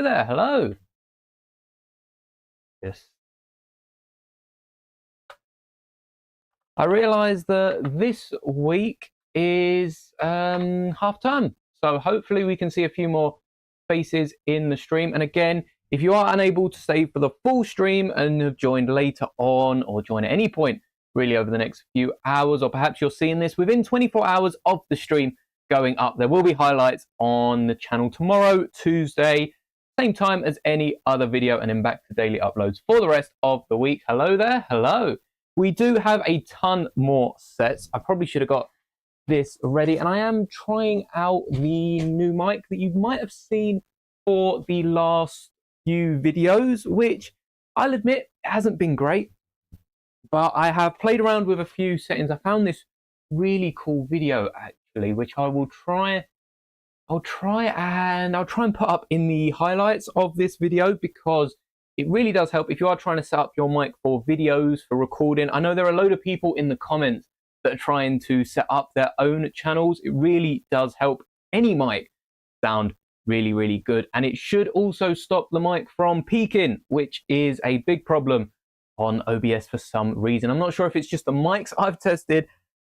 there. Hello. Yes. I realized that this week is half term. So hopefully we can see a few more faces in the stream. And again, if you are unable to stay for the full stream and have joined later on or join at any point really over the next few hours, or perhaps you're seeing this within 24 hours of the stream going up, there will be highlights on the channel tomorrow, Tuesday, same time as any other video, and then back to daily uploads for the rest of the week. Hello there. Hello. We do have a ton more sets. I probably should have got this ready, and I am trying out the new mic that you might have seen for the last few videos, which I'll admit hasn't been great, but I have played around with a few settings. I found this really cool video actually, which I'll try and put up in the highlights of this video, because it really does help if you are trying to set up your mic for videos, for recording. I know there are a load of people in the comments that are trying to set up their own channels. It really does help any mic sound really, really good. And it should also stop the mic from peaking, which is a big problem on OBS for some reason. I'm not sure if it's just the mics I've tested,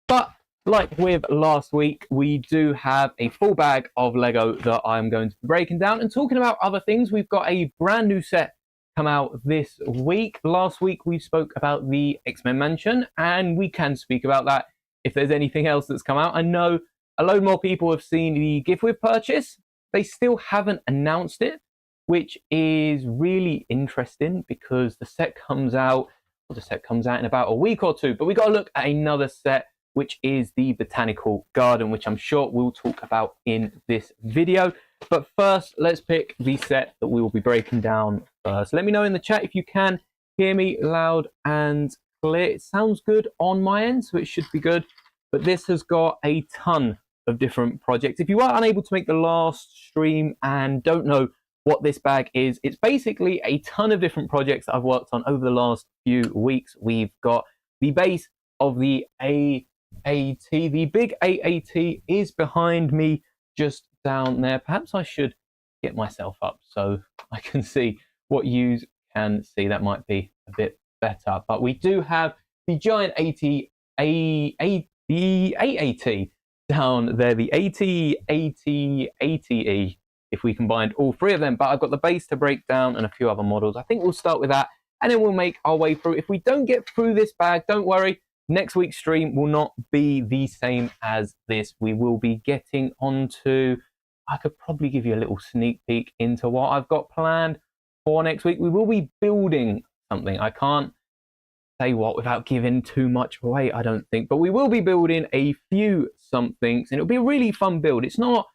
but like with last week, we do have a full bag of Lego that I'm going to be breaking down. And talking about other things, we've got a brand new set come out this week. Last week we spoke about the X-Men Mansion, and we can speak about that if there's anything else that's come out. I know a load more people have seen the gift with purchase. They still haven't announced it, which is really interesting because the set comes out in about a week or two. But we got to look at another set, which is the Botanical Garden, which I'm sure we'll talk about in this video. But first, let's pick the set that we will be breaking down first. Let me know in the chat if you can hear me loud and clear. It sounds good on my end, so it should be good. But this has got a ton of different projects. If you are unable to make the last stream and don't know what this bag is, it's basically a ton of different projects that I've worked on over the last few weeks. We've got the base of the AAT. The big AAT is behind me just down there. Perhaps I should get myself up so I can see what you can see. That might be a bit better. But we do have the giant the AAT down there, the ATE, if we combined all three of them. But I've got the base to break down and a few other models. I think we'll start with that, and then we'll make our way through. If we don't get through this bag, don't worry. Next week's stream will not be the same as this. We will be getting onto, I could probably give you a little sneak peek into what I've got planned for next week. We will be building something. I can't say what without giving too much away, I don't think. But we will be building a few somethings, and it'll be a really fun build. It's not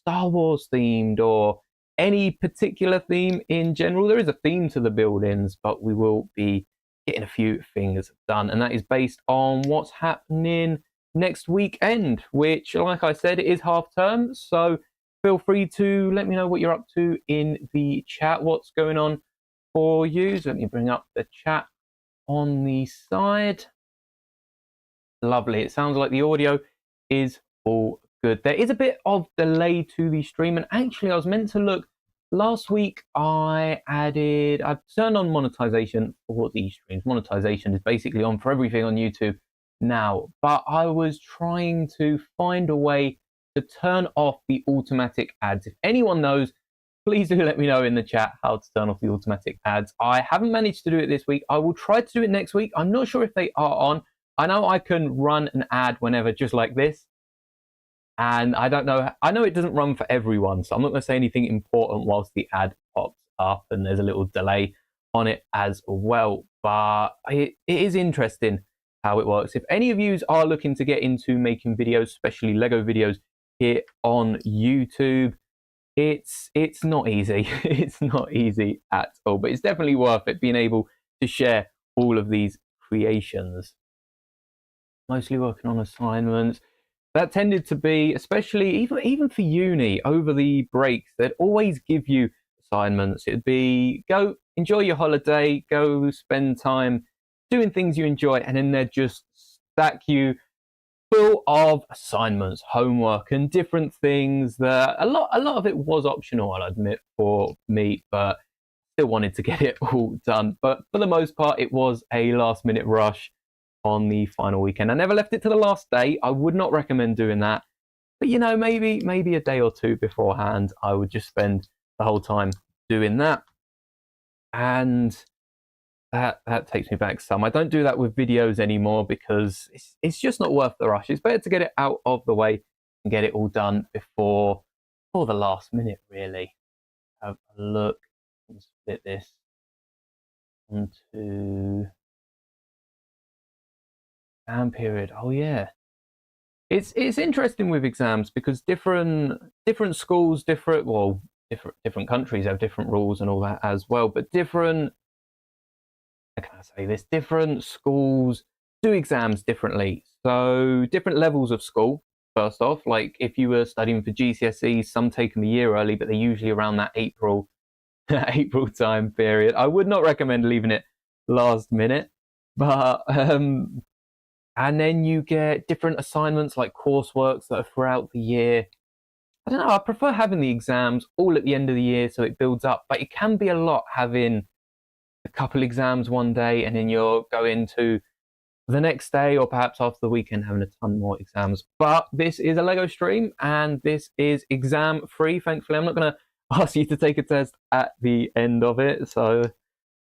Star Wars themed or any particular theme in general. There is a theme to the buildings, but we will be getting a few things done, and that is based on what's happening next weekend, which, like I said, it is half term. So feel free to let me know what you're up to in the chat, what's going on for you. So let me bring up the chat on the side. Lovely. It sounds like the audio is all good. There is a bit of delay to the stream, and actually I was meant to look last week. I've turned on monetization for these streams. Monetization is basically on for everything on YouTube now, but I was trying to find a way to turn off the automatic ads. If anyone knows, please do let me know in the chat how to turn off the automatic ads. I haven't managed to do it this week. I will try to do it next week. I'm not sure if they are on. I know I can run an ad whenever, just like this. And I don't know, I know it doesn't run for everyone, so I'm not going to say anything important whilst the ad pops up, and there's a little delay on it as well. But it is interesting how it works. If any of you are looking to get into making videos, especially Lego videos here on YouTube, it's not easy. It's not easy at all, but it's definitely worth it being able to share all of these creations. Mostly working on assignments. That tended to be, especially even for uni over the breaks, they'd always give you assignments. It'd be, go enjoy your holiday, go spend time doing things you enjoy, and then they'd just stack you full of assignments, homework, and different things that a lot of it was optional, I'll admit, for me, but still wanted to get it all done. But for the most part, it was a last minute rush on the final weekend. I never left it to the last day. I would not recommend doing that. But you know, maybe a day or two beforehand, I would just spend the whole time doing that. And that takes me back some. I don't do that with videos anymore because it's just not worth the rush. It's better to get it out of the way and get it all done before the last minute, really. Have a look and split this onto exam period. Oh yeah. It's interesting with exams because different schools, different countries have different rules and all that as well. But how can I say this? Different schools do exams differently. So different levels of school. First off, like if you were studying for GCSEs, some take them a year early, but they're usually around that April time period. I would not recommend leaving it last minute, but and then you get different assignments like courseworks that are throughout the year. I don't know, I prefer having the exams all at the end of the year so it builds up, but it can be a lot having a couple exams one day and then you're going to the next day or perhaps after the weekend having a ton more exams. But this is a Lego stream and this is exam free. Thankfully, I'm not going to ask you to take a test at the end of it. So I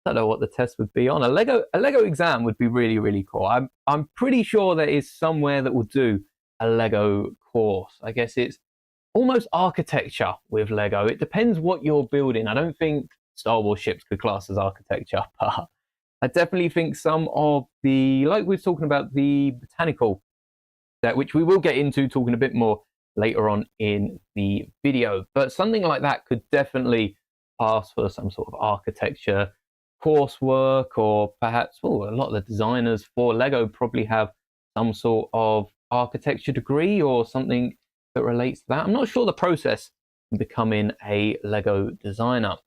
don't know what the test would be on. A Lego exam would be really cool. I'm pretty sure there is somewhere that will do a Lego course. I guess it's almost architecture with Lego. It depends what you're building. I don't think Star Wars ships could class as architecture, but I definitely think some of the, like we were talking about, the botanical set, which we will get into talking a bit more later on in the video, but something like that could definitely pass for some sort of architecture coursework, or perhaps a lot of the designers for Lego probably have some sort of architecture degree or something that relates to that. I'm not sure the process in becoming a Lego designer.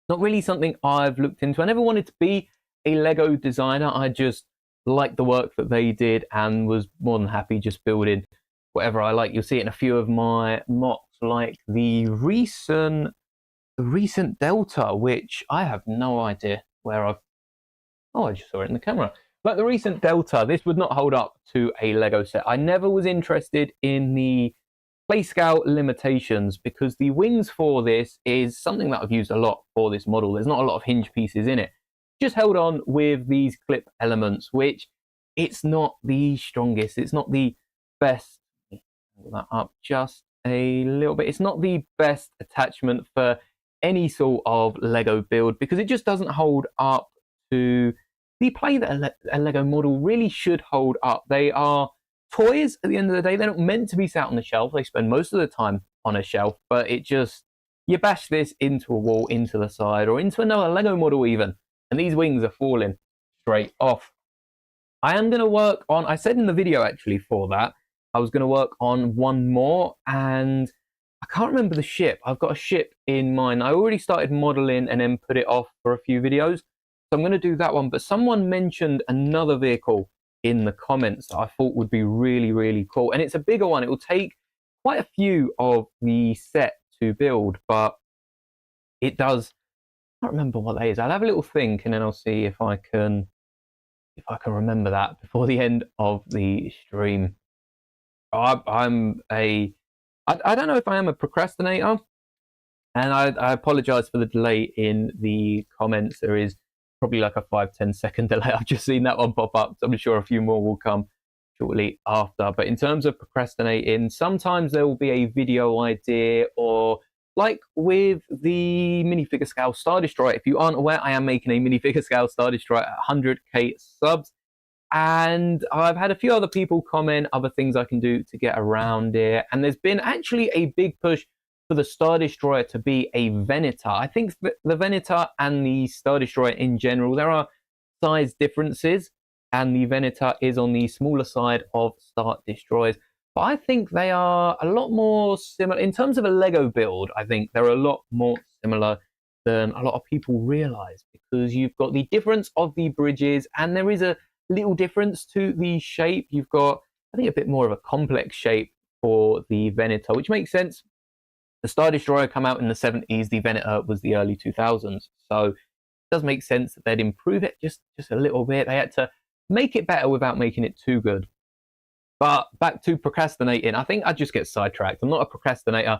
Not really something I've looked into. I never wanted to be a Lego designer. I just liked the work that they did and was more than happy just building whatever I like. You'll see it in a few of my mocks, like the recent Delta, which I have no idea where I just saw it in the camera. Like the recent Delta, this would not hold up to a Lego set. I never was interested in the play scale limitations because the wings for this is something that I've used a lot for this model. There's not a lot of hinge pieces in it. Just held on with these clip elements, which it's not the strongest. It's not the best. Hold that up just a little bit. It's not the best attachment for any sort of Lego build because it just doesn't hold up to the play that a Lego model really should hold up. They are toys at the end of the day. They're not meant to be sat on the shelf. They spend most of the time on a shelf, but it just, you bash this into a wall, into the side, or into another Lego model even, and these wings are falling straight off. I am going to work on, I said in the video actually for that, I was going to work on one more, and I can't remember the ship. I've got a ship in mind. I already started modeling and then put it off for a few videos. So I'm going to do that one. But someone mentioned another vehicle in the comments that I thought would be really cool. And it's a bigger one. It will take quite a few of the set to build, but it does. I can't remember what that is. I'll have a little think and then I'll see if I can remember that before the end of the stream. I don't know if I am a procrastinator, and I apologize for the delay in the comments. There is probably like a 5-10 second delay. I've just seen that one pop up, so I'm sure a few more will come shortly after. But in terms of procrastinating, sometimes there will be a video idea, or like with the minifigure scale Star Destroyer. If you aren't aware, I am making a minifigure scale Star Destroyer at 100k subs. And I've had a few other people comment other things I can do to get around it. And there's been actually a big push for the Star Destroyer to be a Venator. I think the Venator and the Star Destroyer in general, there are size differences, and the Venator is on the smaller side of Star Destroyers. But I think they are a lot more similar in terms of a Lego build. I think they're a lot more similar than a lot of people realize, because you've got the difference of the bridges, and there is a little difference to the shape. You've got I think, a bit more of a complex shape for the Venator, which makes sense. The Star Destroyer came out in the 70s, the Venator was the early 2000s. So it does make sense that they'd improve it just a little bit. They had to make it better without making it too good. But back to procrastinating, I think I just get sidetracked. I'm not a procrastinator.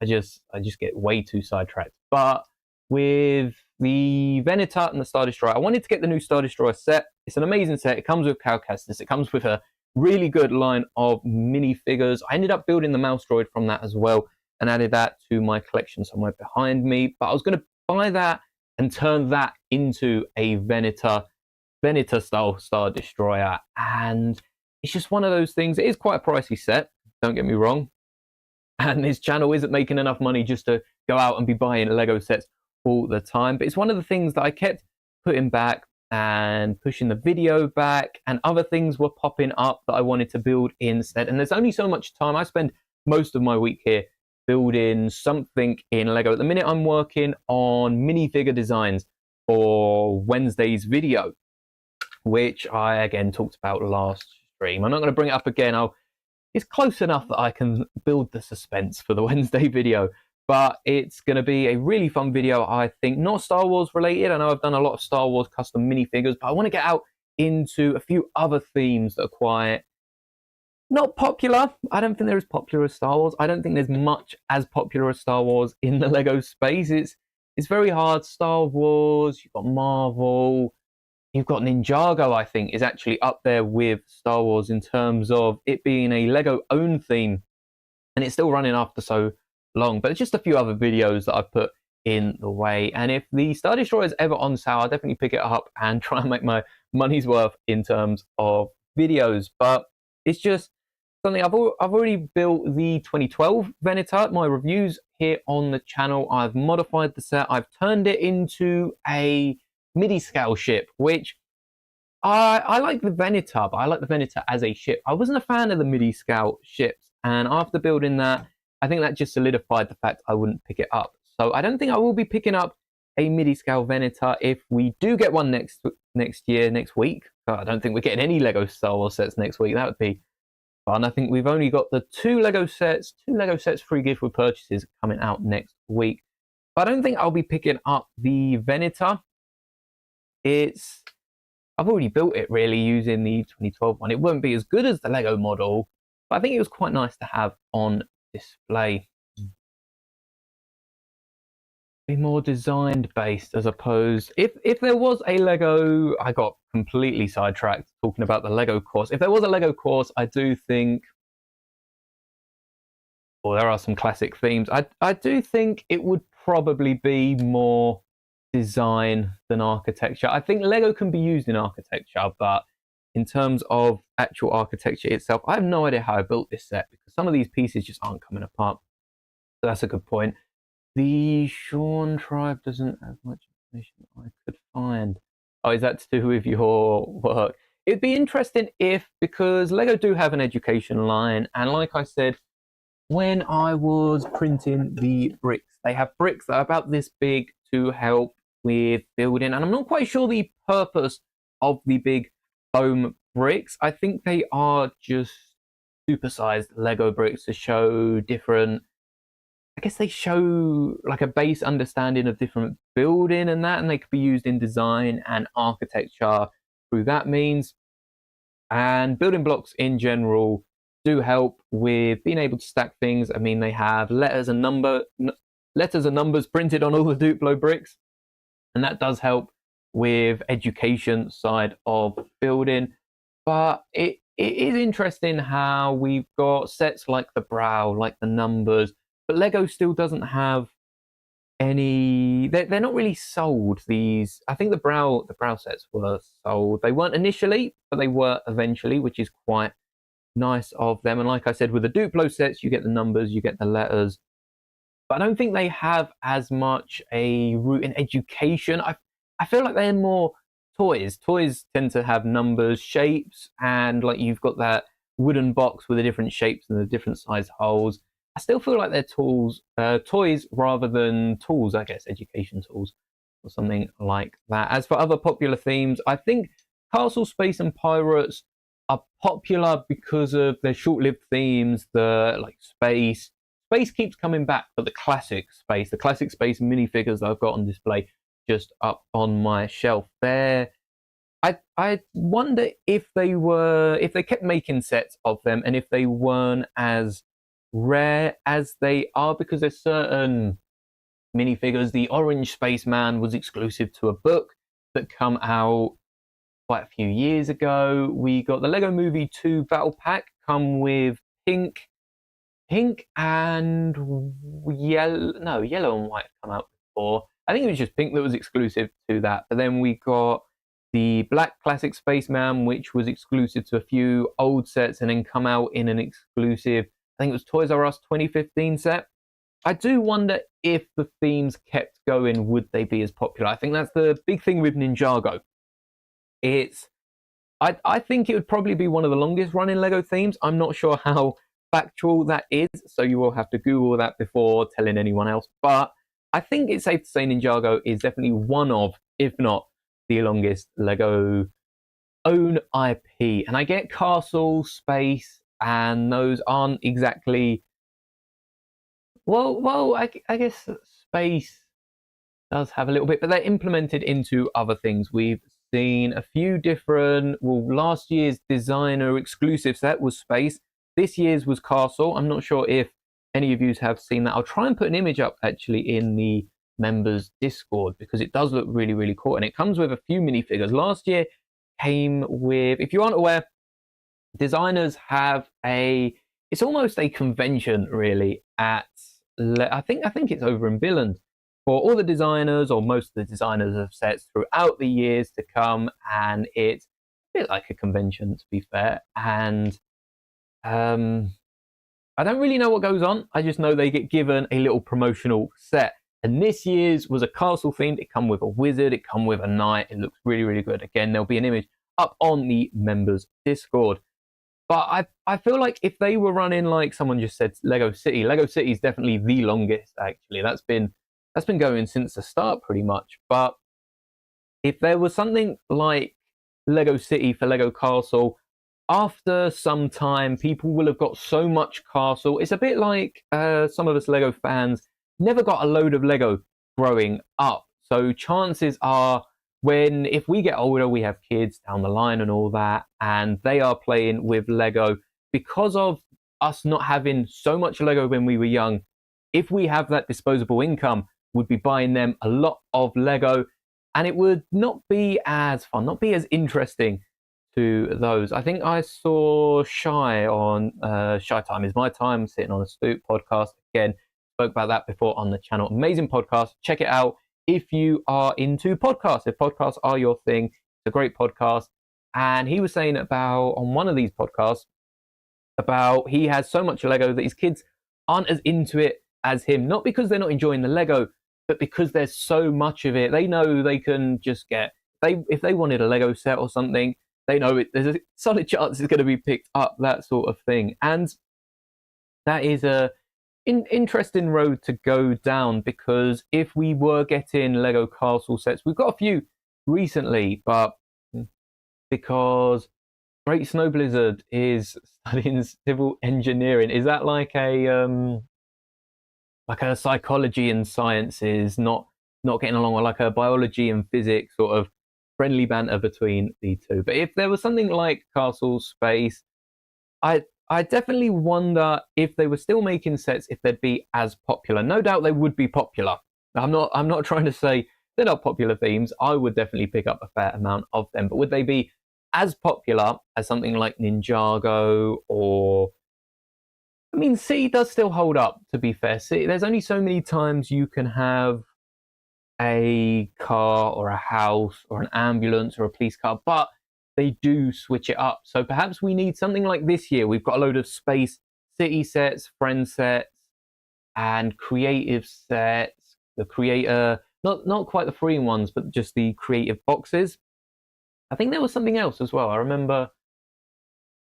I just get way too sidetracked. But with the Venator and the Star Destroyer, I wanted to get the new Star Destroyer set. It's an amazing set. It comes with Cowcasters. It comes with a really good line of minifigures. I ended up building the mouse droid from that as well and added that to my collection somewhere behind me. But I was going to buy that and turn that into a Venator style Star Destroyer. And it's just one of those things. It is quite a pricey set, don't get me wrong. And this channel isn't making enough money just to go out and be buying Lego sets all the time. But it's one of the things that I kept putting back and pushing the video back, and other things were popping up that I wanted to build instead. And there's only so much time. I spend most of my week here building something in Lego. At the minute, I'm working on minifigure designs for Wednesday's video, which I again talked about last stream. I'm not going to bring it up again. It's close enough that I can build the suspense for the Wednesday video, but it's going to be a really fun video, I think. Not Star Wars related. I know I've done a lot of Star Wars custom minifigures, but I want to get out into a few other themes that are quite not popular. I don't think they're as popular as Star Wars. I don't think there's much as popular as Star Wars in the Lego space. It's very hard. Star Wars, you've got Marvel, you've got Ninjago, I think, is actually up there with Star Wars in terms of it being a Lego-owned theme, and it's still running after so long. But it's just a few other videos that I've put in the way. And if the Star Destroyer is ever on sale, I'll definitely pick it up and try and make my money's worth in terms of videos. But it's just something I've already built the 2012 Venator. My reviews here on the channel, I've modified the set. I've turned it into a MIDI scale ship, which I like the Venator, but I like the Venator as a ship. I wasn't a fan of the MIDI scale ships, and after building that, I think that just solidified the fact I wouldn't pick it up. So I don't think I will be picking up a MIDI scale Venator if we do get one next week. I don't think we're getting any Lego Star Wars sets next week. That would be fun. I think we've only got the two Lego sets free gift with purchases coming out next week. But I don't think I'll be picking up the Venator. I've already built it really using the 2012 one. It won't be as good as the Lego model, but I think it was quite nice to have on display. Be more designed based as opposed. If there was a Lego, I got completely sidetracked talking about the Lego course. If there was a Lego course, I do think, well, there are some classic themes. I do think it would probably be more design than architecture. I think Lego can be used in architecture, but in terms of actual architecture itself, I have no idea how I built this set because some of these pieces just aren't coming apart. So that's a good point. The Sean tribe doesn't have much information I could find. Oh, is that to do with your work? It'd be interesting if, because Lego do have an education line, and like I said, when I was printing the bricks, they have bricks that are about this big to help with building, and I'm not quite sure the purpose of the big foam bricks. I think they are just supersized Lego bricks to show different, I guess they show like a base understanding of different building and that, and they could be used in design and architecture through that means. And building blocks in general do help with being able to stack things. I mean, they have letters and numbers printed on all the Duplo bricks, and that does help with education side of building. But it is interesting how we've got sets like the brow, like the numbers, but Lego still doesn't have any. They're not really sold. These, I think the brow sets were sold. They weren't initially, but they were eventually, which is quite nice of them. And like I said, with the Duplo sets, you get the numbers, you get the letters, but I don't think they have as much a root in education. I feel like they're more toys. Toys tend to have numbers, shapes, and like you've got that wooden box with the different shapes and the different size holes. I still feel like they're toys rather than tools, I guess, education tools or something like that. As for other popular themes, I think Castle, Space and Pirates are popular because of their short-lived themes, the like space. Space keeps coming back, but the classic space minifigures that I've got on display just up on my shelf. I wonder if they kept making sets of them and if they weren't as rare as they are, because there's certain minifigures. The Orange Spaceman was exclusive to a book that come out quite a few years ago. We got the Lego Movie 2 Battle Pack come with pink and yellow. No, yellow and white come out before. I think it was just pink that was exclusive to that. But then we got the Black Classic Spaceman, which was exclusive to a few old sets and then come out in an exclusive, I think it was Toys R Us 2015 set. I do wonder if the themes kept going, would they be as popular? I think that's the big thing with Ninjago. I think it would probably be one of the longest running Lego themes. I'm not sure how factual that is, so you will have to Google that before telling anyone else. But I think it's safe to say Ninjago is definitely one of, if not the longest Lego own IP. And I get Castle, Space, and those aren't exactly. Well, I guess Space does have a little bit, but they're implemented into other things. We've seen a few different. Well, last year's designer exclusive set was Space. This year's was Castle. I'm not sure if any of you have seen that. I'll try and put an image up actually in the members Discord because it does look really, really cool. And it comes with a few minifigures. Last year came with, if you aren't aware, designers have it's almost a convention really at, I think it's over in Billund, for all the designers or most of the designers of sets throughout the years to come, and it's a bit like a convention to be fair. And I don't really know what goes on. I just know they get given a little promotional set. And this year's was a castle themed. It come with a wizard. It come with a knight. It looks really, really good. Again, there'll be an image up on the members Discord. But I feel like if they were running, like someone just said, Lego City is definitely the longest, actually. That's been going since the start pretty much. But if there was something like Lego City for Lego Castle, after some time, people will have got so much Castle. It's a bit like some of us Lego fans never got a load of Lego growing up. So chances are, if we get older, we have kids down the line and all that, and they are playing with Lego. Because of us not having so much Lego when we were young, if we have that disposable income, we'd be buying them a lot of Lego, and it would not be as fun, not be as interesting to those. I think I saw Shy on Shy Time Is My Time, sitting on a stoop podcast. Again, spoke about that before on the channel. Amazing podcast. Check it out if you are into podcasts. If podcasts are your thing, it's a great podcast. And he was saying about, on one of these podcasts, about he has so much Lego that his kids aren't as into it as him. Not because they're not enjoying the Lego, but because there's so much of it. They know they can just get, if they wanted a Lego set or something, they know there's a solid chance it's going to be picked up, that sort of thing. And that is a interesting road to go down, because if we were getting Lego Castle sets, we've got a few recently, but because Great Snow Blizzard is studying civil engineering, is that like a psychology and sciences, not getting along, or like a biology and physics sort of friendly banter between the two? But if there was something like Castle Space, I definitely wonder if they were still making sets, if they'd be as popular. No doubt they would be popular. I'm not trying to say they're not popular themes. I would definitely pick up a fair amount of them. But would they be as popular as something like Ninjago? Or, I mean, City does still hold up, to be fair. City, there's only so many times you can have a car or a house or an ambulance or a police car, but they do switch it up. So perhaps we need something like this year. We've got a load of Space City sets, friend sets, and creative sets. The creator, not quite the free ones, but just the creative boxes. I think there was something else as well. I remember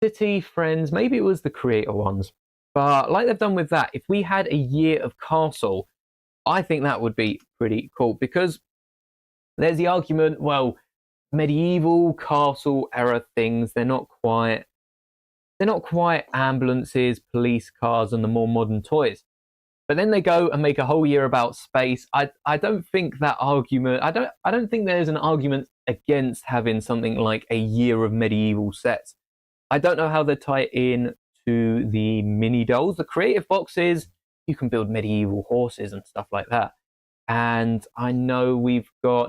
City, Friends, maybe it was the creator ones. But like they've done with that, if we had a year of Castle, I think that would be pretty cool, because there's the argument, well, medieval castle era things. They're not quite ambulances, police cars, and the more modern toys. But then they go and make a whole year about space. I don't think that argument. I don't think there's an argument against having something like a year of medieval sets. I don't know how they tie it in to the mini dolls. The creative boxes, you can build medieval horses and stuff like that. And I know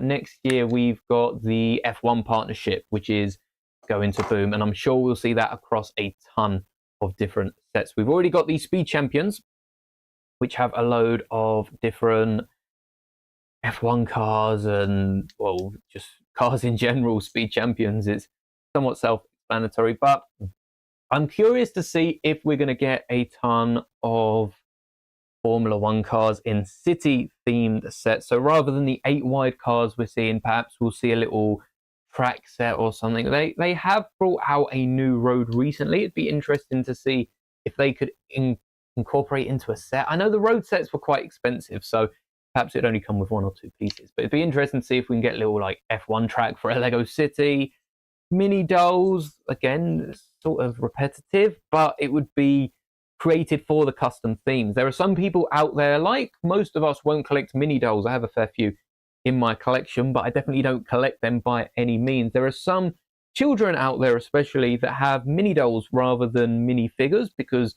next year we've got the F1 partnership, which is going to boom, and I'm sure we'll see that across a ton of different sets. We've already got these Speed Champions, which have a load of different F1 cars and, well, just cars in general, Speed Champions. It's somewhat self-explanatory, but I'm curious to see if we're going to get a ton of Formula One cars in city-themed sets. So rather than the 8 wide cars we're seeing, perhaps we'll see a little track set or something. They have brought out a new road recently. It'd be interesting to see if they could incorporate into a set. I know the road sets were quite expensive, so perhaps it'd only come with 1 or 2 pieces. But it'd be interesting to see if we can get a little like F1 track for a Lego City. Mini dolls, again, sort of repetitive, but it would be created for the custom themes. There are some people out there, like most of us, won't collect mini dolls. I have a fair few in my collection, but I definitely don't collect them by any means. There are some children out there, especially, that have mini dolls rather than mini figures because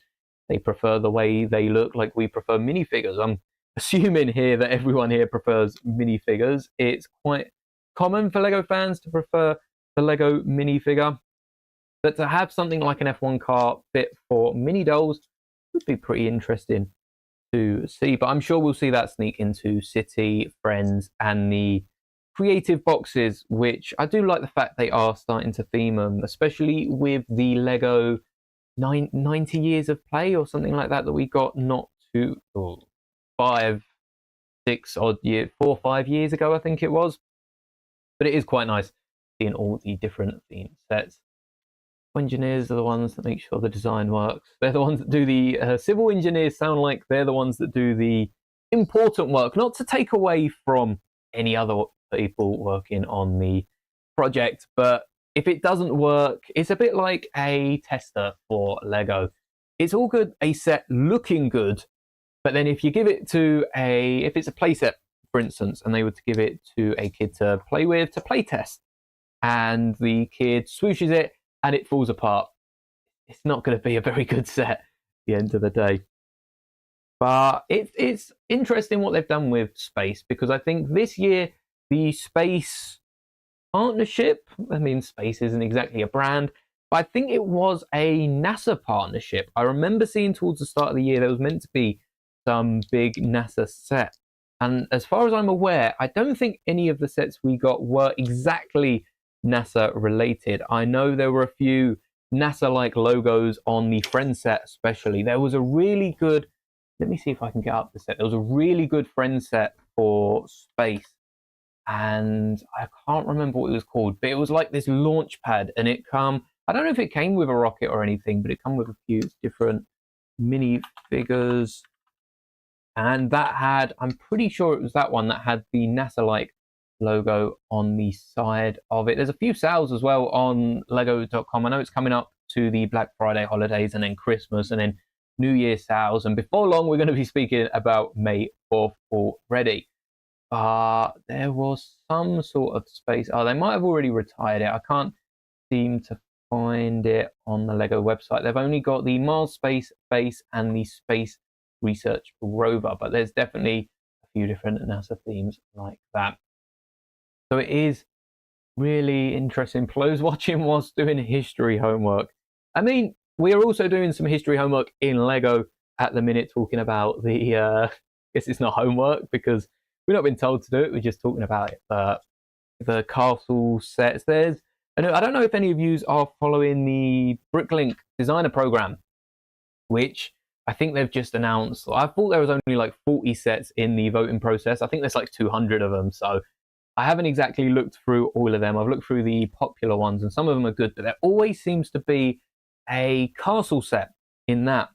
they prefer the way they look, like we prefer minifigures. I'm assuming here that everyone here prefers minifigures. It's quite common for Lego fans to prefer the Lego minifigure. But to have something like an F1 car fit for mini dolls would be pretty interesting to see. But I'm sure we'll see that sneak into City, Friends, and the creative boxes, which I do like the fact they are starting to theme them, especially with the Lego 90 years of play or something like that we got not too, 5, 6 odd years, 4 or 5 years ago, I think it was. But it is quite nice seeing all the different theme sets. Engineers are the ones that make sure the design works. They're the ones that do the civil engineers sound like they're the ones that do the important work, not to take away from any other people working on the project, but if it doesn't work, it's a bit like a tester for Lego. It's all good, a set looking good, but then if you give it to if it's a playset, for instance, and they were to give it to a kid to play with, to play test, and the kid swooshes it and it falls apart, it's not going to be a very good set at the end of the day. But it's interesting what they've done with space, because I think this year the space partnership, I mean, space isn't exactly a brand, but I think it was a NASA partnership. I remember seeing towards the start of the year there was meant to be some big NASA set. And as far as I'm aware, I don't think any of the sets we got were exactly NASA related. I know there were a few NASA-like logos on the Friends set especially. There was a really good, let me see if I can get up the set. There was a really good Friends set for space, and I can't remember what it was called, but it was like this launch pad, and I don't know if it came with a rocket or anything, but it came with a few different mini figures. And that had, I'm pretty sure it was that one that had the NASA-like logo on the side of it. There's a few sales as well on lego.com. I know it's coming up to the Black Friday holidays and then Christmas and then New Year sales. And before long, we're going to be speaking about May 4th already. There was some sort of space. Oh, they might have already retired it. I can't seem to find it on the Lego website. They've only got the Mars Space Base and the Space Research Rover, but there's definitely a few different NASA themes like that. So it is really interesting. Plo's watching whilst doing history homework. I mean, we are also doing some history homework in Lego at the minute, talking about the, I guess it's not homework because we've not been told to do it. We're just talking about it. The castle sets. I don't know if any of you are following the Bricklink designer program, which I think they've just announced. I thought there was only like 40 sets in the voting process. I think there's like 200 of them. So I haven't exactly looked through all of them. I've looked through the popular ones, and some of them are good, but there always seems to be a castle set in that.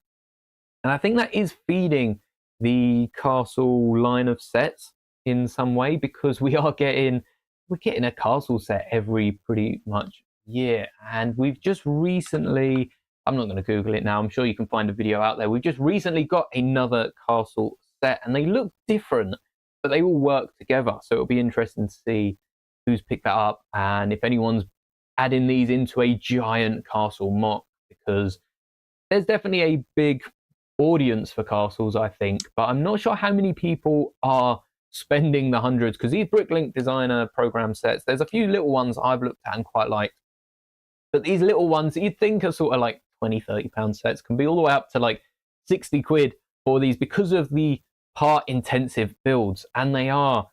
And I think that is feeding the castle line of sets in some way, because we are getting we're getting a castle set every pretty much year, and we've just recently, I'm not going to Google it now, I'm sure you can find a video out there, we've just recently got another castle set, and they look different, but they all work together, so it'll be interesting to see who's picked that up, and if anyone's adding these into a giant castle mock, because there's definitely a big audience for castles, I think, but I'm not sure how many people are spending the hundreds, because these Bricklink designer program sets, there's a few little ones I've looked at and quite liked, but these little ones you'd think are sort of like 20-30 pound sets can be all the way up to like 60 quid for these, because of the part intensive builds, and they are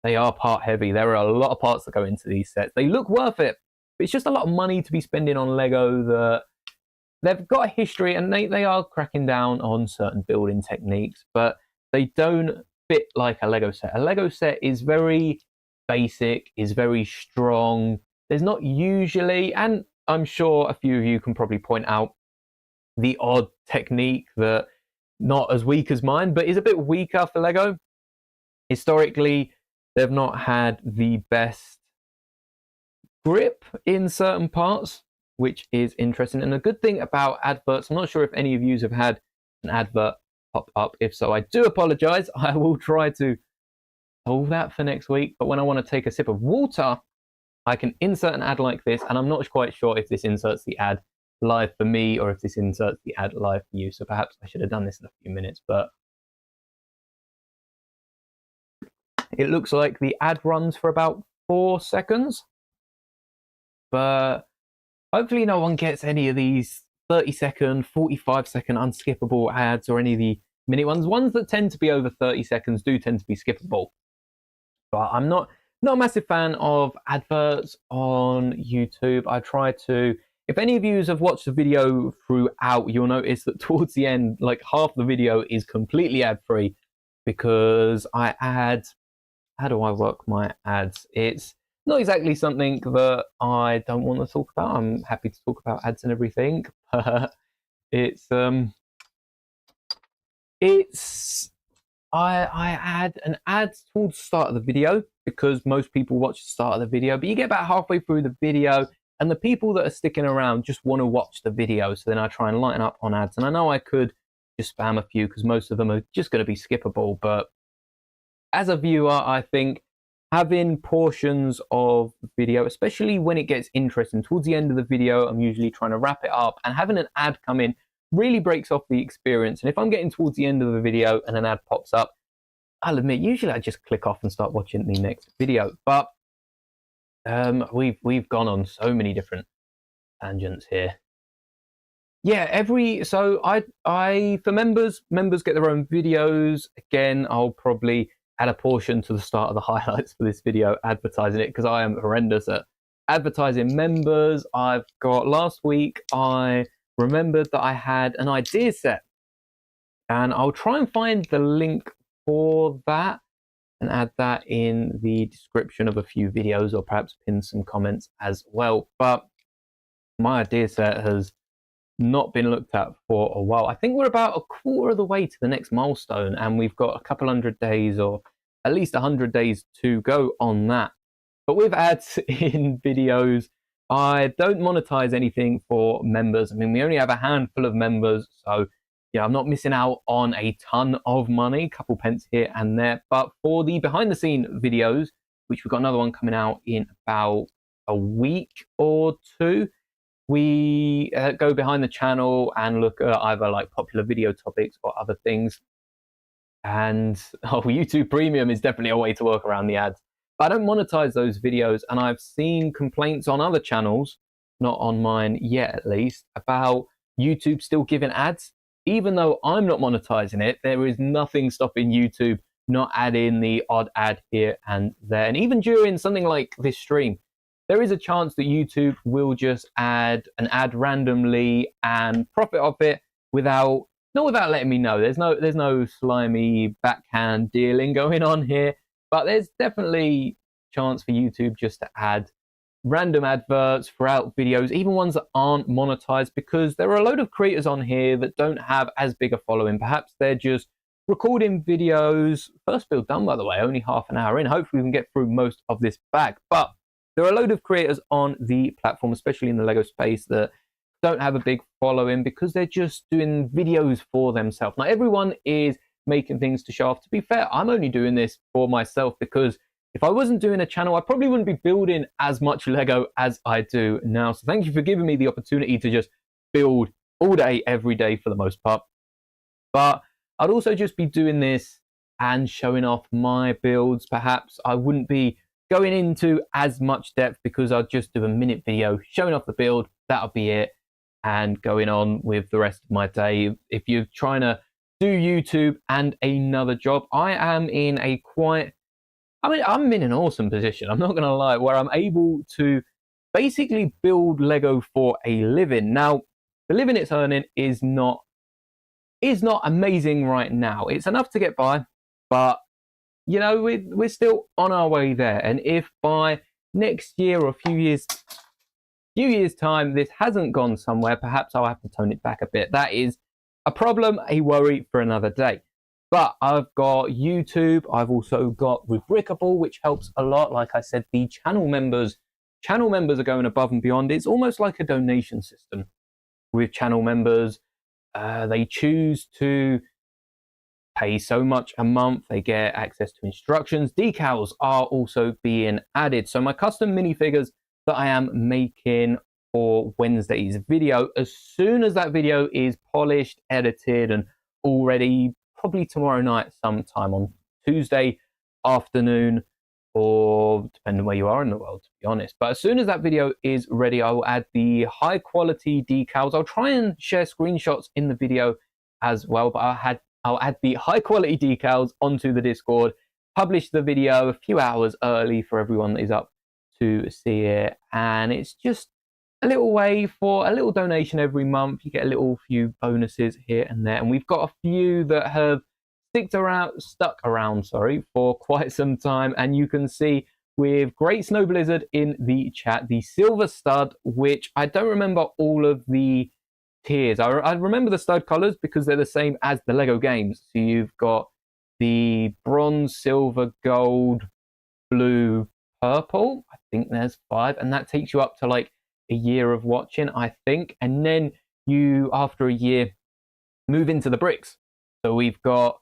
part heavy. There are a lot of parts that go into these sets. They look worth it, but it's just a lot of money to be spending on Lego that they've got a history, and they are cracking down on certain building techniques, but they don't fit like a Lego set. A Lego set is very basic, is very strong. There's not usually, and I'm sure a few of you can probably point out the odd technique that not as weak as mine, but is a bit weaker for Lego. Historically, they've not had the best grip in certain parts, which is interesting. And a good thing about adverts, I'm not sure if any of you have had an advert pop up. If so, I do apologize. I will try to solve that for next week. But when I want to take a sip of water, I can insert an ad like this, and I'm not quite sure if this inserts the ad live for me or if this inserts the ad live for you. So perhaps I should have done this in a few minutes, but it looks like the ad runs for about 4 seconds. But hopefully no one gets any of these 30-second, 45-second unskippable ads, or any of the mini ones. Ones that tend to be over 30 seconds do tend to be skippable. But I'm not a massive fan of adverts on YouTube. I try to, if any of you have watched the video throughout, you'll notice that towards the end, like half the video is completely ad-free, because I add, how do I work my ads? It's not exactly something that I don't want to talk about. I'm happy to talk about ads and everything, but I add an ad towards the start of the video, because most people watch the start of the video, but you get about halfway through the video and the people that are sticking around just want to watch the video. So then I try and lighten up on ads, and I know I could just spam a few because most of them are just going to be skippable, but as a viewer, I think having portions of video, especially when it gets interesting towards the end of the video, I'm usually trying to wrap it up, and having an ad come in really breaks off the experience. And if I'm getting towards the end of the video and an ad pops up, I'll admit, usually I just click off and start watching the next video. But we've gone on so many different tangents here. Yeah, so I for members get their own videos. Again, I'll probably add a portion to the start of the highlights for this video advertising it, because I am horrendous at advertising members. I've got, last week I remembered that I had an idea set, and I'll try and find the link for that and add that in the description of a few videos, or perhaps pin some comments as well. But my idea set has not been looked at for a while. I think we're about a quarter of the way to the next milestone, and we've got a couple 100 days, or at least 100 days to go on that. But with ads in videos, I don't monetize anything for members. I mean, we only have a handful of members, so yeah, I'm not missing out on a ton of money, a couple pence here and there. But for the behind the scene videos, which we've got another one coming out in about a week or two, we go behind the channel and look at either like popular video topics or other things. And YouTube Premium is definitely a way to work around the ads. But I don't monetize those videos, and I've seen complaints on other channels, not on mine yet at least, about YouTube still giving ads. Even though I'm not monetizing it, there is nothing stopping YouTube not adding the odd ad here and there. And even during something like this stream, there is a chance that YouTube will just add an ad randomly and profit off it not without letting me know. There's no slimy backhand dealing going on here, but there's definitely chance for YouTube just to add random adverts throughout videos, even ones that aren't monetized, because there are a load of creators on here that don't have as big a following. Perhaps they're just recording videos. First build done, by the way, only half an hour in. Hopefully we can get through most of this bag. But there are a load of creators on the platform, especially in the LEGO space, that don't have a big following because they're just doing videos for themselves. Now, everyone is making things to show off. To be fair, I'm only doing this for myself because if I wasn't doing a channel, I probably wouldn't be building as much LEGO as I do now. So thank you for giving me the opportunity to just build all day, every day for the most part. But I'd also just be doing this and showing off my builds. Perhaps I wouldn't be going into as much depth because I'd just do a minute video showing off the build. That'll be it. And going on with the rest of my day. If you're trying to do YouTube and another job, I am in a I'm in an awesome position. I'm not going to lie, where I'm able to basically build Lego for a living. Now, the living it's earning is not amazing right now. It's enough to get by, but you know, we're still on our way there. And if by next year or a few years time this hasn't gone somewhere, perhaps I'll have to tone it back a bit. That is a problem, a worry for another day. But I've got YouTube. I've also got Rubricable, which helps a lot. Like I said, the channel members are going above and beyond. It's almost like a donation system with channel members. They choose to pay so much a month. They get access to instructions. Decals are also being added. So my custom minifigures that I am making for Wednesday's video, as soon as that video is polished, edited, and all ready, probably tomorrow night, sometime on Tuesday afternoon, or depending where you are in the world, to be honest. But as soon as that video is ready, I will add the high quality decals. I'll try and share screenshots in the video as well, but I'll add the high quality decals onto the Discord, publish the video a few hours early for everyone that is up to see it. And it's just a little way for a little donation every month. You get a few bonuses here and there. And we've got a few that have stuck around for quite some time. And you can see with Great Snow Blizzard in the chat, the Silver Stud, which I don't remember all of the tiers. I remember the stud colors because they're the same as the Lego games. So you've got the bronze, silver, gold, blue, purple. I think there's 5, and that takes you up to like a year of watching, I think. And then you, after a year, move into the bricks. So we've got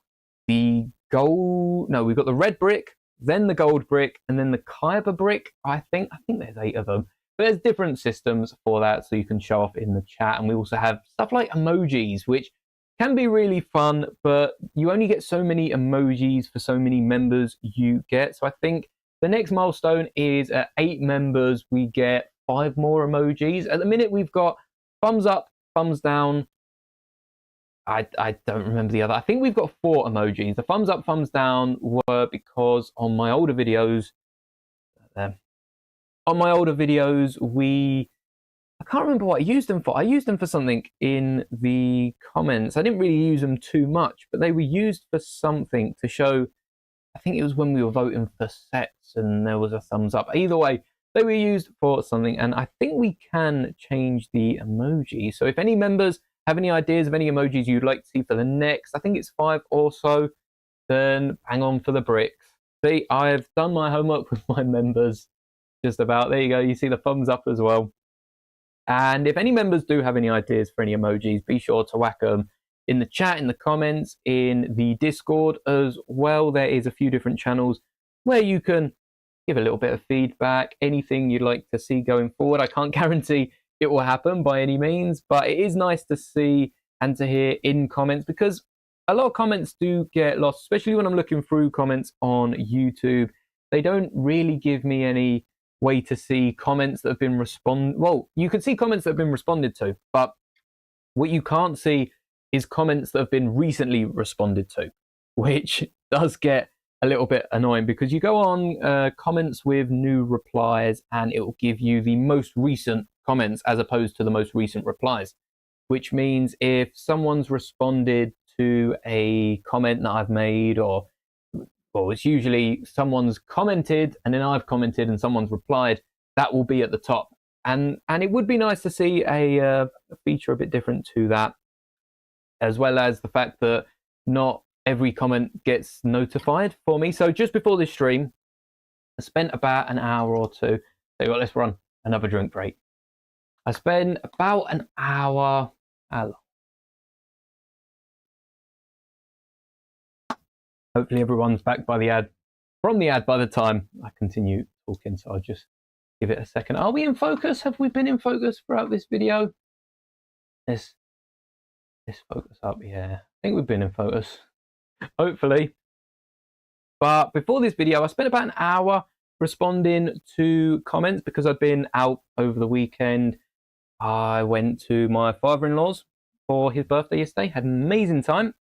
the we've got the red brick, then the gold brick, and then the kyber brick. I think there's 8 of them. But there's different systems for that, so you can show off in the chat. And we also have stuff like emojis, which can be really fun, but you only get so many emojis for so many members you get. So I think the next milestone is at 8 members, we get 5 more emojis. At the minute, we've got thumbs up, thumbs down. I don't remember the other. I think we've got 4 emojis. The thumbs up, thumbs down were because on my older videos, I can't remember what I used them for. I used them for something in the comments. I didn't really use them too much, but they were used for something to show. I think it was when we were voting for sets and there was a thumbs up. Either way, they were used for something, and I think we can change the emoji. So if any members have any ideas of any emojis you'd like to see for the next, I think it's 5 or so, then hang on for the bricks. See, I've done my homework with my members. Just about. There you go. You see the thumbs up as well. And if any members do have any ideas for any emojis, be sure to whack them in the chat, in the comments, in the Discord as well. There is a few different channels where you can give a little bit of feedback, anything you'd like to see going forward. I can't guarantee it will happen by any means, but it is nice to see and to hear in comments, because a lot of comments do get lost, especially when I'm looking through comments on YouTube. They don't really give me any way to see comments that have been well, you can see comments that have been responded to, but what you can't see is comments that have been recently responded to, which does get a little bit annoying, because you go on comments with new replies and it will give you the most recent comments as opposed to the most recent replies, which means if someone's responded to a comment that I've made, or well, it's usually someone's commented and then I've commented and someone's replied, that will be at the top. And it would be nice to see a feature a bit different to that, as well as the fact that not every comment gets notified for me. So just before this stream, I spent about an hour or two. So well, let's run another drink break. I spent about an hour. Hopefully everyone's back by the ad, from the ad by the time I continue talking. So I'll just give it a second. Are we in focus? Have we been in focus throughout this video? Let's focus up. Yeah, I think we've been in focus. Hopefully. But before this video, I spent about an hour responding to comments because I've been out over the weekend. I went to my father-in-law's for his birthday yesterday. Had an amazing time.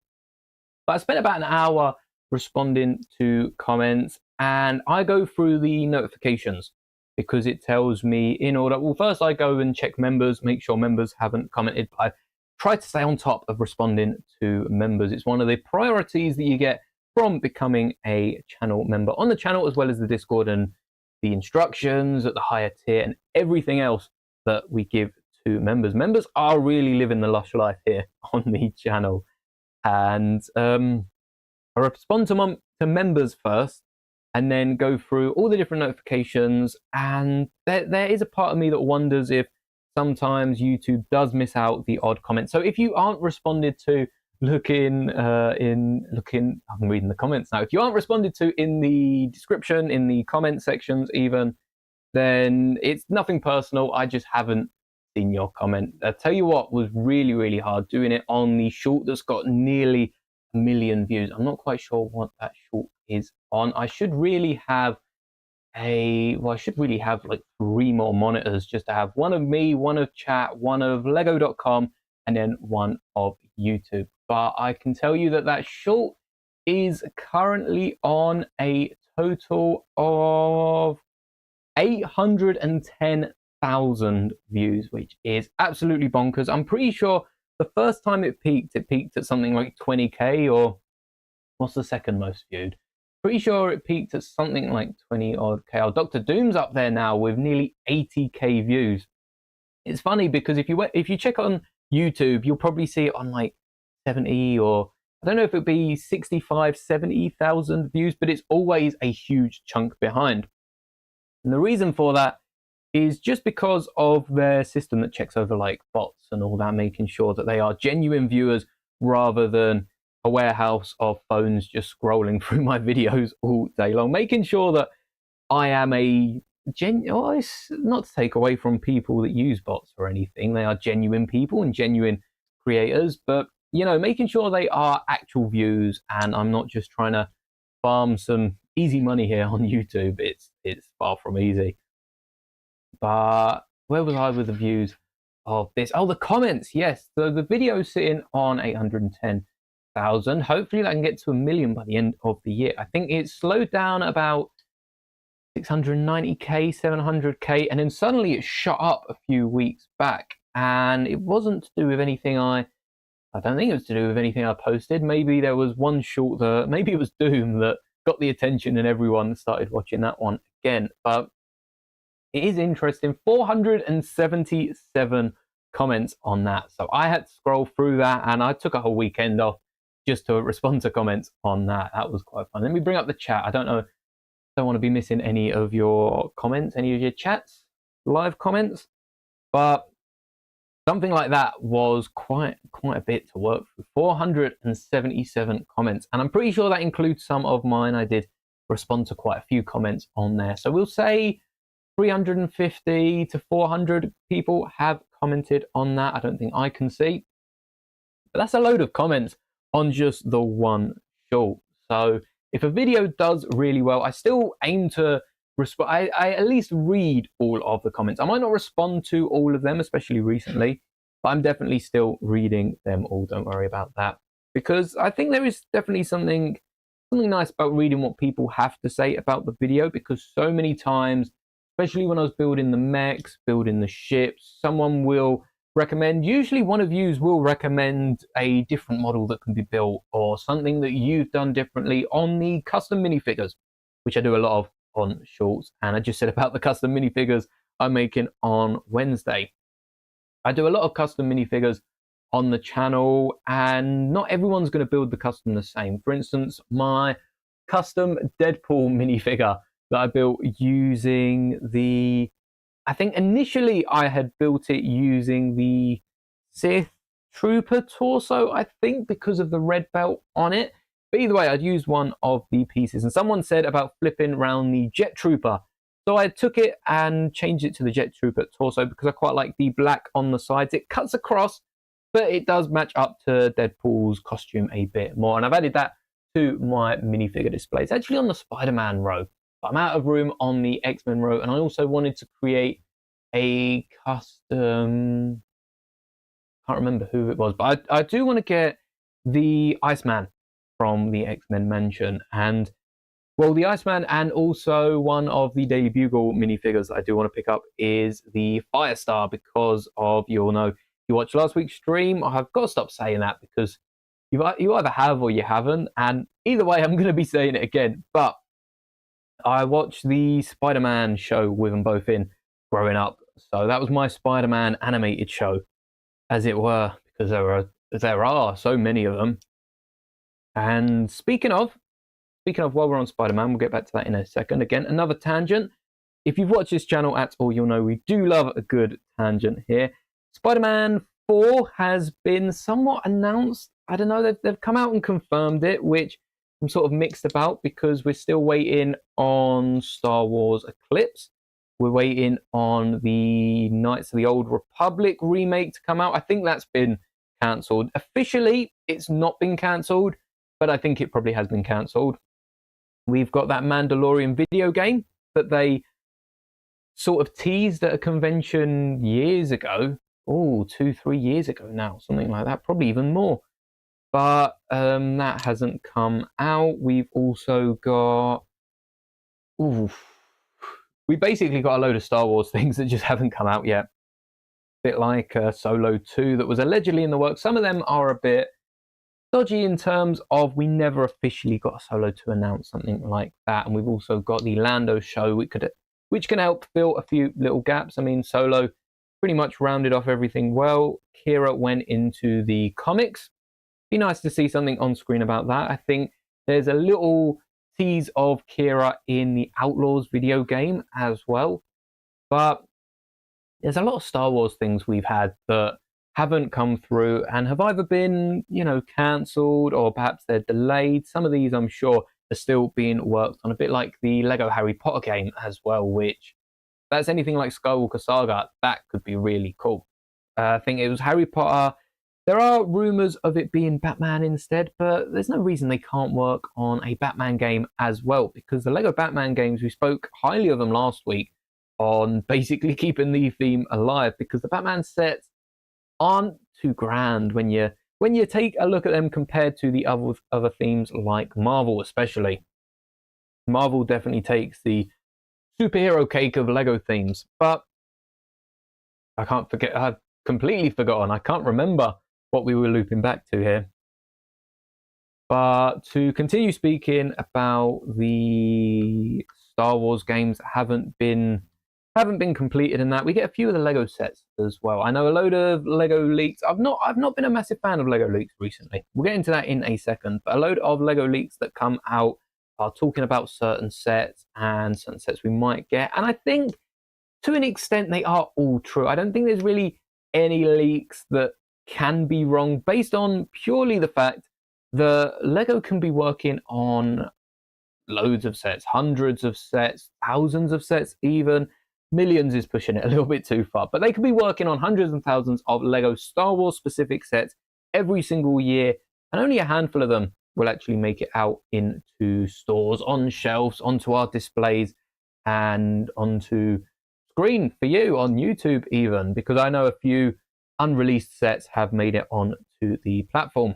But I spent about an hour responding to comments, and I go through the notifications because it tells me in order. Well, first I go and check members, make sure members haven't commented. I try to stay on top of responding to members. It's one of the priorities that you get from becoming a channel member on the channel, as well as the Discord and the instructions at the higher tier and everything else that we give to members. Members are really living the lush life here on the channel. And I respond to members first and then go through all the different notifications. And there is a part of me that wonders if sometimes YouTube does miss out the odd comment. So if you aren't responded to, I'm reading the comments now. If you aren't responded to in the description, in the comment sections even, then it's nothing personal. I just haven't seen your comment. I tell you what was really, really hard doing it on the short that's got nearly 1 million views. I'm not quite sure what that short is on. I should really have like 3 more monitors just to have one of me, one of chat, one of lego.com, and then one of YouTube. But I can tell you that that short is currently on a total of 810,000 views, which is absolutely bonkers. I'm pretty sure the first time it peaked at something like 20k, or what's the second most viewed? Pretty sure it peaked at something like 20 odd k. Oh, Dr. Doom's up there now with nearly 80k views. It's funny because if you check on YouTube, you'll probably see it on like 70, or I don't know if it'd be 65, 70,000 views, but it's always a huge chunk behind. And the reason for that is just because of their system that checks over like bots and all that, making sure that they are genuine viewers rather than a warehouse of phones just scrolling through my videos all day long, making sure that I am it's not to take away from people that use bots or anything. They are genuine people and genuine creators, but making sure they are actual views, and I'm not just trying to farm some easy money here on YouTube. It's far from easy. But where was I with the views of this? Oh, the comments. Yes, so the video's sitting on 810,000. Hopefully that can get to 1 million by the end of the year. I think it slowed down at about 690k, 700k, and then suddenly it shot up a few weeks back. And it wasn't to do with anything I don't think it was to do with anything I posted. Maybe there was one short maybe it was Doom that got the attention and everyone started watching that one again. But it is interesting. 477 comments on that. So I had to scroll through that, and I took a whole weekend off just to respond to comments on that. That was quite fun. Let me bring up the chat. I don't want to be missing any of your comments, any of your chats, live comments. But something like that was quite a bit to work through. 477 comments, and I'm pretty sure that includes some of mine. I did respond to quite a few comments on there. So we'll say 350 to 400 people have commented on that. I don't think I can see, but that's a load of comments on just the one short. So if a video does really well, I still aim to respond. I at least read all of the comments. I might not respond to all of them, especially recently, but I'm definitely still reading them all. Don't worry about that, because I think there is definitely something nice about reading what people have to say about the video, because so many times, especially when I was building the mechs, building the ships, someone will recommend, usually one of you will recommend a different model that can be built, or something that you've done differently on the custom minifigures, which I do a lot of on shorts. And I just said about the custom minifigures I'm making on Wednesday. I do a lot of custom minifigures on the channel, and not everyone's going to build the custom the same. For instance, my custom Deadpool minifigure that I built using the, I think initially I had built it using the Sith Trooper torso, I think, because of the red belt on it. But either way, I'd used one of the pieces, and someone said about flipping around the Jet Trooper. So I took it and changed it to the Jet Trooper torso because I quite like the black on the sides. It cuts across, but it does match up to Deadpool's costume a bit more. And I've added that to my minifigure display. It's actually on the Spider-Man row. But I'm out of room on the X-Men row, and I also wanted to create a custom, can't remember who it was, but I do want to get the Iceman from the X-Men mansion, and well, the Iceman, and also one of the Daily Bugle minifigures that I do want to pick up is the Firestar, because of, you'll know, you watched last week's stream. I've got to stop saying that because you either have or you haven't, and either way, I'm going to be saying it again. But I watched the Spider-Man show with them both in growing up, so that was my Spider-Man animated show, as it were, because there are so many of them. And speaking of, while we're on Spider-Man, we'll get back to that in a second. Again, another tangent. If you've watched this channel at all, you'll know we do love a good tangent here. Spider-Man 4 has been somewhat announced. I don't know, they've come out and confirmed it, which I'm sort of mixed about because we're still waiting on Star Wars Eclipse. We're waiting on the Knights of the Old Republic remake to come out. I think that's been cancelled. Officially, it's not been cancelled, but I think it probably has been cancelled. We've got that Mandalorian video game that they sort of teased at a convention years ago. Oh, 2-3 years ago now, something like that, probably even more. But that hasn't come out. We've also got... we basically got a load of Star Wars things that just haven't come out yet. A bit like Solo 2 that was allegedly in the works. Some of them are a bit dodgy in terms of we never officially got a Solo 2 announced, something like that. And we've also got the Lando show, which can help fill a few little gaps. I mean, Solo pretty much rounded off everything well. Kira went into the comics. Be nice to see something on screen about that. I think there's a little tease of Kira in the Outlaws video game as well. But there's a lot of Star Wars things we've had that haven't come through and have either been, cancelled or perhaps they're delayed. Some of these, I'm sure, are still being worked on, a bit like the Lego Harry Potter game as well, which, if that's anything like Skywalker Saga, that could be really cool. I think it was Harry Potter. There are rumours of it being Batman instead, but there's no reason they can't work on a Batman game as well, because the Lego Batman games, we spoke highly of them last week on basically keeping the theme alive, because the Batman sets aren't too grand when you take a look at them compared to the other themes like Marvel, especially. Marvel definitely takes the superhero cake of Lego themes, but I've completely forgotten. I can't remember what we were looping back to here. But to continue speaking about the Star Wars games that haven't been completed in that, we get a few of the Lego sets as well. I know a load of Lego leaks. I've not been a massive fan of Lego leaks recently. We'll get into that in a second. But a load of Lego leaks that come out are talking about certain sets and certain sets we might get. And I think to an extent they are all true. I don't think there's really any leaks that can be wrong based on purely the fact that Lego can be working on loads of sets, hundreds of sets, thousands of sets even. Millions is pushing it a little bit too far, but they could be working on hundreds and thousands of Lego Star Wars specific sets every single year, and only a handful of them will actually make it out into stores, on shelves, onto our displays, and onto screen for you on YouTube even, because I know a few unreleased sets have made it onto the platform.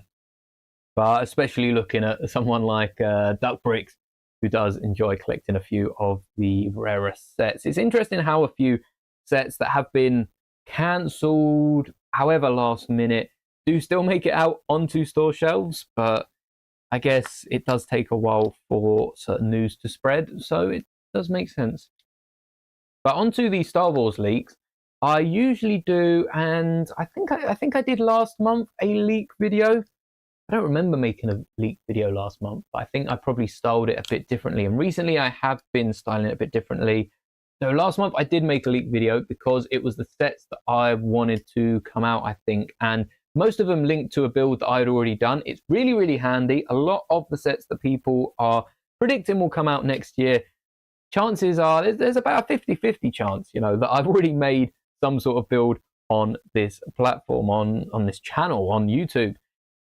But especially looking at someone like Duck Bricks, who does enjoy collecting a few of the rarest sets. It's interesting how a few sets that have been cancelled, however last minute, do still make it out onto store shelves, but I guess it does take a while for certain news to spread, so it does make sense. But onto the Star Wars leaks, I usually do, and I think I did last month a leak video. I don't remember making a leak video last month, but I think I probably styled it a bit differently. And recently I have been styling it a bit differently. So last month I did make a leak video because it was the sets that I wanted to come out, I think. And most of them linked to a build that I had already done. It's really, really handy. A lot of the sets that people are predicting will come out next year, chances are there's about a 50-50 chance, that I've already made some sort of build on this platform, on this channel, on YouTube.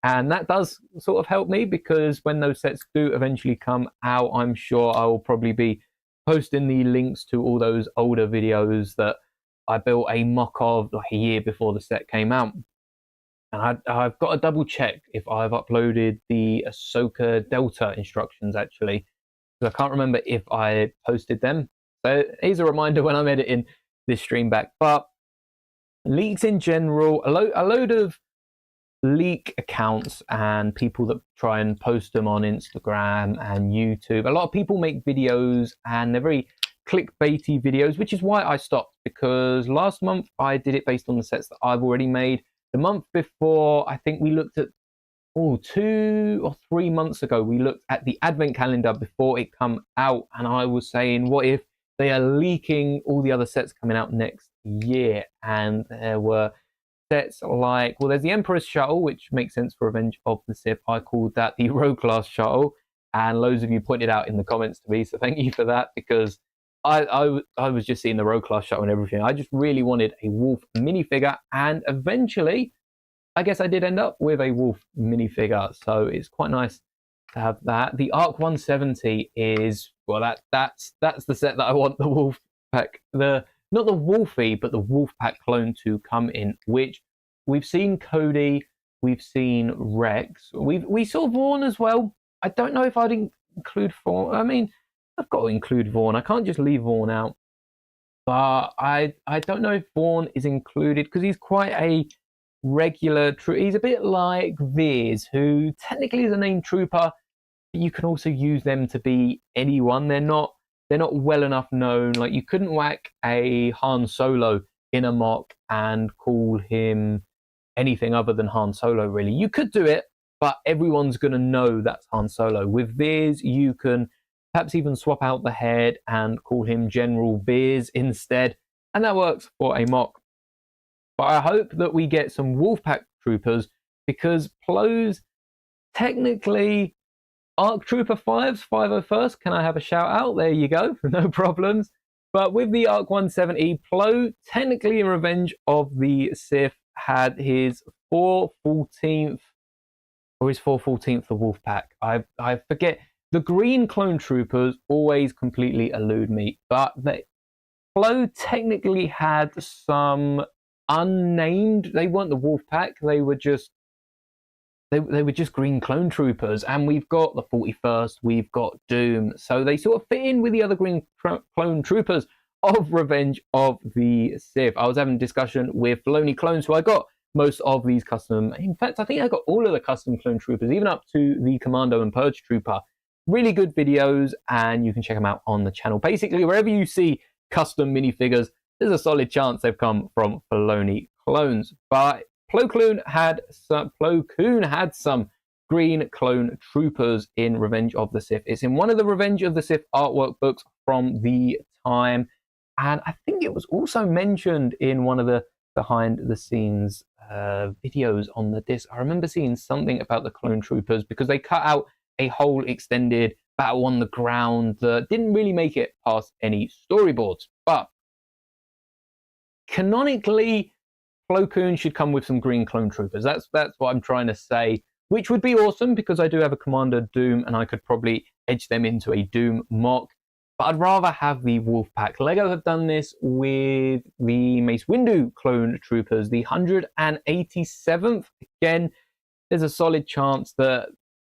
And that does sort of help me because when those sets do eventually come out, I'm sure I will probably be posting the links to all those older videos that I built a mock of like a year before the set came out. And I've got to double check if I've uploaded the Ahsoka Delta instructions actually, because I can't remember if I posted them. So here's a reminder when I'm editing this stream back. But leaks in general, a load of leak accounts and people that try and post them on Instagram and YouTube. A lot of people make videos and they're very clickbaity videos, which is why I stopped, because last month I did it based on the sets that I've already made. The month before, I think we looked at 2 or 3 months ago, we looked at the advent calendar before it come out, and I was saying, what if they are leaking all the other sets coming out next year? And there were sets like, well, there's the Emperor's Shuttle, which makes sense for Revenge of the Sith. I called that the Rogue Class Shuttle, and loads of you pointed out in the comments to me, so thank you for that, because I was just seeing the Rogue Class Shuttle and everything. I just really wanted a Wolf minifigure, and eventually I guess I did end up with a Wolf minifigure, so it's quite nice to have that. The Arc 170 is, well, that's the set that I want the Wolf Pack, not the Wolfie, but the Wolf Pack clone to come in, which we've seen Cody, we've seen Rex, we saw Vaughn as well. I don't know if I'd include Vaughn. I mean, I've got to include Vaughn. I can't just leave Vaughn out. But I don't know if Vaughn is included because he's quite a regular he's a bit like Veers, who technically is a named trooper, but you can also use them to be anyone. They're not well enough known. Like, you couldn't whack a Han Solo in a mock and call him anything other than Han Solo, really. You could do it, but everyone's going to know that's Han Solo. With Veers, you can perhaps even swap out the head and call him General Veers instead, and that works for a mock. But I hope that we get some Wolfpack troopers, because Plo's technically Arc Trooper 5's 501st. Can I have a shout out? There you go, no problems. But with the Arc 170, Plo, technically in Revenge of the Sith, had his 414th, or his 414th the Wolfpack. I forget. The green clone troopers always completely elude me, but Plo technically had some unnamed. They weren't the wolf pack. They were just they were just green clone troopers. And we've got the 41st. We've got Doom. So they sort of fit in with the other green clone troopers of Revenge of the Sith. I was having a discussion with Filoni Clones, so I got most of these custom. In fact, I think I got all of the custom clone troopers, even up to the Commando and Purge Trooper. Really good videos, and you can check them out on the channel. Basically, wherever you see custom minifigures, there's a solid chance they've come from Filoni Clones. But Plo Koon had some green clone troopers in Revenge of the Sith. It's in one of the Revenge of the Sith artwork books from the time, and I think it was also mentioned in one of the behind the scenes videos on the disc. I remember seeing something about the clone troopers because they cut out a whole extended battle on the ground that didn't really make it past any storyboards. But canonically, Plo Koon should come with some green clone troopers. That's what I'm trying to say, which would be awesome because I do have a Commander Doom and I could probably edge them into a Doom mock. But I'd rather have the Wolfpack. LEGO have done this with the Mace Windu clone troopers, the 187th. Again, there's a solid chance that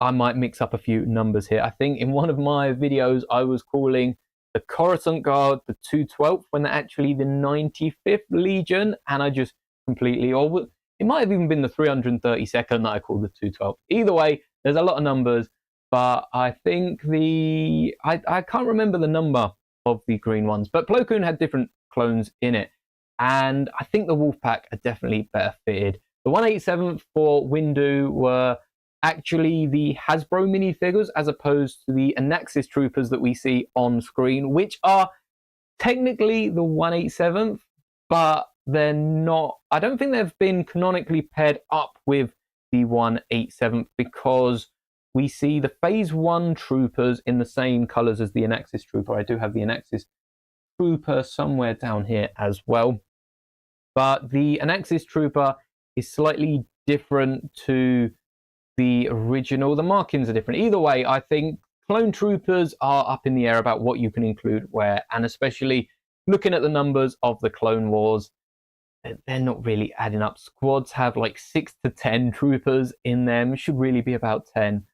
I might mix up a few numbers here. I think in one of my videos, I was calling the Coruscant Guard the 212th when they're actually the 95th Legion. And I just completely, or it might have even been the 332nd that I called the 212th. Either way, there's a lot of numbers, but I think I can't remember the number of the green ones, but Plo Koon had different clones in it. and I think the Wolfpack are definitely better fitted. The 1/87 for Windu were actually the Hasbro minifigures as opposed to the Anaxis Troopers that we see on screen, which are technically the 1/87, but they're not. I don't think they've been canonically paired up with the 1/87 because we see the Phase 1 Troopers in the same colors as the Anaxis Trooper. I do have the Anaxis Trooper somewhere down here as well. But the Anaxis Trooper is slightly different to the original. The markings are different. Either way, I think Clone Troopers are up in the air about what you can include where, and especially looking at the numbers of the Clone Wars, they're not really adding up. Squads have like 6 to 10 troopers in them. Should really be about 10.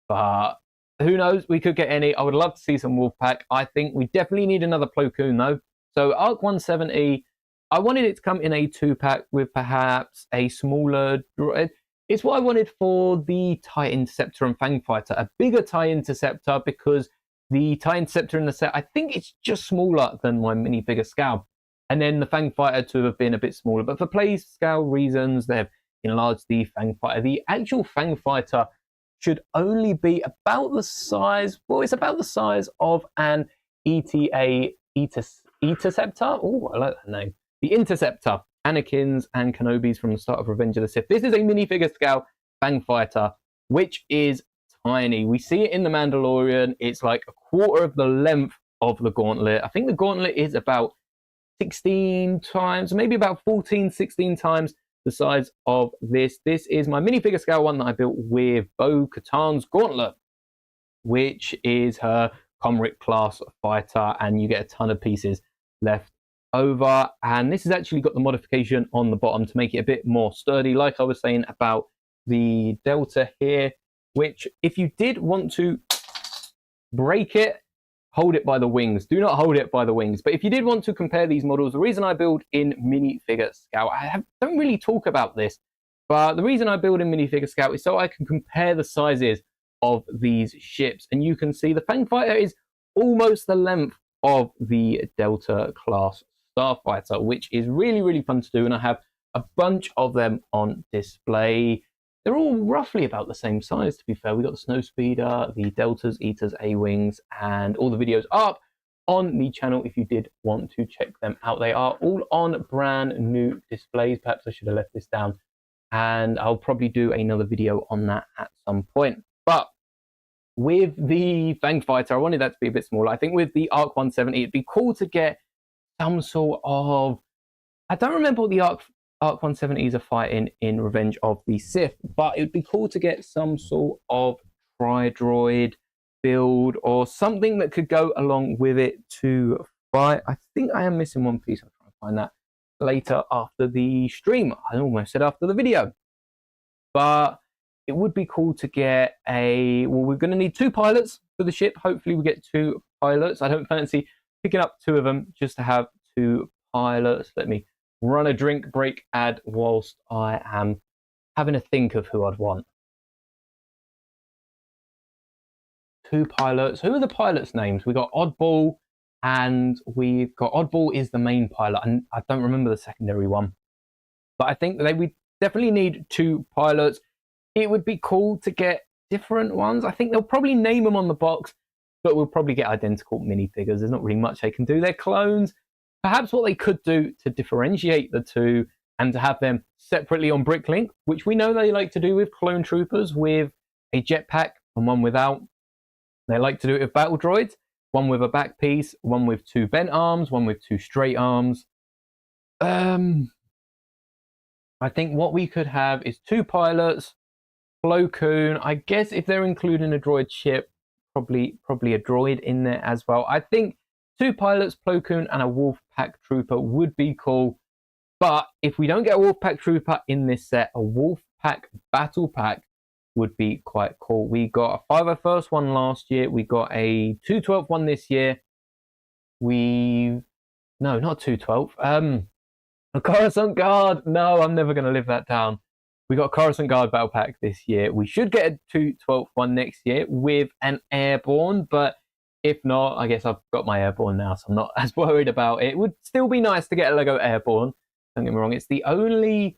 But who knows? We could get any. I would love to see some Wolfpack. I think we definitely need another Plo Koon though. So Arc 170, I wanted it to come in a 2-pack with perhaps a smaller droid. It's what I wanted for the TIE Interceptor and Fang Fighter, a bigger TIE Interceptor, because the TIE Interceptor in the set, I think it's just smaller than my minifigure scale. And then the Fang Fighter to have been a bit smaller. But for play scale reasons, they've enlarged the Fang Fighter. The actual Fang Fighter should only be about the size, well, it's about the size of an ETA Interceptor. Oh, I like that name. The Interceptor, Anakin's and Kenobi's from the start of Revenge of the Sith. This is a minifigure scale Fang Fighter, which is tiny. We see it in The Mandalorian. It's like a quarter of the length of the Gauntlet. I think the Gauntlet is about 16 times, maybe about 14, 16 times the size of this. This is my minifigure scale one that I built with Bo-Katan's Gauntlet, which is her Comric class fighter, and you get a ton of pieces left over. And this has actually got the modification on the bottom to make it a bit more sturdy, like I was saying about the Delta here, which if you did want to break it, hold it by the wings. Do not hold it by the wings. But if you did want to compare these models, the reason I build in minifigure scale, don't really talk about this, but the reason I build in minifigure scale is so I can compare the sizes of these ships. And you can see the Fang Fighter is almost the length of the Delta class starfighter, which is really, really fun to do. And I have a bunch of them on display. They're all roughly about the same size, to be fair. We've got the Snowspeeder, the Deltas, Eaters, A-Wings, and all the videos up on the channel if you did want to check them out. They are all on brand new displays. Perhaps I should have left this down, and I'll probably do another video on that at some point. But with the Fang Fighter, I wanted that to be a bit smaller. I think with the Arc 170, it'd be cool to get some sort of... I don't remember what the Arc 170s are fighting in Revenge of the Sith, but it would be cool to get some sort of tri-droid build or something that could go along with it to fight. I think I am missing one piece. I'll try and find that later after the stream. I almost said after the video. But it would be cool to get a... Well, we're going to need 2 pilots for the ship. Hopefully we get 2 pilots. I don't fancy picking up 2 of them just to have 2 pilots. Let me run a drink break ad whilst I am having a think of who I'd want. 2 pilots. Who are the pilots' names? We got Oddball, and we've got Oddball is the main pilot, and I don't remember the secondary one. But I think we definitely need 2 pilots. It would be cool to get different ones. I think they'll probably name them on the box, but we'll probably get identical minifigures. There's not really much they can do. They're clones. Perhaps what they could do to differentiate the 2 and to have them separately on Bricklink, which we know they like to do with clone troopers, with a jetpack and one without. They like to do it with battle droids, one with a back piece, one with 2 bent arms, one with 2 straight arms. I think what we could have is 2 pilots, Plo Koon. I guess if they're including a droid ship, probably a droid in there as well. I think 2 pilots, Plo Koon, and a Wolfpack Trooper would be cool. But if we don't get a Wolfpack Trooper in this set, a Wolfpack Battle Pack would be quite cool. We got a 501st one last year. We got a 212th one this year. No, not 212. A Coruscant Guard. No, I'm never going to live that down. We got a Coruscant Guard Battle Pack this year. We should get a 212th one next year with an Airborne, but If not, I guess I've got my Airborne now, so I'm not as worried about it. It would still be nice to get a Lego Airborne. Don't get me wrong. It's the only,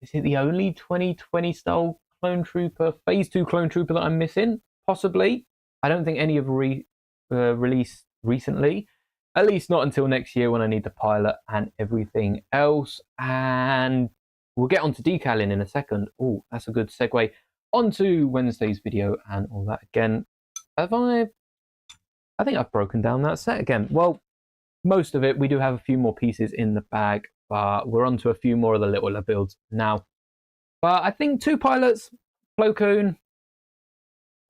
is it the only 2020 style Clone Trooper, Phase 2 Clone Trooper that I'm missing? Possibly. I don't think any have released recently. At least not until next year when I need the pilot and everything else. And we'll get onto decaling in a second. Oh, that's a good segue onto Wednesday's video and all that again. I think I've broken down that set again. Well, most of it. We do have a few more pieces in the bag, but we're on to a few more of the littler builds now. But I think 2 pilots, Plo Koon,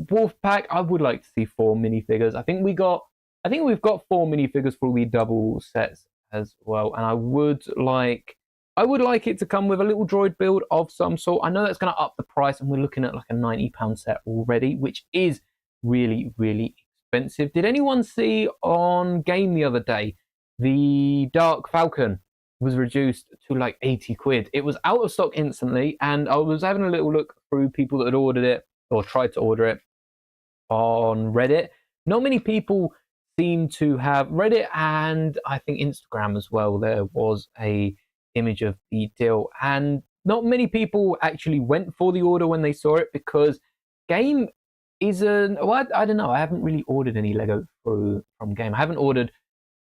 Wolfpack. I would like to see 4 minifigures. I think we've got 4 minifigures for the double sets as well, and I would like it to come with a little droid build of some sort. I know that's going to up the price, and we're looking at like a £90 set already, which is really, really expensive. Did anyone see on Game the other day the Dark Falcon was reduced to like 80 quid? It was out of stock instantly, and I was having a little look through people that had ordered it or tried to order it on Reddit. Not many people seem to have Reddit, and I think Instagram as well. There was a image of the deal, and not many people actually went for the order when they saw it, because Game isn't, well, I don't know, I haven't really ordered any Lego from Game. I haven't ordered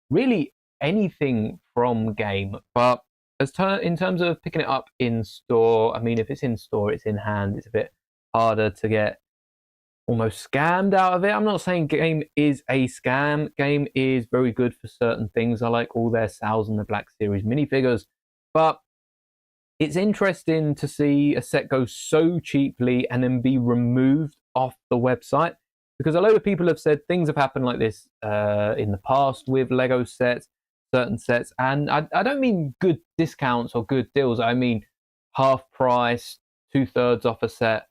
really anything from Game, but in terms of picking it up in store, I mean, if it's in store, it's in hand. It's a bit harder to get almost scammed out of it. I'm not saying Game is a scam. Game is very good for certain things. I like all their sales and the Black Series minifigures, but it's interesting to see a set go so cheaply and then be removed off the website, because a load of people have said things have happened like this in the past with Lego sets, certain sets, and I don't mean good discounts or good deals. I mean half price, 2/3 off a set,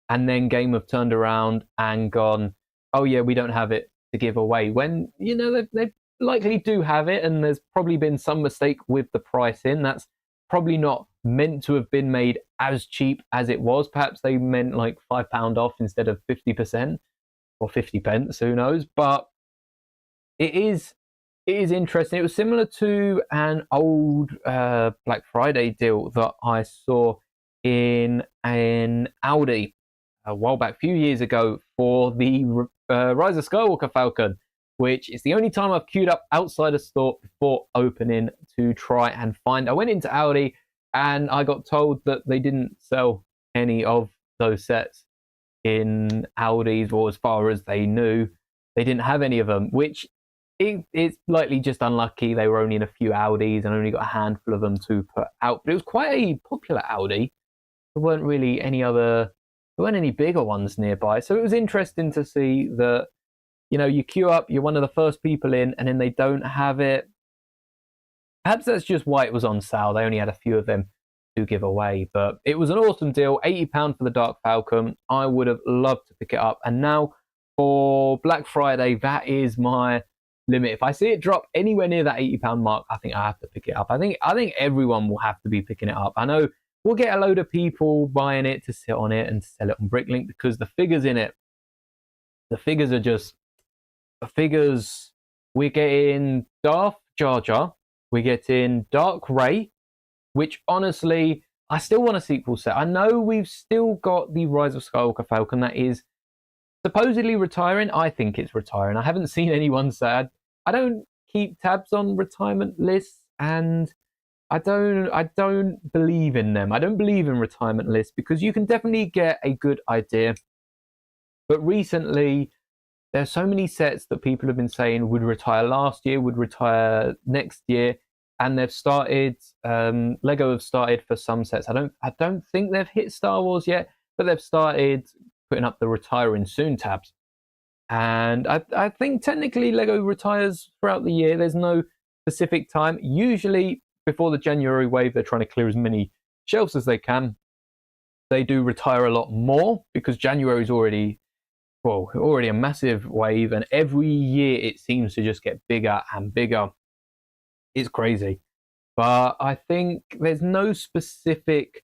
and then Game have turned around and gone, oh yeah, we don't have it to give away, when, you know, they likely do have it, and there's probably been some mistake with the pricing. That's probably not meant to have been made as cheap as it was. Perhaps they meant like £5 off instead of 50% or 50 pence, who knows. But it is interesting. It was similar to an old Black Friday deal that I saw in an Audi a while back, a few years ago, for the Rise of Skywalker Falcon, which is the only time I've queued up outside a store before opening to try and find. I went into Audi and I got told that they didn't sell any of those sets in Audis, or as far as they knew, they didn't have any of them, which it's likely just unlucky. They were only in a few Audis and only got a handful of them to put out. But it was quite a popular Audi. There weren't really there weren't any bigger ones nearby. So it was interesting to see that, you know, you queue up, you're one of the first people in, and then they don't have it. Perhaps that's just why it was on sale. They only had a few of them to give away. But it was an awesome deal. £80 for the Dark Falcon. I would have loved to pick it up. And now for Black Friday, that is my limit. If I see it drop anywhere near that £80 mark, I think I have to pick it up. I think everyone will have to be picking it up. I know we'll get a load of people buying it to sit on it and sell it on Bricklink, because the figures in it, the figures are just, the figures, we're getting Darth Jar Jar, we're getting Dark Ray, which honestly, I still want a sequel set. I know we've still got the Rise of Skywalker Falcon that is supposedly retiring. I think it's retiring. I haven't seen anyone say. I don't keep tabs on retirement lists, and I don't believe in them. I don't believe in retirement lists, because you can definitely get a good idea. But recently, there's so many sets that people have been saying would retire last year, would retire next year, and they've started. Lego have started for some sets. I don't think they've hit Star Wars yet, but they've started putting up the retiring soon tabs. And I think technically Lego retires throughout the year. There's no specific time. Usually before the January wave, they're trying to clear as many shelves as they can. They do retire a lot more, because January is already a massive wave, and every year it seems to just get bigger and bigger. It's crazy. But I think there's no specific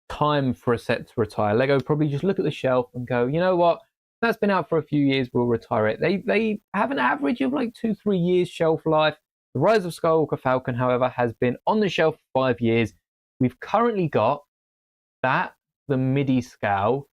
time for a set to retire. Lego probably just look at the shelf and go, you know what, That's been out for a few years. We'll retire it. They have an average of like 2-3 years shelf life. The Rise of Skywalker Falcon, however, has been on the shelf for 5 years. We've currently got that, the MIDI scale.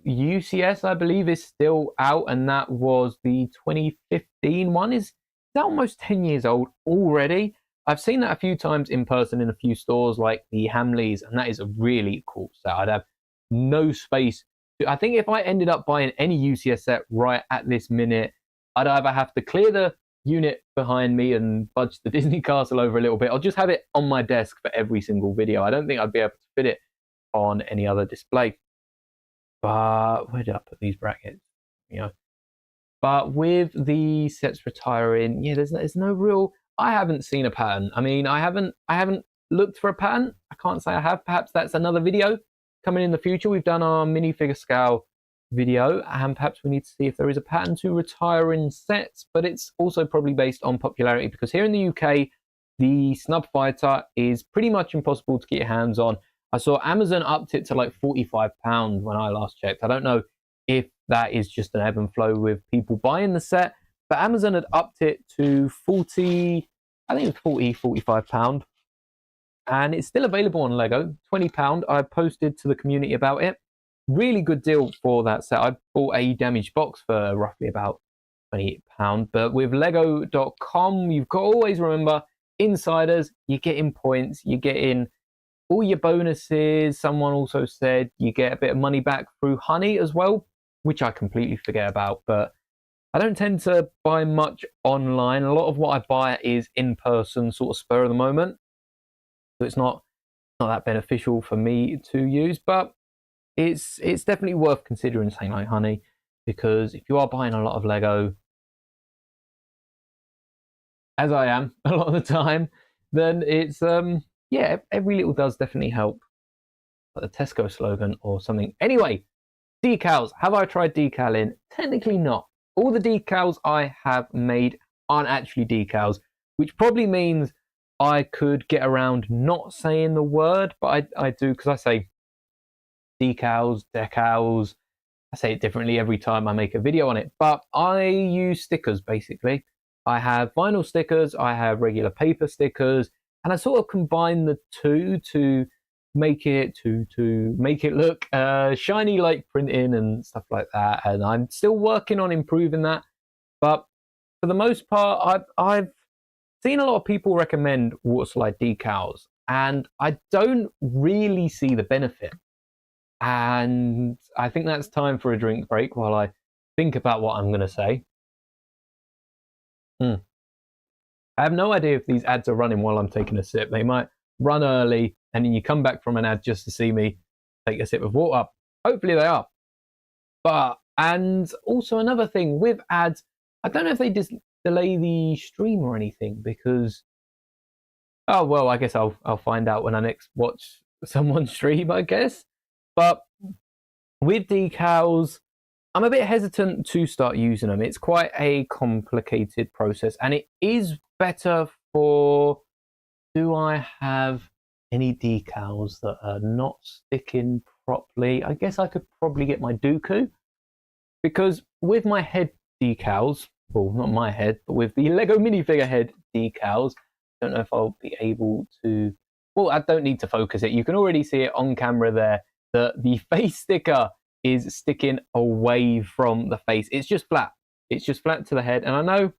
UCS, I believe, is still out, and that was the 2015 one. Is that almost 10 years old already? I've seen that a few times in person in a few stores like the Hamleys, and that is a really cool set. I'd have no space. I think if I ended up buying any UCS set right at this minute, I'd either have to clear the unit behind me and budge the Disney castle over a little bit, or just have it on my desk for every single video. I don't think I'd be able to fit it on any other display. But where did I put these brackets? But with the sets retiring, yeah, there's no real. I haven't seen a pattern. I mean, I haven't looked for a pattern. I can't say I have. Perhaps that's another video coming in the future. We've done our minifigure scale video, and perhaps we need to see if there is a pattern to retiring sets. But it's also probably based on popularity, because here in the UK, the Snub Fighter is pretty much impossible to get your hands on. I saw Amazon upped it to like £45 when I last checked. I don't know if that is just an ebb and flow with people buying the set, but Amazon had upped it to 40, I think it's 40, £45. And it's still available on Lego, £20. I posted to the community about it. Really good deal for that set. I bought a damaged box for roughly about £28. But with Lego.com, you've got to always remember, insiders, you're getting points, you're getting all your bonuses. Someone also said you get a bit of money back through Honey as well, which I completely forget about. But I don't tend to buy much online. A lot of what I buy is in person, sort of spur of the moment. So it's not that beneficial for me to use. But it's definitely worth considering something like Honey, because if you are buying a lot of Lego, as I am a lot of the time, then it's yeah, every little does definitely help. Like the Tesco slogan or something. Anyway, decals. Have I tried decaling? Technically not. All the decals I have made aren't actually decals, which probably means I could get around not saying the word, but I do, because I say decals, decals. I say it differently every time I make a video on it. But I use stickers, basically. I have vinyl stickers, I have regular paper stickers, and I sort of combine the two to make it look shiny, like printing and stuff like that. And I'm still working on improving that. But for the most part, I've seen a lot of people recommend water slide decals, and I don't really see the benefit. And I think that's time for a drink break while I think about what I'm going to say. I have no idea if these ads are running while I'm taking a sip. They might run early, and then you come back from an ad just to see me take a sip of water. Hopefully they are. And also another thing with ads, I don't know if they just delay the stream or anything, because, oh well, I guess I'll find out when I next watch someone stream, I guess. But with decals, I'm a bit hesitant to start using them. It's quite a complicated process, and it is better for, do I have any decals that are not sticking properly? I guess I could probably get my Dooku, because with my head decals, well, not my head, but with the Lego minifigure head decals, I don't know if I'll be able to, well, I don't need to focus it. You can already see it on camera there, that the face sticker is sticking away from the face. It's just flat. It's just flat to the head. And I know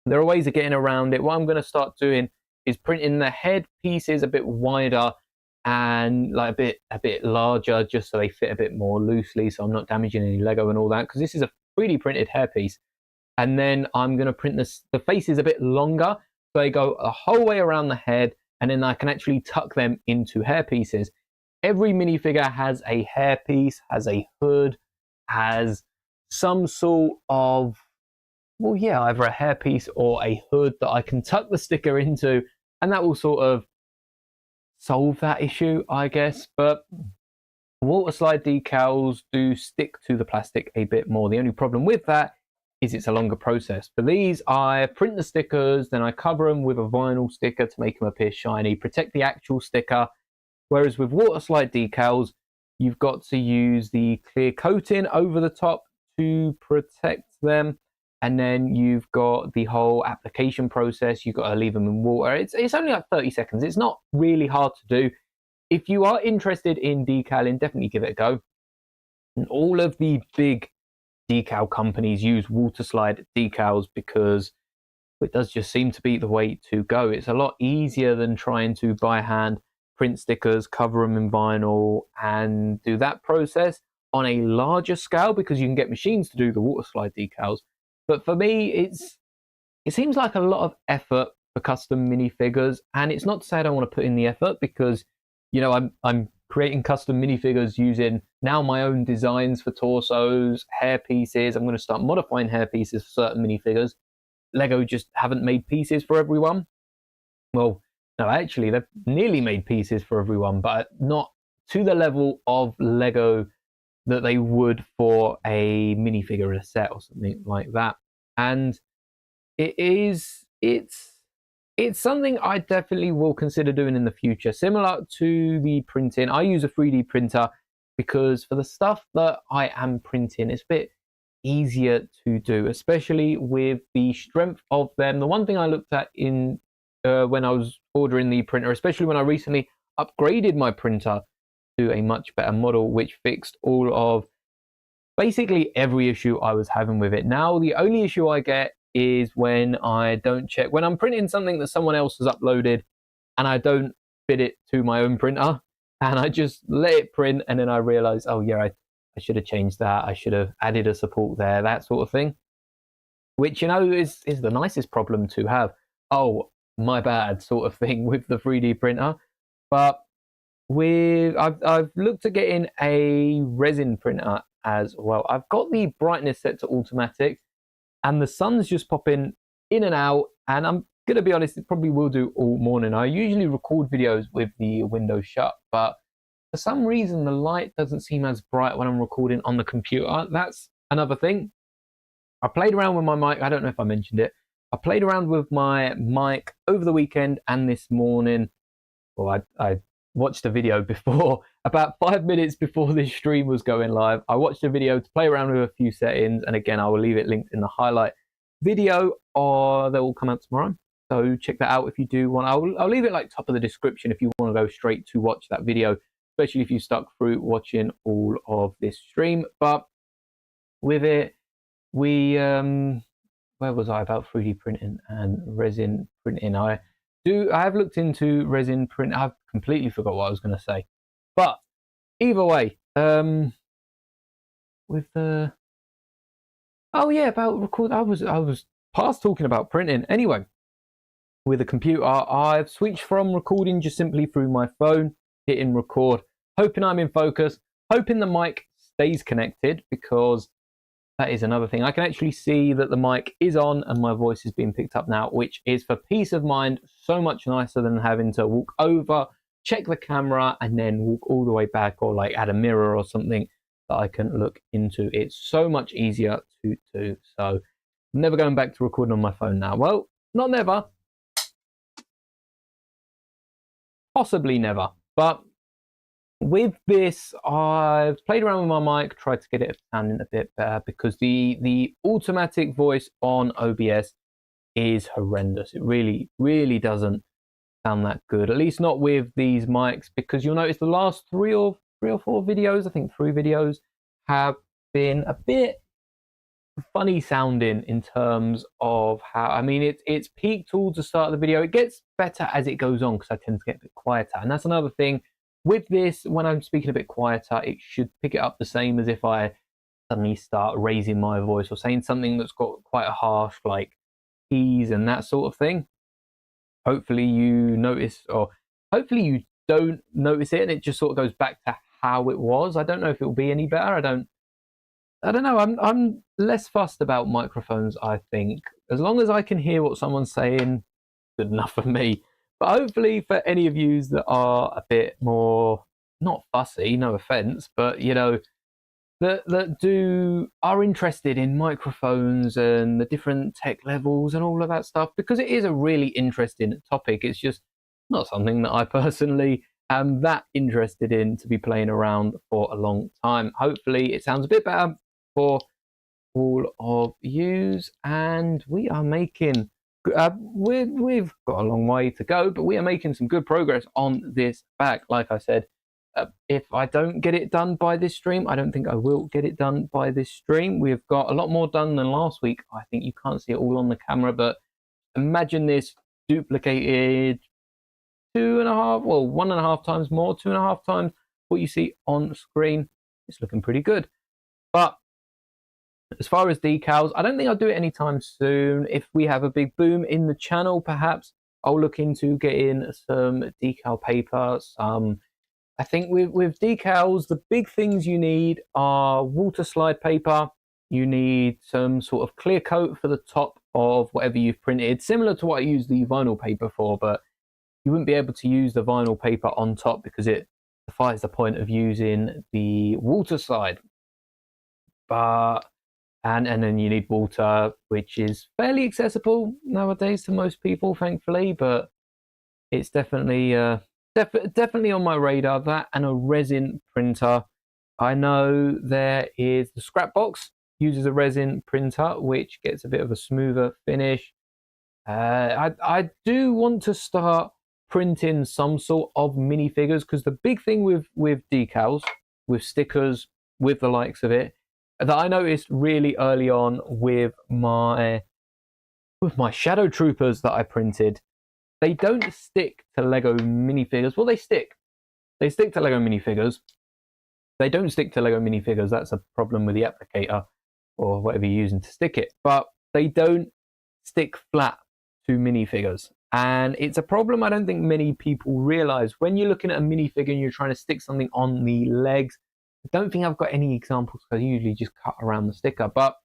there are ways of getting around it. What I'm going to start doing is printing the head pieces a bit wider and like a bit larger, just so they fit a bit more loosely, so I'm not damaging any Lego and all that, because this is a 3D printed hairpiece. And then I'm going to print the faces a bit longer, so they go a whole way around the head, and then I can actually tuck them into hairpieces. Every minifigure has a hairpiece, has a hood, has some sort of, well, yeah, either a hairpiece or a hood that I can tuck the sticker into, and that will sort of solve that issue, I guess. But water slide decals do stick to the plastic a bit more. The only problem with that is it's a longer process. For these, I print the stickers, then I cover them with a vinyl sticker to make them appear shiny, protect the actual sticker. Whereas with water slide decals, you've got to use the clear coating over the top to protect them. And then you've got the whole application process. You've got to leave them in water. It's only like 30 seconds. It's not really hard to do. If you are interested in decaling, definitely give it a go. And all of the big decal companies use water slide decals because it does just seem to be the way to go. It's a lot easier than trying to by hand print stickers, cover them in vinyl, and do that process on a larger scale because you can get machines to do the water slide decals. But for me, it seems like a lot of effort for custom minifigures, and it's not to say I don't want to put in the effort because, you know, I'm creating custom minifigures using now my own designs for torsos, hair pieces. I'm going to start modifying hair pieces for certain minifigures. Lego just haven't made pieces for everyone. Well, no, actually, they've nearly made pieces for everyone, but not to the level of Lego that they would for a minifigure in a set or something like that. And it's something I definitely will consider doing in the future. Similar to the printing, I use a 3D printer because for the stuff that I am printing, it's a bit easier to do, especially with the strength of them. The one thing I looked at in when I was ordering the printer, especially when I recently upgraded my printer to a much better model, which fixed all of basically every issue I was having with it. Now, the only issue I get is when I don't check, when I'm printing something that someone else has uploaded and I don't fit it to my own printer and I just let it print and then I realize, oh yeah, I should have changed that. I should have added a support there, that sort of thing, which, you know, is the nicest problem to have. Oh, my bad sort of thing with the 3D printer. But I've looked at getting a resin printer as well. I've got the brightness set to automatic and the sun's just popping in and out, and I'm gonna be honest, it probably will do all morning. I usually record videos with the window shut, but for some reason the light doesn't seem as bright when I'm recording on the computer. That's another thing. I played around with my mic. I don't know if I mentioned it. I played around with my mic over the weekend and this morning. Well, I watched a video before, about 5 minutes before this stream was going live. I watched a video to play around with a few settings, and again, I will leave it linked in the highlight video, or they will come out tomorrow. So check that out if you do want. I'll leave it like top of the description if you want to go straight to watch that video, especially if you stuck through watching all of this stream. But with it, we where was I about 3D printing and resin printing? I have looked into resin print. I've completely forgot what I was going to say, but either way, with the about record. I was past talking about printing. Anyway, with the computer, I've switched from recording just simply through my phone, hitting record, hoping I'm in focus, hoping the mic stays connected, because that is another thing. I can actually see that the mic is on and my voice is being picked up now, which is, for peace of mind, so much nicer than having to walk over, check the camera, and then walk all the way back, or like add a mirror or something that I can look into. It's so much easier to do. So I'm never going back to recording on my phone now. Well, not never. Possibly never. But with this, I've played around with my mic, tried to get it sounding a bit better, because the automatic voice on OBS is horrendous. It really, really doesn't sound that good, at least not with these mics, because you'll notice the last three or four videos, I think 3 videos, have been a bit funny sounding in terms of how, I mean, it's peaked towards the start of the video. It gets better as it goes on because I tend to get a bit quieter, and that's another thing. With this, when I'm speaking a bit quieter, it should pick it up the same as if I suddenly start raising my voice or saying something that's got quite a harsh, like, keys and that sort of thing. Hopefully you notice, or hopefully you don't notice it, and it just sort of goes back to how it was. I don't know if it will be any better. I don't know. I'm less fussed about microphones, I think. As long as I can hear what someone's saying, good enough for me. But hopefully for any of you that are a bit more, not fussy, no offense, but, you know, that are interested in microphones and the different tech levels and all of that stuff, because it is a really interesting topic. It's just not something that I personally am that interested in to be playing around for a long time. Hopefully it sounds a bit better for all of yous, and we are making we've got a long way to go, but we are making some good progress on this bag. Like I said, if I don't get it done by this stream, I don't think I will get it done by this stream. We've got a lot more done than last week. I think you can't see it all on the camera, but imagine this duplicated 1.5 times more, 2.5 times what you see on screen. It's looking pretty good. But as far as decals, I don't think I'll do it anytime soon. If we have a big boom in the channel, perhaps I'll look into getting some decal paper. I think with decals, the big things you need are water slide paper. You need some sort of clear coat for the top of whatever you've printed, similar to what I use the vinyl paper for, but you wouldn't be able to use the vinyl paper on top because it defies the point of using the water slide. But and then you need water, which is fairly accessible nowadays to most people, thankfully. But it's definitely definitely on my radar. That and a resin printer. I know there is the Scrapbox uses a resin printer, which gets a bit of a smoother finish. I do want to start printing some sort of minifigures, because the big thing with decals, with stickers, with the likes of it, that I noticed really early on with my Shadow Troopers that I printed, they don't stick to Lego minifigures. Well, they stick to Lego minifigures. They don't stick to Lego minifigures. That's a problem with the applicator or whatever you're using to stick it. But they don't stick flat to minifigures. And it's a problem I don't think many people realize. When you're looking at a minifigure and you're trying to stick something on the legs, I don't think I've got any examples because I usually just cut around the sticker. But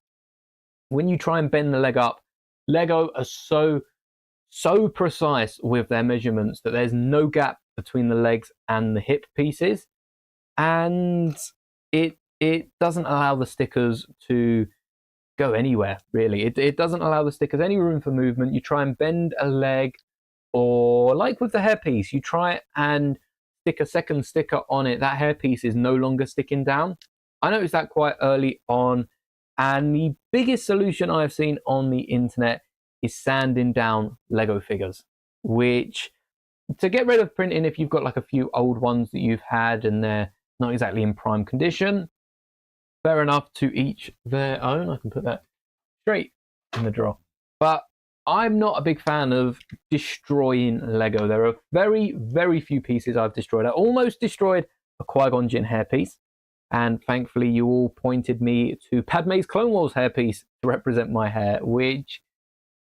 when you try and bend the leg up, Lego are so precise with their measurements that there's no gap between the legs and the hip pieces. And it doesn't allow the stickers to go anywhere, really. It doesn't allow the stickers any room for movement. You try and bend a leg, or like with the hairpiece, you try and stick a second sticker on it, that hairpiece is no longer sticking down. I noticed that quite early on, and the biggest solution I've seen on the internet is sanding down Lego figures, which, to get rid of printing if you've got like a few old ones that you've had and they're not exactly in prime condition, fair enough, to each their own. I can put that straight in the drawer. But I'm not a big fan of destroying Lego. There are very, very few pieces I've destroyed. I almost destroyed a Qui-Gon Jinn hairpiece, and thankfully you all pointed me to Padme's Clone Wars hairpiece to represent my hair, which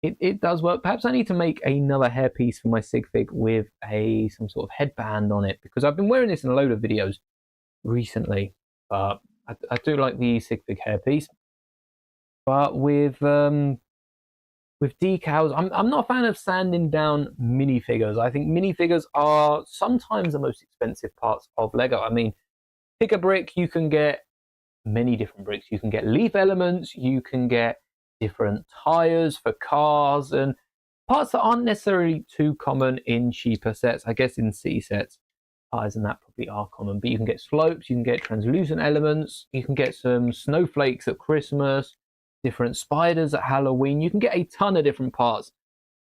it does work. Perhaps I need to make another hairpiece for my sig fig with some sort of headband on it, because I've been wearing this in a load of videos recently. But I do like the sig fig hairpiece. But with decals, I'm not a fan of sanding down minifigures. I think minifigures are sometimes the most expensive parts of Lego. I mean, pick a brick, you can get many different bricks. You can get leaf elements, you can get different tires for cars, and parts that aren't necessarily too common in cheaper sets. I guess in city sets, tires and that probably are common, but you can get slopes, you can get translucent elements, you can get some snowflakes at Christmas, different spiders at Halloween. You can get a ton of different parts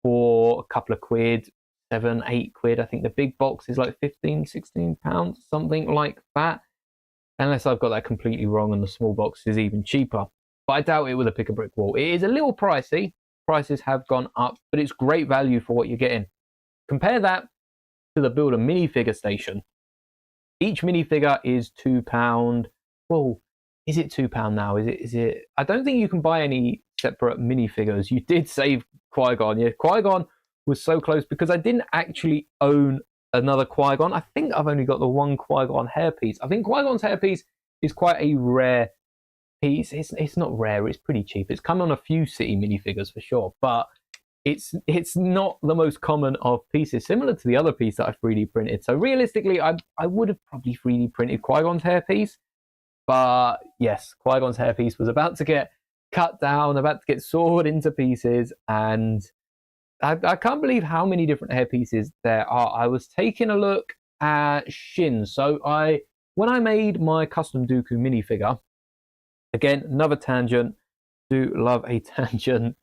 for a couple of quid, 7, 8 quid. I think the big box is like 15, 16 pounds, something like that. Unless I've got that completely wrong and the small box is even cheaper. But I doubt it with a pick a brick wall. It is a little pricey. Prices have gone up, but it's great value for what you're getting. Compare that to the Build a Minifigure station. Each minifigure is £2. Well, is it £2 now? Is it? I don't think you can buy any separate minifigures. You did save Qui-Gon. Yeah, Qui-Gon was so close because I didn't actually own another Qui-Gon. I think I've only got the one Qui-Gon hairpiece. I think Qui-Gon's hairpiece is quite a rare piece. It's not rare. It's pretty cheap. It's come on a few city minifigures for sure, but it's not the most common of pieces. Similar to the other piece that I 3D printed. So realistically, I would have probably 3D printed Qui-Gon's hairpiece. But yes, Qui-Gon's hairpiece was about to get cut down, about to get sawed into pieces, and I can't believe how many different hairpieces there are. I was taking a look at Shin. So when I made my custom Dooku minifigure, again, another tangent, do love a tangent.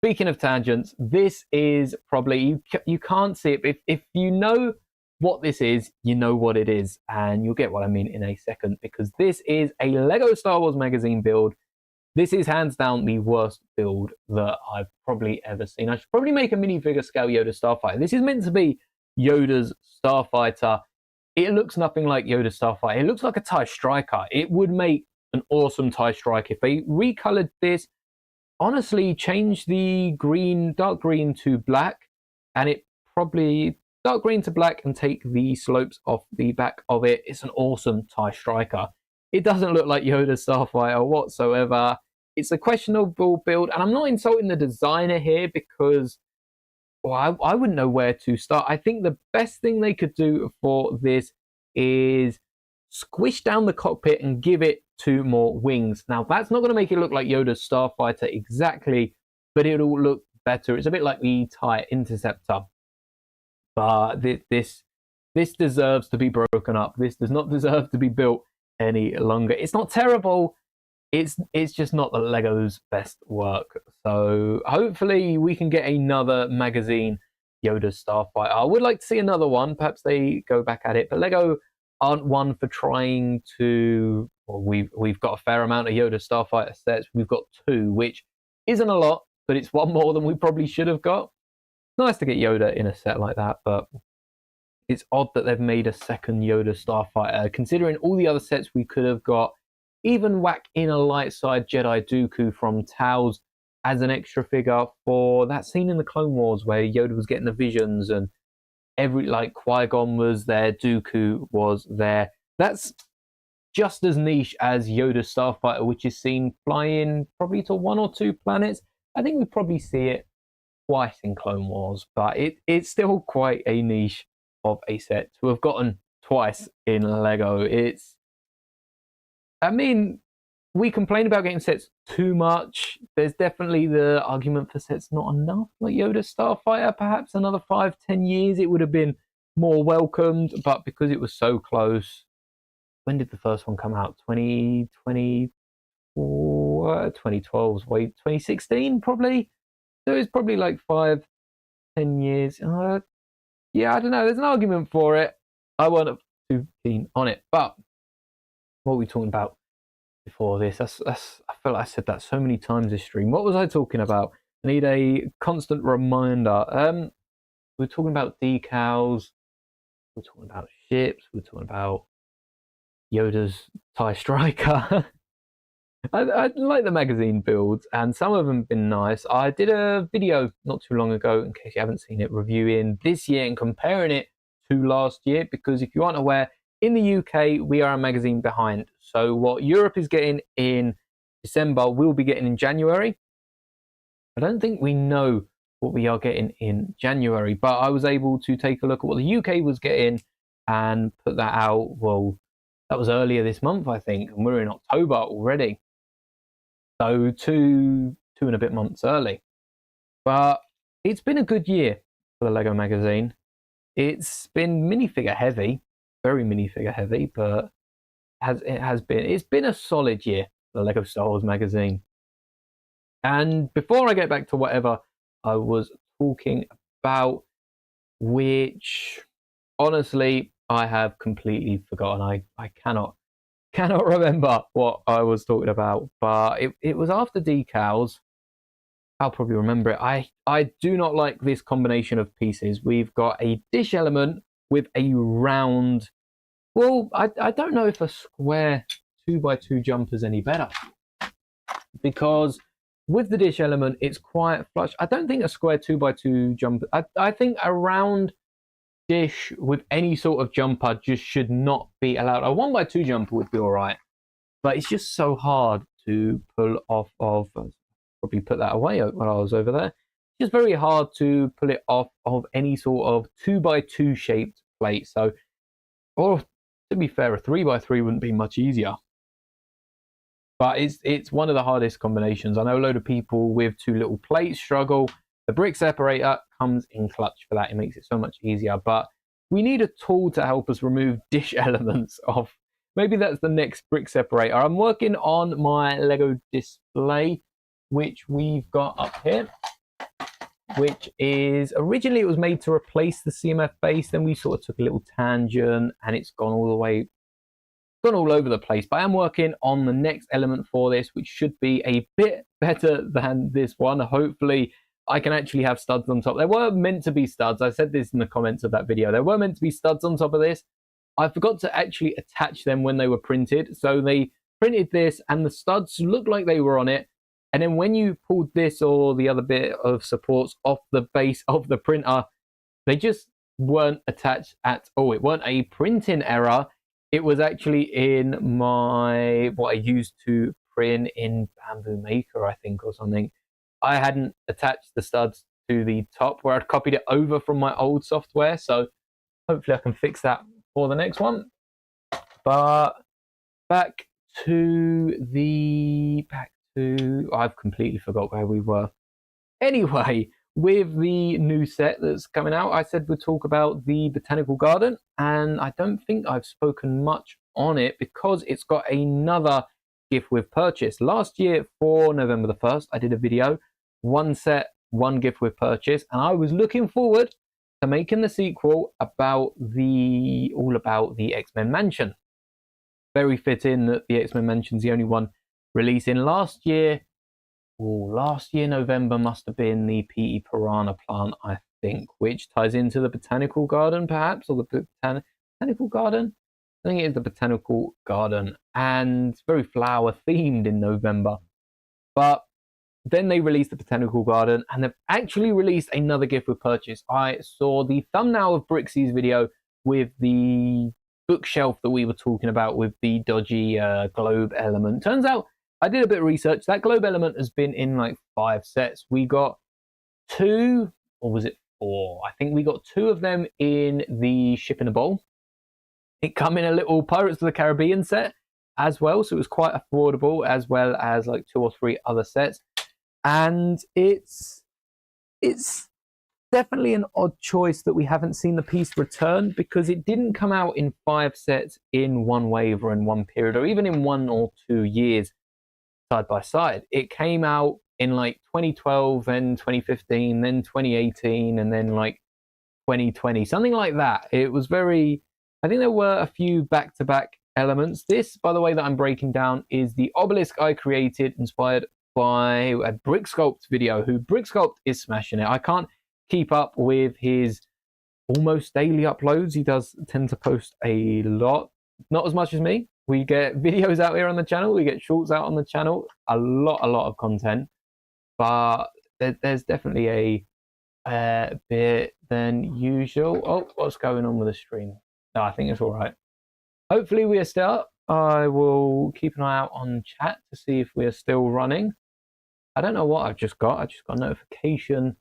Speaking of tangents, this is probably, you can't see it, but if you know what this is, you know what it is, and you'll get what I mean in a second, because this is a Lego Star Wars magazine build. This is hands down the worst build that I've probably ever seen. I should probably make a minifigure scale Yoda Starfighter. This is meant to be Yoda's Starfighter. It looks nothing like Yoda Starfighter. It looks like a TIE Striker. It would make an awesome TIE Striker if they recolored this. Honestly, change the green, dark green to black, and it probably dark green to black and take the slopes off the back of it. It's an awesome TIE Striker. It doesn't look like Yoda Starfighter whatsoever. It's a questionable build, and I'm not insulting the designer here because, well, I wouldn't know where to start. I think the best thing they could do for this is squish down the cockpit and give it 2 more wings. Now, that's not going to make it look like Yoda's Starfighter exactly, but it'll look better. It's a bit like the TIE Interceptor. But this deserves to be broken up. This does not deserve to be built any longer. It's not terrible. It's just not the Lego's best work. So hopefully we can get another magazine Yoda Starfighter. I would like to see another one. Perhaps they go back at it. But Lego aren't one for trying to. Well, we've got a fair amount of Yoda Starfighter sets. We've got 2, which isn't a lot, but it's 1 more than we probably should have got. Nice to get Yoda in a set like that, but it's odd that they've made a second Yoda Starfighter, considering all the other sets we could have got. Even whack in a light side Jedi Dooku from Taos as an extra figure for that scene in the Clone Wars where Yoda was getting the visions and Qui-Gon was there, Dooku was there. That's just as niche as Yoda Starfighter, which is seen flying probably to 1 or 2 planets. I think we probably see it twice in Clone Wars, but it's still quite a niche of a set to have gotten twice in Lego. We complain about getting sets too much. There's definitely the argument for sets not enough. Like Yoda Starfighter, perhaps another 5-10 years, it would have been more welcomed. But because it was so close, when did the first one come out? 2012, 2016 probably. So it's probably like 5-10 years. Yeah, I don't know. There's an argument for it. I wasn't too keen on it. But what were we talking about before this? I feel like I said that so many times this stream. What was I talking about? I need a constant reminder. We're talking about decals. We're talking about ships. We're talking about Yoda's TIE Striker. I like the magazine builds, and some of them have been nice. I did a video not too long ago, in case you haven't seen it, reviewing this year and comparing it to last year, because if you aren't aware, in the UK, we are a magazine behind. So what Europe is getting in December, we'll be getting in January. I don't think we know what we are getting in January, but I was able to take a look at what the UK was getting and put that out. Well, that was earlier this month, I think, and we're in October already. So two and a bit months early. But it's been a good year for the Lego magazine. It's been minifigure heavy, very minifigure heavy, but it's been a solid year for the Lego Star Wars magazine. And before I get back to whatever I was talking about, which honestly I have completely forgotten. I cannot remember what I was talking about, but it was after decals. I'll probably remember it. I do not like this combination of pieces. We've got a dish element with a round. Well, I don't know if a square 2x2 jumper is any better, because with the dish element, it's quite flush. I don't think a square 2x2 jumper. I think a round dish with any sort of jumper just should not be allowed. A 1x2 jumper would be all right, but it's just so hard to pull off of. Probably put that away when I was over there. It's just very hard to pull it off of any sort of 2x2 shaped plate. So, or to be fair, a 3x3 wouldn't be much easier. But it's one of the hardest combinations. I know a load of people with 2 little plates struggle. The brick separator comes in clutch for that. It makes it so much easier. But we need a tool to help us remove dish elements off. Maybe that's the next brick separator. I'm working on my Lego display. which we've got up here, which is originally it was made to replace the CMF base. Then we sort of took a little tangent and it's gone all over the place. But I am working on the next element for this, which should be a bit better than this one. Hopefully I can actually have studs on top. There were meant to be studs. I said this in the comments of that video. There were meant to be studs on top of this. I forgot to actually attach them when they were printed. So they printed this and the studs looked like they were on it. And then when you pulled this or the other bit of supports off the base of the printer, they just weren't attached at all. It weren't a printing error. It was actually in what I used to print in Bamboo Maker, I think, or something. I hadn't attached the studs to the top where I'd copied it over from my old software. So hopefully I can fix that for the next one. But I've completely forgot where we were. Anyway, with the new set that's coming out, I said we'd talk about the Botanical Garden, and I don't think I've spoken much on it because it's got another gift with purchase. Last year for November the 1st, I did a video, one set, one gift with purchase, and I was looking forward to making the sequel about all about the X-Men Mansion. Very fitting that the X-Men Mansion's the only one releasing last year. Last year November must have been the PE Piranha plant, I think, which ties into the Botanical Garden, perhaps, or the Botanical Garden. I think it is the Botanical Garden, and very flower themed in November. But then they released the Botanical Garden, and they've actually released another gift with purchase. I saw the thumbnail of Brixie's video with the bookshelf that we were talking about with the dodgy globe element. Turns out I did a bit of research. That globe element has been in like 5 sets. We got 2, or was it 4? I think we got 2 of them in the Ship in a Bowl. It come in a little Pirates of the Caribbean set as well, so it was quite affordable, as well as like 2 or 3 other sets. And it's definitely an odd choice that we haven't seen the piece return, because it didn't come out in 5 sets in one wave or in one period, or even in 1 or 2 years side by side. It came out in like 2012, then 2015, then 2018, and then like 2020, something like that. It was very, I think there were a few back-to-back elements. This, by the way, that I'm breaking down is the obelisk I created, inspired by a Brick Sculpt video, who Brick Sculpt is smashing it. I can't keep up with his almost daily uploads. He does tend to post a lot, not as much as me. We get videos out here on the channel, we get shorts out on the channel, a lot of content, but there's definitely a bit than usual. Oh, what's going on with the stream? No, I think it's all right. Hopefully we are still up. I will keep an eye out on chat to see if we are still running. I don't know what I've just got. I just got a notification,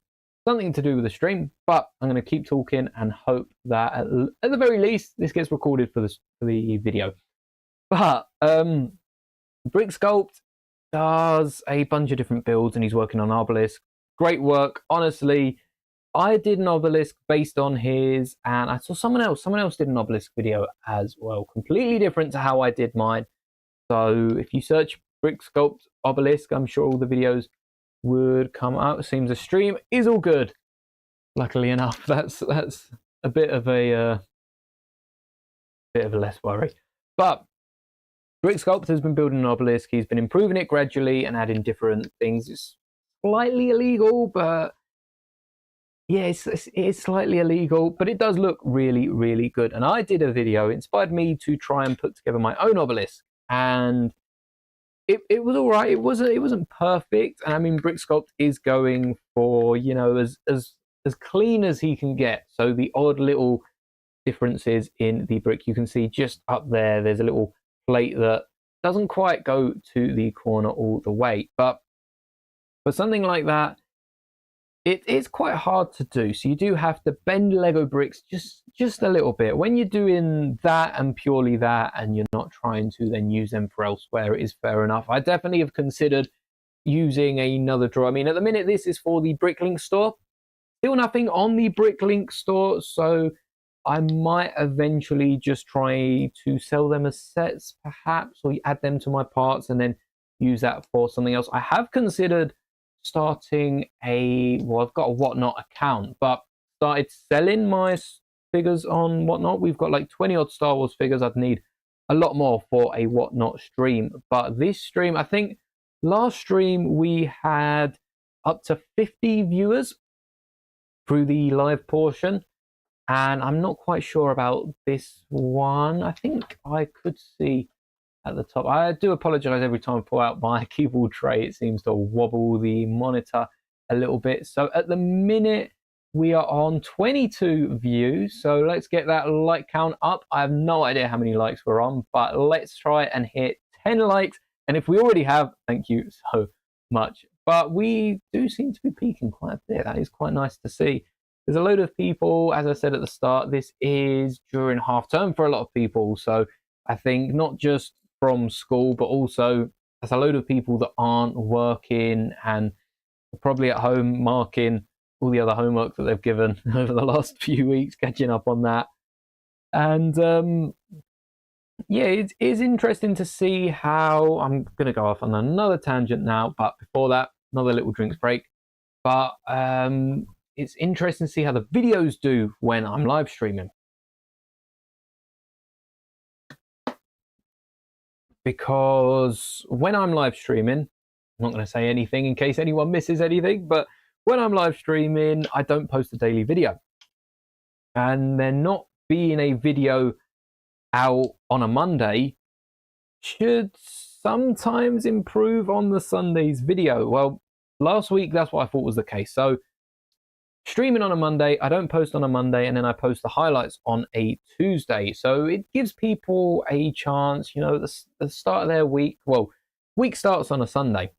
something to do with the stream, but I'm going to keep talking and hope that at the very least this gets recorded for the video. But Brick Sculpt does a bunch of different builds, and he's working on obelisk. Great work, honestly. I did an obelisk based on his, and I saw someone else did an obelisk video as well, completely different to how I did mine. So if you search Brick Sculpt obelisk, I'm sure all the videos would come out. It seems the stream is all good, luckily enough. That's a bit of a less worry. But Brick Sculpt has been building an obelisk. He's been improving it gradually and adding different things. It's slightly illegal, but yeah, it's slightly illegal, but it does look really, really good. And I did a video, it inspired me to try and put together my own obelisk, and it was all right. It wasn't perfect, and I mean, Brick Sculpt is going for, you know, as clean as he can get. So the odd little differences in the brick, you can see just up there, there's a little plate that doesn't quite go to the corner all the way, but for something like that, it is quite hard to do. So you do have to bend Lego bricks just a little bit. When you're doing that and purely that, and you're not trying to then use them for elsewhere, it is fair enough. I definitely have considered using another drawer. I mean, at the minute, this is for the Bricklink store. Still nothing on the Bricklink store, so I might eventually just try to sell them as sets, perhaps, or add them to my parts and then use that for something else. I have considered starting well, I've got a Whatnot account, but started selling my figures on Whatnot. We've got like 20 odd Star Wars figures. I'd need a lot more for a Whatnot stream, but this stream, I think last stream we had up to 50 viewers through the live portion, and I'm not quite sure about this one. I think I could see at the top. I do apologize every time I pull out my keyboard tray. It seems to wobble the monitor a little bit. So at the minute, we are on 22 views. So let's get that like count up. I have no idea how many likes we're on, but let's try and hit 10 likes. And if we already have, thank you so much. But we do seem to be peaking quite a bit. That is quite nice to see. There's a load of people, as I said at the start, this is during half term for a lot of people. So I think not just from school, but also there's a load of people that aren't working and are probably at home marking all the other homework that they've given over the last few weeks, catching up on that. And yeah, it is interesting to see how, I'm going to go off on another tangent now, but before that, another little drinks break. But it's interesting to see how the videos do when I'm live streaming. Because when I'm live streaming, I'm not going to say anything in case anyone misses anything, but when I'm live streaming, I don't post a daily video. And there not being a video out on a Monday should sometimes improve on the Sunday's video. Well, last week, that's what I thought was the case. So streaming on a Monday, I don't post on a Monday, and then I post the highlights on a Tuesday. So it gives people a chance, you know, the start of their week. Well, week starts on a Sunday.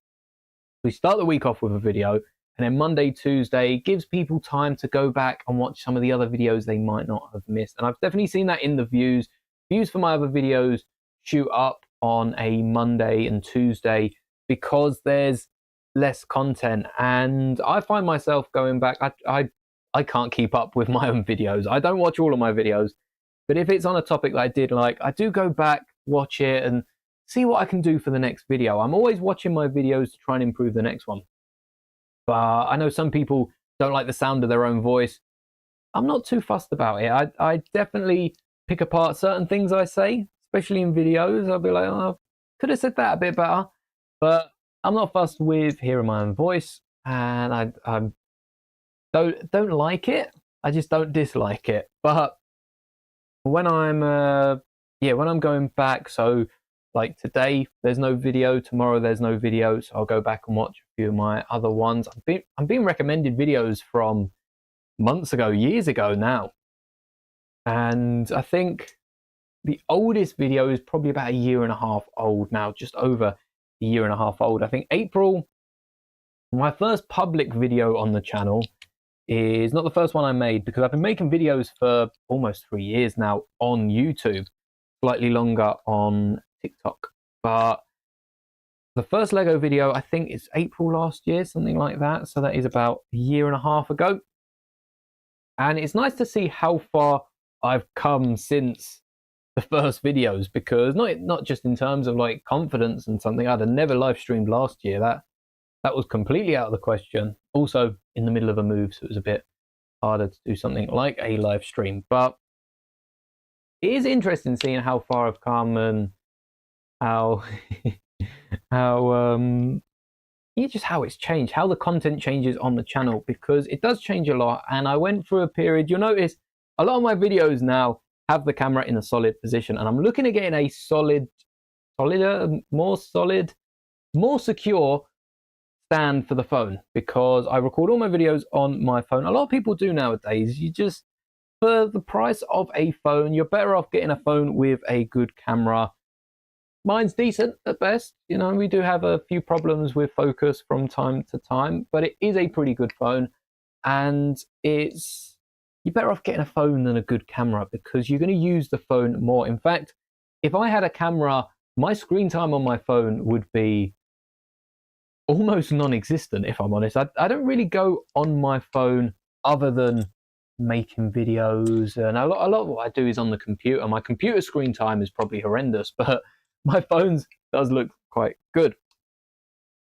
We start the week off with a video, and then Monday, Tuesday gives people time to go back and watch some of the other videos they might not have missed. And I've definitely seen that in the views. Views for my other videos shoot up on a Monday and Tuesday because there's less content, and I find myself going back. I can't keep up with my own videos. I don't watch all of my videos, but if it's on a topic that I did like, I do go back, watch it, and see what I can do for the next video. I'm always watching my videos to try and improve the next one. But I know some people don't like the sound of their own voice. I'm not too fussed about it. I definitely pick apart certain things I say, especially in videos. I'll be like, oh, could have said that a bit better, but I'm not fussed with hearing my own voice, and I don't like it. I just don't dislike it. But when I'm when I'm going back, so like today there's no video, tomorrow there's no video, so I'll go back and watch a few of my other ones. I'm being recommended videos from months ago, years ago now, and I think the oldest video is probably about a year and a half old now, just over a year and a half old. I think April, my first public video on the channel, is not the first one I made, because I've been making videos for almost 3 years now on YouTube, slightly longer on TikTok. But the first Lego video, I think it's April last year, something like that. So that is about a year and a half ago. And it's nice to see how far I've come since the first videos, because not just in terms of like confidence and something. I'd have never live streamed last year. That was completely out of the question. Also in the middle of a move, so it was a bit harder to do something like a live stream. But it is interesting seeing how far I've come and how just how it's changed, how the content changes on the channel, because it does change a lot. And I went through a period, you'll notice a lot of my videos now have the camera in a solid position, and I'm looking at getting a more secure stand for the phone, because I record all my videos on my phone. A lot of people do nowadays. You just, for the price of a phone, you're better off getting a phone with a good camera. Mine's decent at best. You know, we do have a few problems with focus from time to time, but it is a pretty good phone, and you're better off getting a phone than a good camera, because you're going to use the phone more. In fact, if I had a camera, my screen time on my phone would be almost non-existent, if I'm honest. I don't really go on my phone other than making videos, and a lot of what I do is on the computer. My computer screen time is probably horrendous, but my phone does look quite good.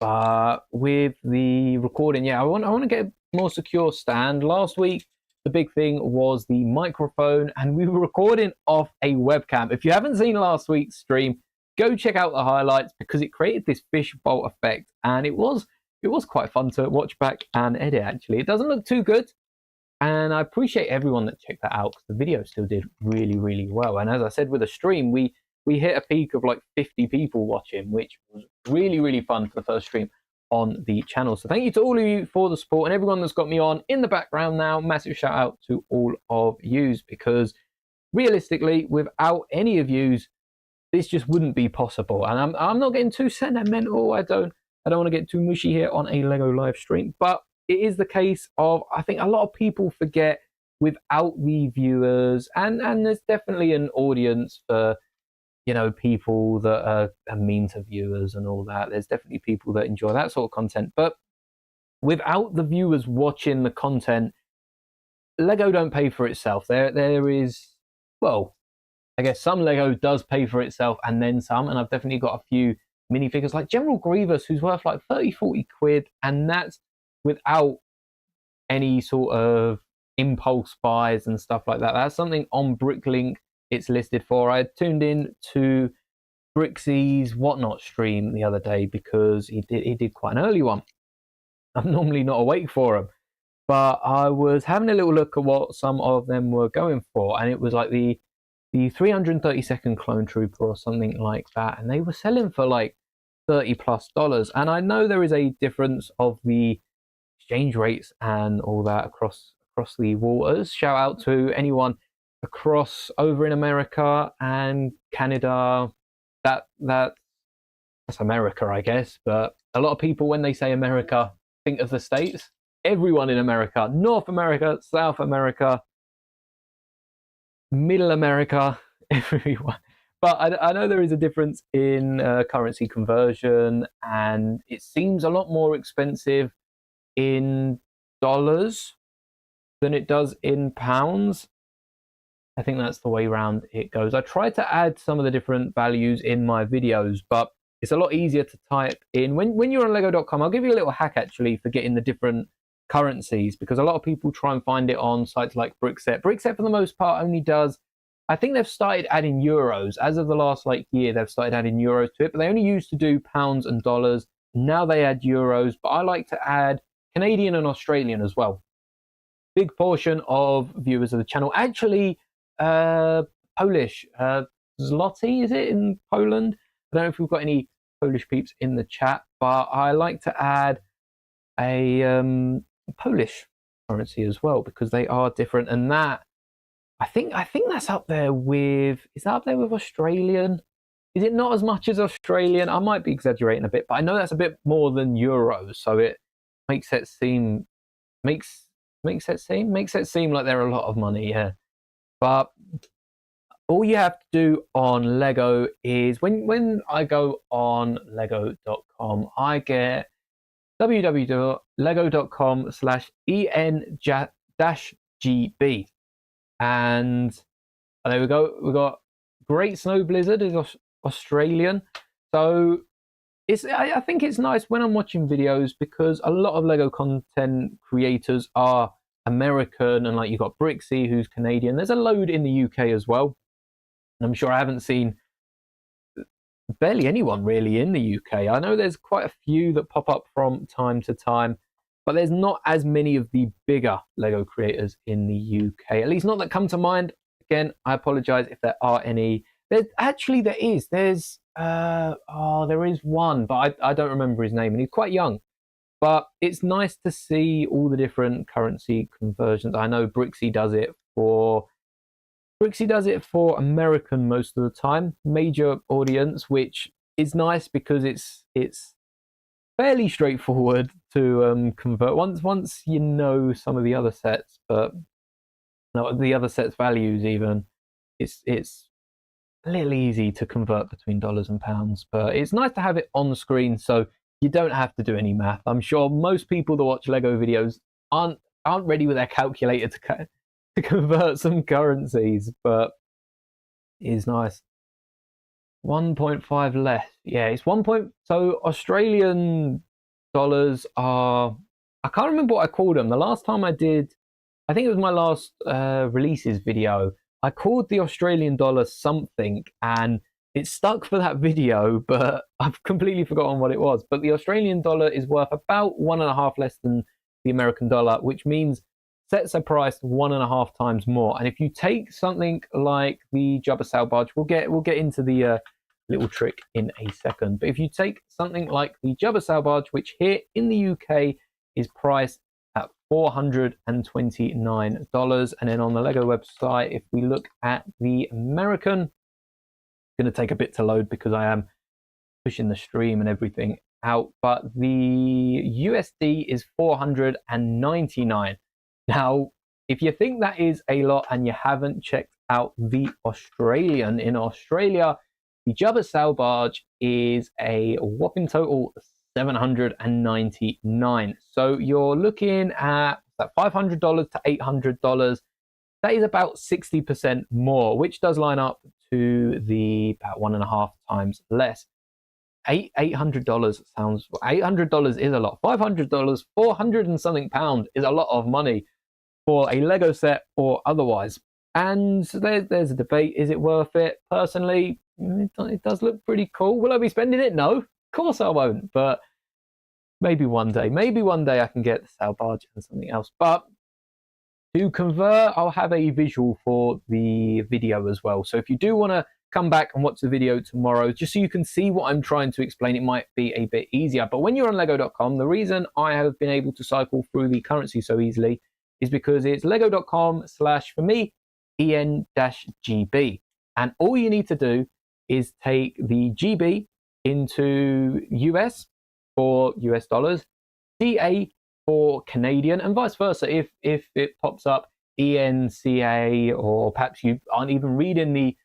But with the recording, yeah, I want to get a more secure stand. Last week, the big thing was the microphone, and we were recording off a webcam. If you haven't seen last week's stream, go check out the highlights because it created this fishbowl effect, and it was quite fun to watch back and edit. Actually, it doesn't look too good, and I appreciate everyone that checked that out because the video still did really, really well. And as I said with the stream, we hit a peak of like 50 people watching, which was really, really fun for the first stream on the channel. So thank you to all of you for the support and everyone that's got me on in the background now. Massive shout out to all of yous, because realistically, without any of yous, this just wouldn't be possible. And I'm not getting too sentimental. I don't want to get too mushy here on a Lego live stream, but it is the case of, I think a lot of people forget, without the viewers, and there's definitely an audience for, you know, people that are mean to viewers and all that. There's definitely people that enjoy that sort of content, but without the viewers watching the content, Lego don't pay for itself. There is, well, I guess some Lego does pay for itself and then some, and I've definitely got a few minifigures like General Grievous, who's worth like 30-40 quid, and that's without any sort of impulse buys and stuff like that. That's something on Bricklink it's listed for. I tuned in to Brixie's Whatnot stream the other day because he did quite an early one. I'm normally not awake for him, but I was having a little look at what some of them were going for, and it was like the 330-second clone trooper or something like that, and they were selling for like $30+. And I know there is a difference of the exchange rates and all that across the waters. Shout out to anyone across over in America and Canada. That's America, I guess. But a lot of people, when they say America, think of the States. Everyone in America, North America, South America, Middle America, everyone. But I know there is a difference in currency conversion, and it seems a lot more expensive in dollars than it does in pounds. I think that's the way around it goes. I tried to add some of the different values in my videos, but it's a lot easier to type in. When you're on lego.com, I'll give you a little hack actually for getting the different currencies, because a lot of people try and find it on sites like Brickset. Brickset for the most part only does, I think they've started adding euros. As of the last year, they've started adding euros to it, but they only used to do pounds and dollars. Now they add euros, but I like to add Canadian and Australian as well. Big portion of viewers of the channel actually Polish. Zloty, is it, in Poland? I don't know if we've got any Polish peeps in the chat, but I like to add a Polish currency as well, because they are different, and that I think that's up there with, is that up there with Australian? Is it not as much as Australian? I might be exaggerating a bit, but I know that's a bit more than euros, so it makes it seem like they're a lot of money, yeah. But all you have to do on Lego is when I go on lego.com, I get www.lego.com/en-gb, and there we go. We got Great Snow Blizzard is Australian, so I think it's nice when I'm watching videos, because a lot of Lego content creators are American, and like you've got Brixie, who's Canadian. There's a load in the UK as well, and I'm sure I haven't seen barely anyone really in the UK. I know there's quite a few that pop up from time to time, but there's not as many of the bigger Lego creators in the UK, at least not that come to mind. Again, I apologize if there are any. There is one, but I don't remember his name, and he's quite young. But it's nice to see all the different currency conversions. I know Brixie does it for American most of the time, major audience, which is nice because it's fairly straightforward to convert once you know some of the other sets, but no, the other sets values even. It's a little easy to convert between dollars and pounds, but it's nice to have it on the screen so you don't have to do any math. I'm sure most people that watch Lego videos aren't ready with their calculator to convert some currencies, but it is nice. 1.5 less. Yeah, it's 1. So Australian dollars are, I can't remember what I called them. The last time I did, I think it was my last releases video, I called the Australian dollar something and it stuck for that video, but I've completely forgotten what it was. But the Australian dollar is worth about 1.5 less than the American dollar, which means sets are priced 1.5 times more. And if you take something like the Jubba sail barge, we'll get into the little trick in a second. But if you take something like the Jubba sail barge, which here in the UK is priced at $429, and then on the Lego website, if we look at the American, it's going to take a bit to load because I am pushing the stream and everything out, but the USD is $499. Now, if you think that is a lot and you haven't checked out the Australian, in Australia, the Jubba sail barge is a whopping total $799. So you're looking at that $500 to $800. That is about 60% more, which does line up to the about 1.5 times less. $800 sounds, $800 is a lot. $500, 400 and something pound is a lot of money for a Lego set or otherwise. And there's a debate. Is it worth it? Personally, it does look pretty cool. Will I be spending it? No, of course I won't. But maybe one day I can get the sail barge and something else. But to convert, I'll have a visual for the video as well. So if you do want to come back and watch the video tomorrow, just so you can see what I'm trying to explain, it might be a bit easier. But when you're on lego.com, the reason I have been able to cycle through the currency so easily is because it's lego.com/ for me, EN-GB. And all you need to do is take the GB into US for US dollars, CA for Canadian, and vice versa. If it pops up ENCA, or perhaps you aren't even reading the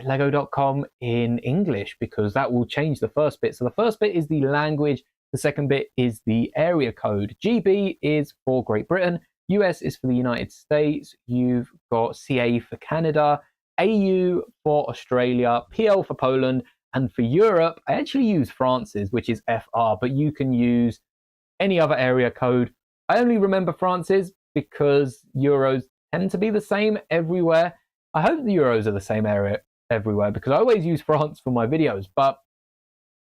lego.com in English, because that will change the first bit. So the first bit is the language, the second bit is the area code. GB is for Great Britain, US is for the United States, you've got CA for Canada, AU for Australia, PL for Poland, and for Europe, I actually use France's, which is FR, but you can use any other area code. I only remember France's because euros tend to be the same everywhere. I hope the euros are the same area everywhere, because I always use France for my videos, but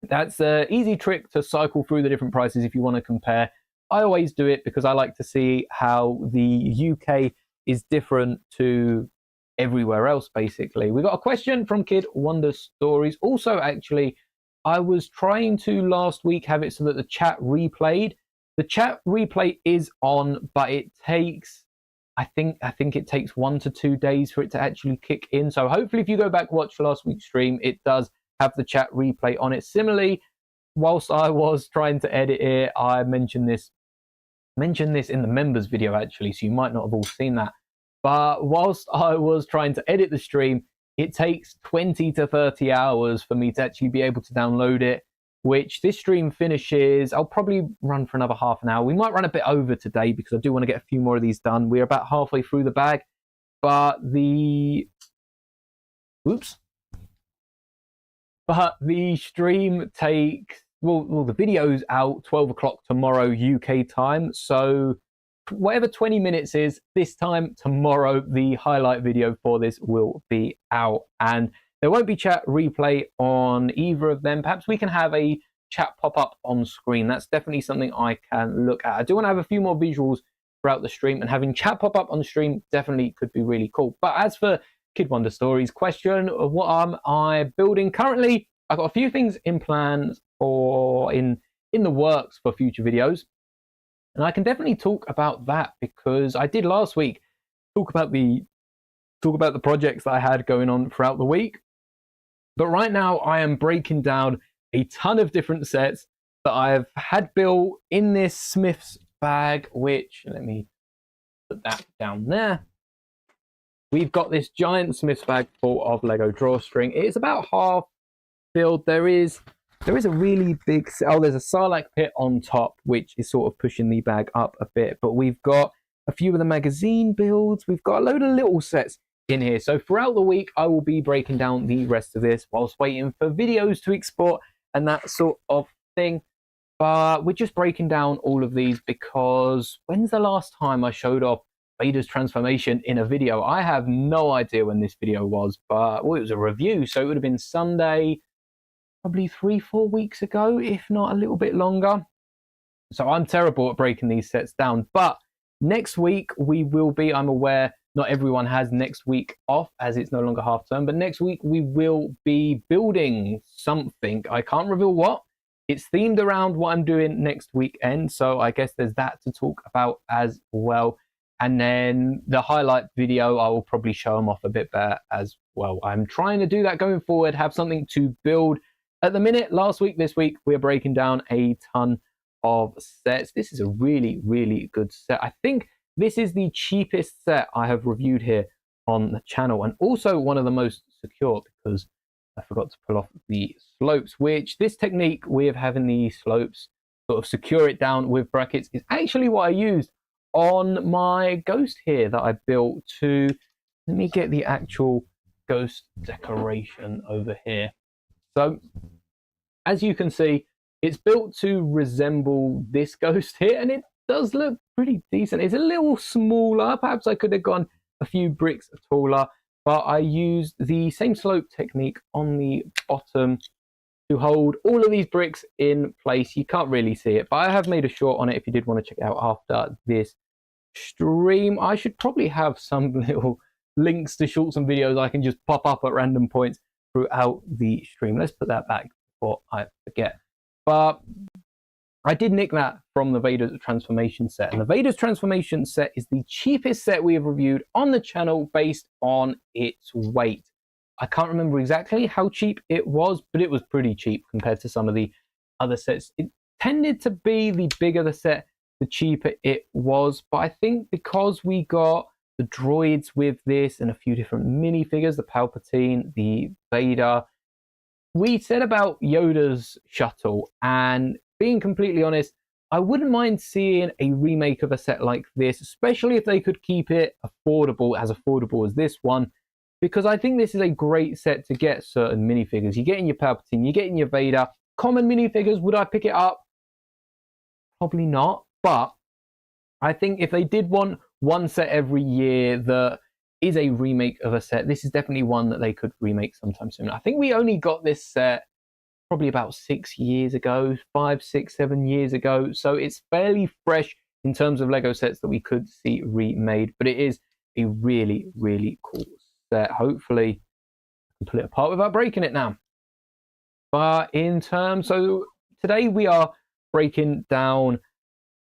that's an easy trick to cycle through the different prices if you want to compare. I always do it because I like to see how the UK is different to everywhere else, basically. We got a question from Kid Wonder Stories. Also, actually, I was trying to last week have it so that the chat replayed. The chat replay is on, but it takes, I think it takes 1 to 2 days for it to actually kick in. So hopefully if you go back, watch last week's stream, it does have the chat replay on it. Similarly, whilst I was trying to edit it, I mentioned this in the members video, actually, so you might not have all seen that. But whilst I was trying to edit the stream, it takes 20 to 30 hours for me to actually be able to download it, which this stream finishes, I'll probably run for another half an hour. We might run a bit over today because I do want to get a few more of these done. We're about halfway through the bag, but the stream takes, well, the video's out 12 o'clock tomorrow UK time, so whatever 20 minutes is this time tomorrow, the highlight video for this will be out, and there won't be chat replay on either of them. Perhaps we can have a chat pop up on screen. That's definitely something I can look at. I do want to have a few more visuals throughout the stream, and having chat pop up on the stream definitely could be really cool. But as for Kid Wonder Stories question, what am I building currently? I've got a few things in plans or in the works for future videos, and I can definitely talk about that because I did last week talk about the projects that I had going on throughout the week. But right now I am breaking down a ton of different sets that I've had built in this Smith's bag, which, let me put that down there. We've got this giant Smith's bag full of Lego drawstring. It is about half filled. There is a really big, there's a Sarlacc pit on top, which is sort of pushing the bag up a bit. But we've got a few of the magazine builds. We've got a load of little sets in here. So throughout the week, I will be breaking down the rest of this whilst waiting for videos to export and that sort of thing. But we're just breaking down all of these because when's the last time I showed off Vader's transformation in a video? I have no idea when this video was, but well, it was a review, so it would have been Sunday, probably 3-4 weeks ago, if not a little bit longer. So I'm terrible at breaking these sets down. But next week we will be, I'm aware not everyone has next week off as it's no longer half term, but next week we will be building something. I can't reveal what. It's themed around what I'm doing next weekend, so I guess there's that to talk about as well. And then the highlight video, I will probably show them off a bit better as well. I'm trying to do that going forward, have something to build. At the minute, last week, this week, we are breaking down a ton of sets. This is a really, really good set. I think this is the cheapest set I have reviewed here on the channel, and also one of the most secure because I forgot to pull off the slopes, which this technique with having the slopes sort of secure it down with brackets is actually what I used on my ghost here that I built to, let me get the actual ghost decoration over here. So as you can see, it's built to resemble this ghost here, and it does look pretty decent. It's a little smaller. Perhaps I could have gone a few bricks taller, but I used the same slope technique on the bottom to hold all of these bricks in place. You can't really see it, but I have made a short on it if you did want to check it out after this stream. I should probably have some little links to shorts and videos I can just pop up at random points throughout the stream. Let's put that back before I forget. But I did nick that from the Vader's Transformation set. And the Vader's Transformation set is the cheapest set we have reviewed on the channel based on its weight. I can't remember exactly how cheap it was, but it was pretty cheap compared to some of the other sets. It tended to be the bigger the set, the cheaper it was. But I think because we got the droids with this and a few different minifigures, the Palpatine, the Vader, we said about Yoda's shuttle, and being completely honest, I wouldn't mind seeing a remake of a set like this, especially if they could keep it affordable as this one, because I think this is a great set to get certain minifigures. You get in your Palpatine, you get in your Vader. Common minifigures, would I pick it up? Probably not, but I think if they did want one set every year that is a remake of a set, this is definitely one that they could remake sometime soon. I think we only got this set probably about 6 years ago, 5, 6, 7 years ago. So it's fairly fresh in terms of Lego sets that we could see remade, but it is a really, really cool set. Hopefully I can pull it apart without breaking it now. But in terms, so today we are breaking down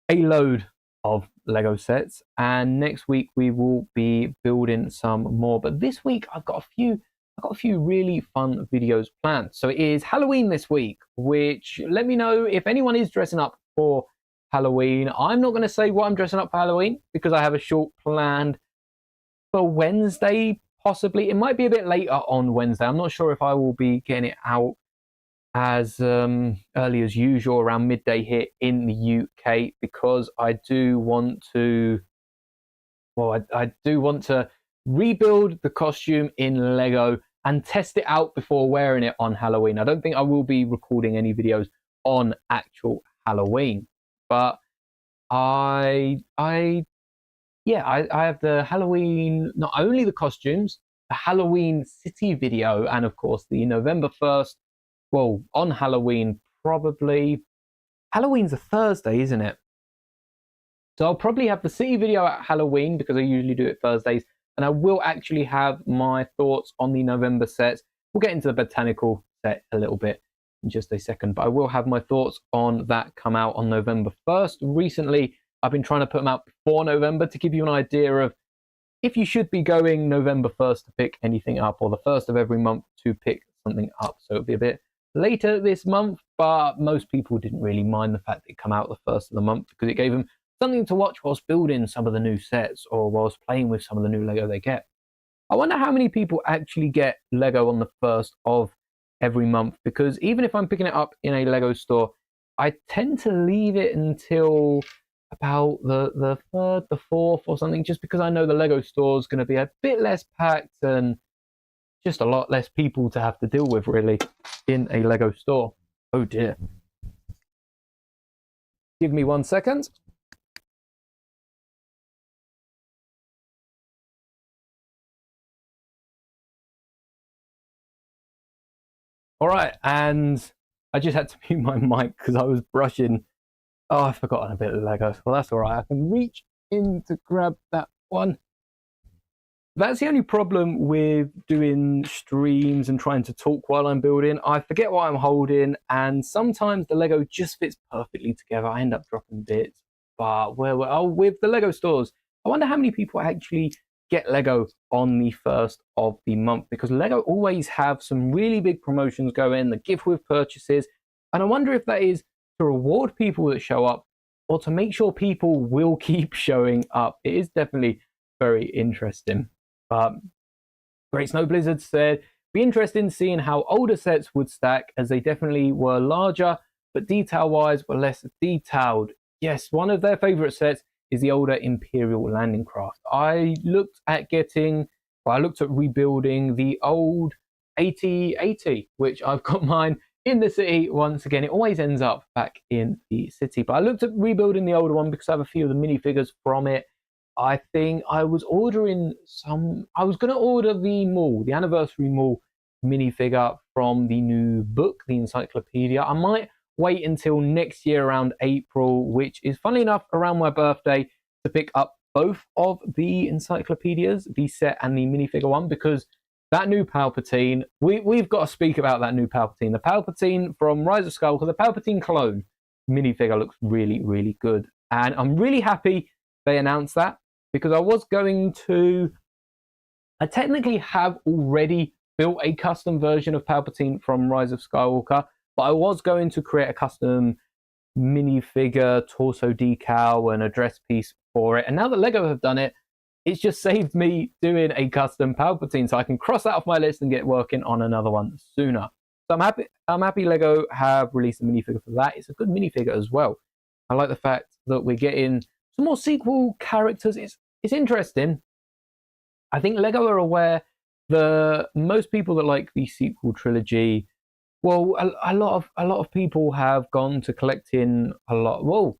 a load of Lego sets, and next week we will be building some more. But this week I've got a few really fun videos planned. So it is Halloween this week, which let me know if anyone is dressing up for Halloween. I'm not going to say what I'm dressing up for Halloween because I have a short planned for Wednesday, possibly. It might be a bit later on Wednesday. I'm not sure if I will be getting it out as early as usual around midday here in the UK, because I do want to, well, I do want to rebuild the costume in Lego and test it out before wearing it on Halloween. I don't think I will be recording any videos on actual Halloween, but I have the Halloween, not only the costumes, the Halloween City video, and of course the November 1st, well, on Halloween, probably. Halloween's a Thursday, isn't it? So I'll probably have the City video at Halloween because I usually do it Thursdays, and I will actually have my thoughts on the November sets. We'll get into the botanical set a little bit in just a second, but I will have my thoughts on that come out on November 1st. Recently, I've been trying to put them out before November to give you an idea of if you should be going November 1st to pick anything up, or the 1st of every month to pick something up. So it'll be a bit later this month, but most people didn't really mind the fact that it come out the 1st of the month because it gave them something to watch whilst building some of the new sets or whilst playing with some of the new Lego they get. I wonder how many people actually get Lego on the 1st of every month, because even if I'm picking it up in a Lego store, I tend to leave it until about the 3rd, the 4th or something, just because I know the Lego store is going to be a bit less packed and just a lot less people to have to deal with, really, in a Lego store. Oh dear. Give me 1 second. All right, and I just had to mute my mic because I was brushing. Oh, I've forgotten a bit of Lego. Well, that's all right. I can reach in to grab that one. That's the only problem with doing streams and trying to talk while I'm building. I forget what I'm holding, and sometimes the Lego just fits perfectly together. I end up dropping bits. But with the Lego stores, I wonder how many people actually get Lego on the first of the month, because Lego always have some really big promotions going, the gift with purchases, and I wonder if that is to reward people that show up or to make sure people will keep showing up. It is definitely very interesting. But Great Snow Blizzard said, be interested in seeing how older sets would stack, as they definitely were larger, but detail-wise were less detailed. Yes, one of their favorite sets is the older Imperial landing craft. I looked at rebuilding the old 8080, which I've got mine in the city. Once again, it always ends up back in the city. But I looked at rebuilding the older one because I have a few of the minifigures from it. I think I was ordering I was going to order the anniversary Maul minifigure from the new book, the encyclopedia. I might wait until next year around April, which is funnily enough around my birthday, to pick up both of the encyclopedias, the set and the minifigure one, because that new Palpatine, we've got to speak about that new Palpatine. The Palpatine from Rise of Skywalker, the Palpatine clone minifigure looks really, really good. And I'm really happy they announced that, because I technically have already built a custom version of Palpatine from Rise of Skywalker, but I was going to create a custom minifigure, torso decal, and a dress piece for it. And now that Lego have done it, it's just saved me doing a custom Palpatine, so I can cross that off my list and get working on another one sooner. So I'm happy Lego have released a minifigure for that. It's a good minifigure as well. I like the fact that we're getting some more sequel characters. It's interesting. I think Lego are aware that most people that like the sequel trilogy, well, a lot of people have gone to collecting a lot. Well,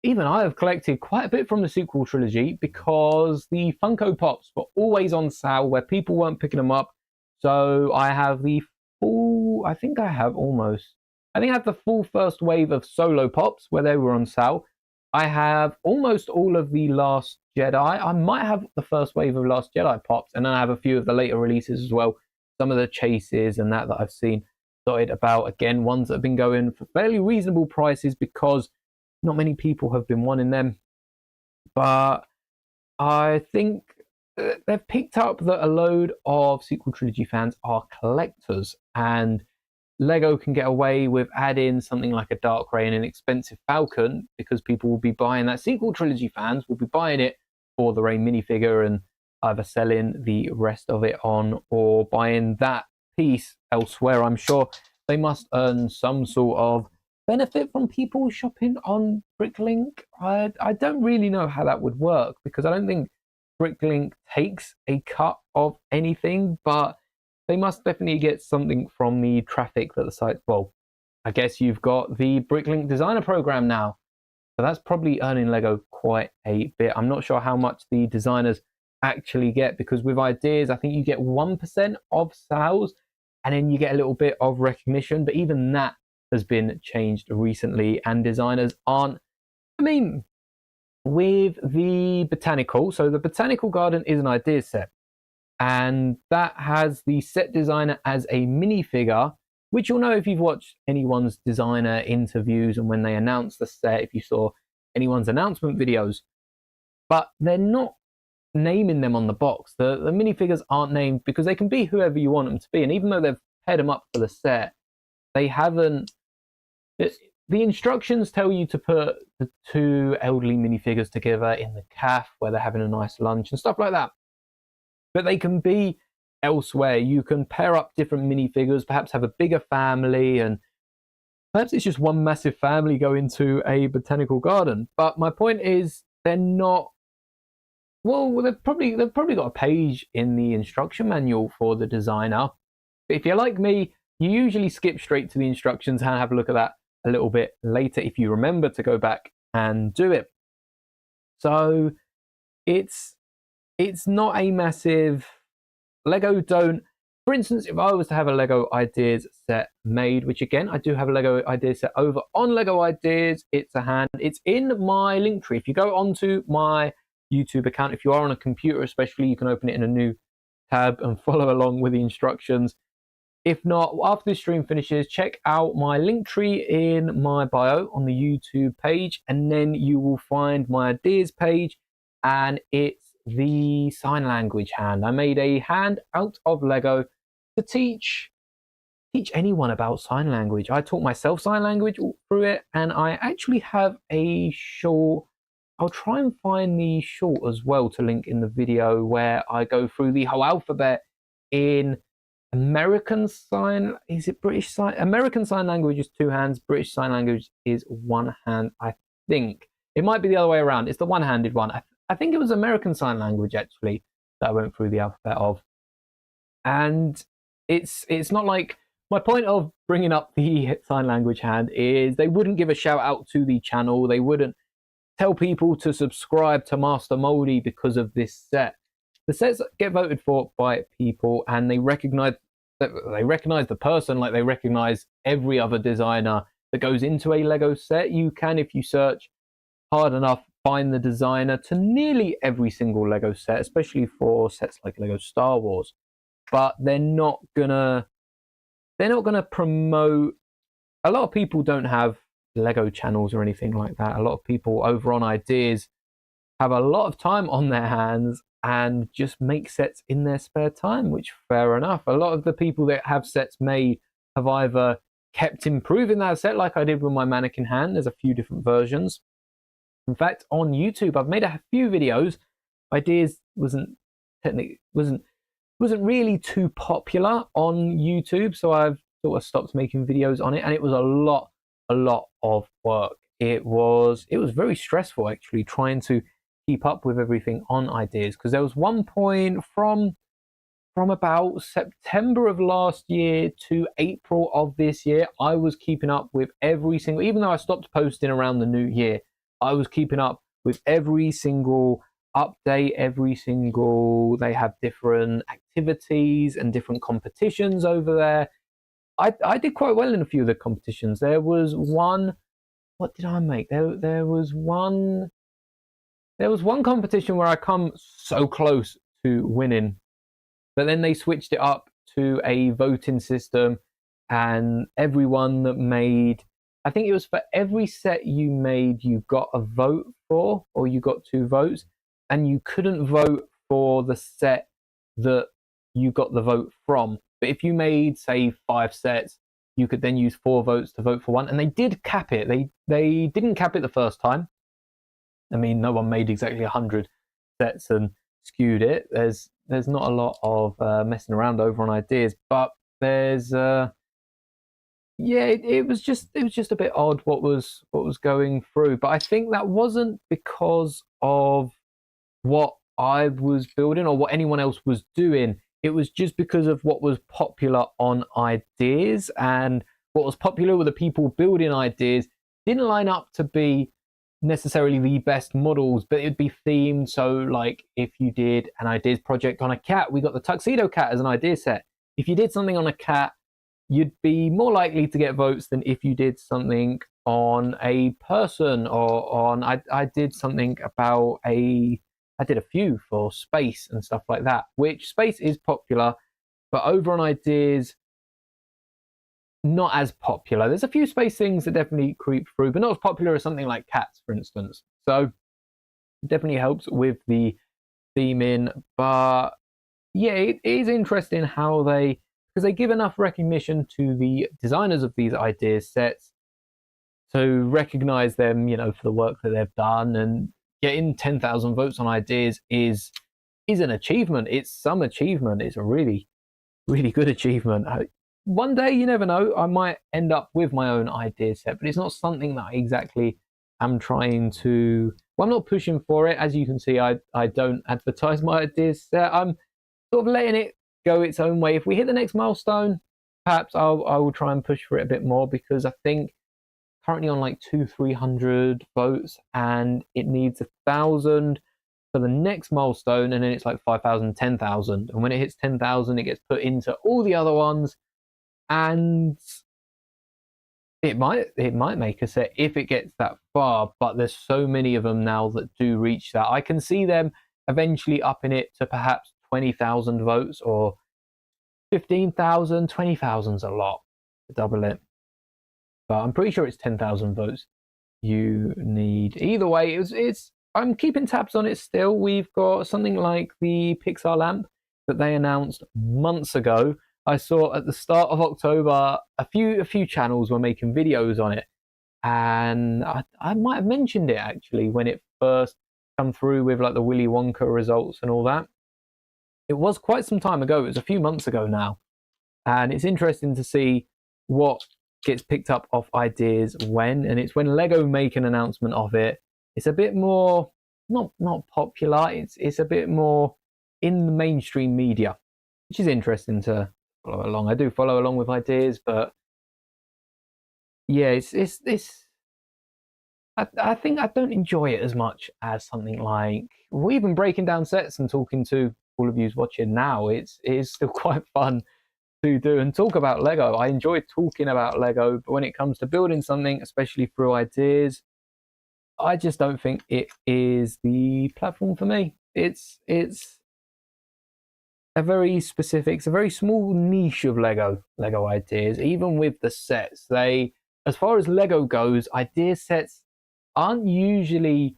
even I have collected quite a bit from the sequel trilogy, because the Funko Pops were always on sale where people weren't picking them up. So I have the full, I think I have the full first wave of Solo Pops where they were on sale. I have almost all of the Last Jedi. I might have the first wave of Last Jedi Pops, and then I have a few of the later releases as well. Some of the chases and that I've seen dotted about. Again, ones that have been going for fairly reasonable prices because not many people have been wanting them. But I think they've picked up that a load of sequel trilogy fans are collectors, and Lego can get away with adding something like a Dark Ray and an expensive Falcon, because people will be buying that. Sequel trilogy fans will be buying it for the Ray minifigure and either selling the rest of it on or buying that piece elsewhere. I'm sure they must earn some sort of benefit from people shopping on Bricklink. I don't really know how that would work, because I don't think Bricklink takes a cut of anything, but they must definitely get something from the traffic that the site. Well, I guess you've got the Bricklink designer program now, so that's probably earning Lego quite a bit. I'm not sure how much the designers actually get, because with ideas, I think you get 1% of sales, and then you get a little bit of recognition. But even that has been changed recently, and designers aren't. I mean, with the botanical, so the botanical garden is an idea set, and that has the set designer as a minifigure, which you'll know if you've watched anyone's designer interviews and when they announce the set, if you saw anyone's announcement videos. But they're not naming them on the box. The minifigures aren't named because they can be whoever you want them to be, and even though they've paired them up for the set, they haven't. The instructions tell you to put the two elderly minifigures together in the cafe where they're having a nice lunch and stuff like that. But they can be elsewhere. You can pair up different minifigures, perhaps have a bigger family, and perhaps it's just one massive family going to a botanical garden. But my point is, they're not. Well, they've probably got a page in the instruction manual for the designer. But if you're like me, you usually skip straight to the instructions and have a look at that a little bit later if you remember to go back can do it. So it's not a massive Lego don't. For instance, if I was to have a Lego Ideas set made, which again, I do have a Lego Ideas set over on Lego Ideas, it's in my link tree. If you go onto my YouTube account, if you are on a computer especially, you can open it in a new tab and follow along with the instructions. If not, after this stream finishes, check out my link tree in my bio on the YouTube page, and then you will find my Ideas page, and it's the sign language hand. I made a hand out of Lego to teach anyone about sign language. I taught myself sign language through it, and I actually have a short. I'll try and find the short as well to link in the video, where I go through the whole alphabet in American sign. Is it British sign? American sign language is 2 hands. British sign language is 1 hand. I think it might be the other way around. It's the one-handed one. I think it was American Sign Language actually that I went through the alphabet of. And it's not like, my point of bringing up the sign language hand is they wouldn't give a shout out to the channel. They wouldn't tell people to subscribe to Master Moldy because of this set. The sets get voted for by people, and they recognize the person like they recognize every other designer that goes into a Lego set. You can, if you search hard enough, find the designer to nearly every single Lego set, especially for sets like Lego Star Wars. But they're not gonna promote. A lot of people don't have Lego channels or anything like that. A lot of people over on Ideas have a lot of time on their hands and just make sets in their spare time, which fair enough. A lot of the people that have sets made have either kept improving that set, like I did with my mannequin hand. There's a few different versions. In fact, on YouTube, I've made a few videos. Ideas wasn't really too popular on YouTube, so I've sort of stopped making videos on it, and it was a lot of work. It was very stressful actually trying to keep up with everything on Ideas, because there was one point from about September of last year to April of this year, I was keeping up with every single, even though I stopped posting around the new year, I was keeping up with every single update, they have different activities and different competitions over there. I did quite well in a few of the competitions. There was one, what did I make? There was one competition where I come so close to winning, but then they switched it up to a voting system, and everyone that made, I think it was for every set you made, you got a vote for, or you got 2 votes, and you couldn't vote for the set that you got the vote from. But if you made, say, 5 sets, you could then use 4 votes to vote for one. And they did cap it. They didn't cap it the first time. I mean, no one made exactly 100 sets and skewed it. There's not a lot of messing around over on Ideas, but there's it was just a bit odd what was going through. But I think that wasn't because of what I was building or what anyone else was doing. It was just because of what was popular on Ideas, and what was popular with the people building Ideas didn't line up to be necessarily the best models, but it'd be themed. So like if you did an Ideas project on a cat, we got the tuxedo cat as an idea set. If you did something on a cat, you'd be more likely to get votes than if you did something on a person, or on I did something about I did a few for space and stuff like that, which space is popular, but over on Ideas, not as popular. There's a few space things that definitely creep through, but not as popular as something like cats, for instance. So it definitely helps with the theming. But yeah, it is interesting how because they give enough recognition to the designers of these Ideas sets to recognize them, for the work that they've done. And getting 10,000 votes on Ideas is an achievement. It's some achievement. It's a really, really good achievement. One day, you never know, I might end up with my own idea set, but it's not something that I exactly am trying to. Well, I'm not pushing for it. As you can see, I don't advertise my ideas set. I'm sort of letting it go its own way. If we hit the next milestone, perhaps I will try and push for it a bit more, because I think currently on like 300 votes, and it needs 1,000 for the next milestone, and then it's like 5,000, 10,000. And when it hits 10,000, it gets put into all the other ones, and it might make a set if it gets that far. But there's so many of them now that do reach that. I can see them eventually upping it to perhaps 20,000 votes or 15,000. 20,000's a lot to double it, but I'm pretty sure it's 10,000 votes you need. Either way, it's I'm keeping tabs on it still. We've got something like the Pixar lamp that they announced months ago. I saw at the start of October a few channels were making videos on it, and I might have mentioned it actually when it first come through with like the Willy Wonka results and all that. It was quite some time ago. It was a few months ago now, and it's interesting to see what gets picked up off ideas when, and it's when Lego make an announcement of it. It's a bit more not popular. It's a bit more in the mainstream media, which is interesting to follow along. I do follow along with ideas, but yeah, it's I think I don't enjoy it as much as something like, well, even breaking down sets and talking to all of you watching now. It is still quite fun to do and talk about Lego. I enjoy talking about Lego, but when it comes to building something, especially through ideas, I just don't think it is the platform for me. It's a very specific, it's a very small niche of Lego ideas. Even with the sets, they, as far as Lego goes, idea sets aren't usually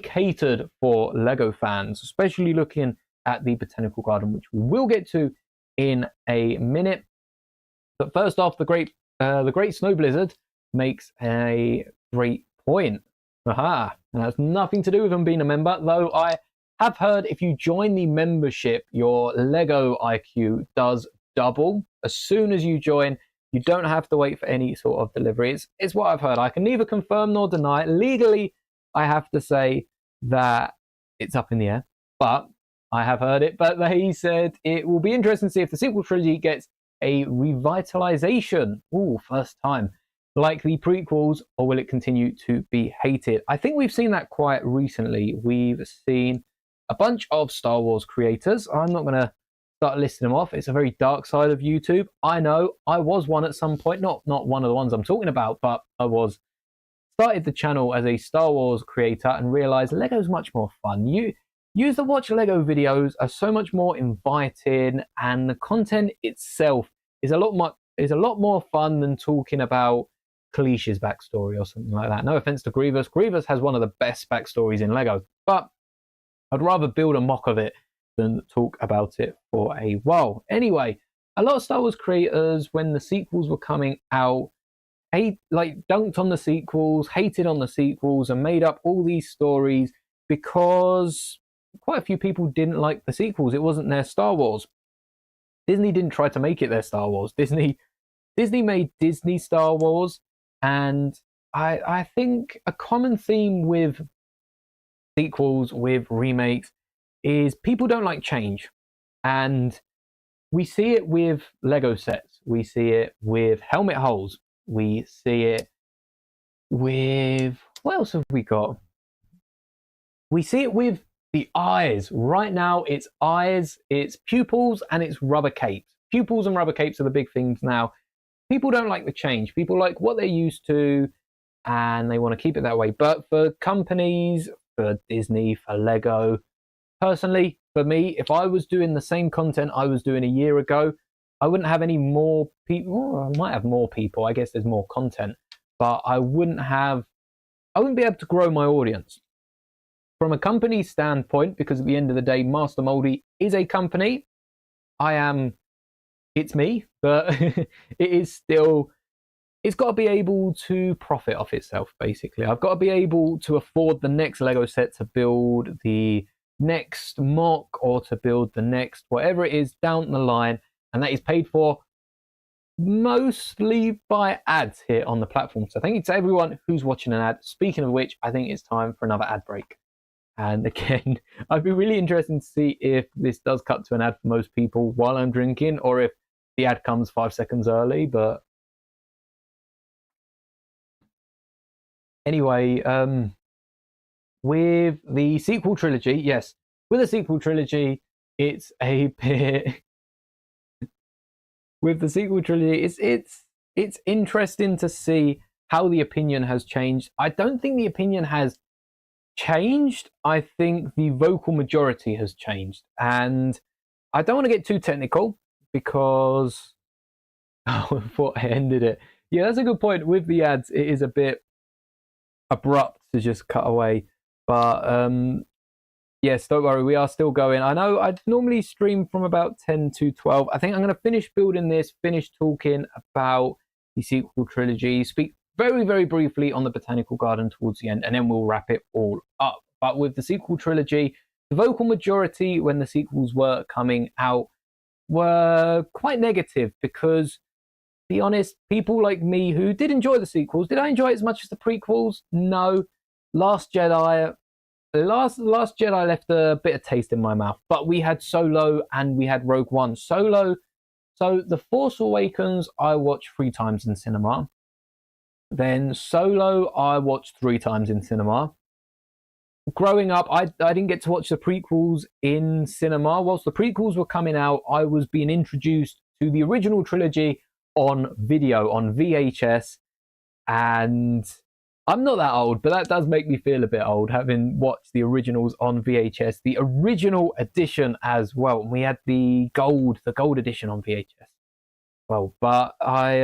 catered for Lego fans, especially looking at the Botanical Garden, which we will get to in a minute. But first off, the Great Snow Blizzard makes a great point. Aha! And that's nothing to do with them being a member, though I have heard if you join the membership, your Lego IQ does double. As soon as you join, you don't have to wait for any sort of delivery. It's what I've heard. I can neither confirm nor deny. Legally, I have to say that it's up in the air, but I have heard it. But he said it will be interesting to see if the sequel trilogy gets a revitalization. Ooh, first time. Like the prequels, or will it continue to be hated? I think we've seen that quite recently. We've seen a bunch of Star Wars creators. I'm not going to start listing them off. It's a very dark side of YouTube. I know I was one at some point, not one of the ones I'm talking about, but I started the channel as a Star Wars creator and realized Lego's much more fun. Users that watch Lego videos are so much more inviting, and the content itself is a lot more fun than talking about Kalish's backstory or something like that. No offense to Grievous. Grievous has one of the best backstories in Lego, but I'd rather build a mock of it than talk about it for a while. Anyway, a lot of Star Wars creators, when the sequels were coming out, dunked on the sequels, hated on the sequels, and made up all these stories because quite a few people didn't like the sequels. It wasn't their Star Wars. Disney didn't try to make it their Star Wars. Disney made Disney Star Wars, and I think a common theme with sequels, with remakes, is people don't like change. And we see it with Lego sets. We see it with helmet holes. We see it with, what else have we got? We see it with the eyes. Right now, it's eyes, it's pupils, and it's rubber capes. Pupils and rubber capes are the big things now. People don't like the change. People like what they're used to, and they want to keep it that way. But for companies, for Disney, for Lego, personally, for me, if I was doing the same content I was doing a year ago, I wouldn't have any more people. Well, I might have more people. I guess there's more content, but I wouldn't be able to grow my audience. From a company standpoint, because at the end of the day, Master Moldy is a company. It's me, but it is still, it's got to be able to profit off itself, basically. I've got to be able to afford the next Lego set, to build the next mock, or to build the next whatever it is down the line, and that is paid for mostly by ads here on the platform. So thank you to everyone who's watching an ad. Speaking of which, I think it's time for another ad break. And again, I'd be really interested to see if this does cut to an ad for most people while I'm drinking, or if the ad comes 5 seconds early. But Anyway, with the sequel trilogy, yes, with the sequel trilogy, it's a bit. With the sequel trilogy, it's interesting to see how the opinion has changed. I don't think the opinion has changed. I think the vocal majority has changed, and I don't want to get too technical because oh, what ended it. Yeah, that's a good point. With the ads, it is a bit abrupt to just cut away, but yes, don't worry, we are still going. I know I normally stream from about 10 to 12. I think I'm going to finish building this, finish talking about the sequel trilogy, speak very, very briefly on the botanical garden towards the end, and then we'll wrap it all up. But with the sequel trilogy, the vocal majority when the sequels were coming out were quite negative because, to be honest, people like me who did enjoy the sequels, did I enjoy it as much as the prequels? No. Last Jedi Last Jedi left a bitter taste in my mouth, but we had Solo and we had Rogue One. Solo, so The Force Awakens I watched 3 times in cinema. Then Solo I watched 3 times in cinema. Growing up, I didn't get to watch the prequels in cinema. Whilst the prequels were coming out, I was being introduced to the original trilogy on video, on VHS, and I'm not that old, but that does make me feel a bit old, having watched the originals on VHS, the original edition as well. And we had the gold edition on VHS. Well, but I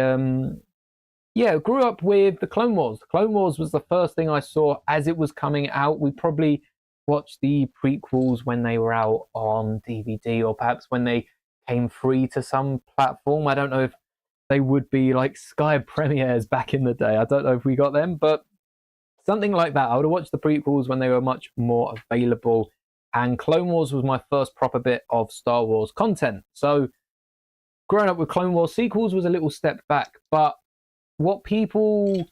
grew up with the Clone Wars. The Clone Wars was the first thing I saw as it was coming out. We probably watched the prequels when they were out on DVD, or perhaps when they came free to some platform. I don't know if they would be like Sky premieres back in the day. I don't know if we got them, but something like that. I would have watched the prequels when they were much more available. And Clone Wars was my first proper bit of Star Wars content. So growing up with Clone Wars, sequels was a little step back. But what people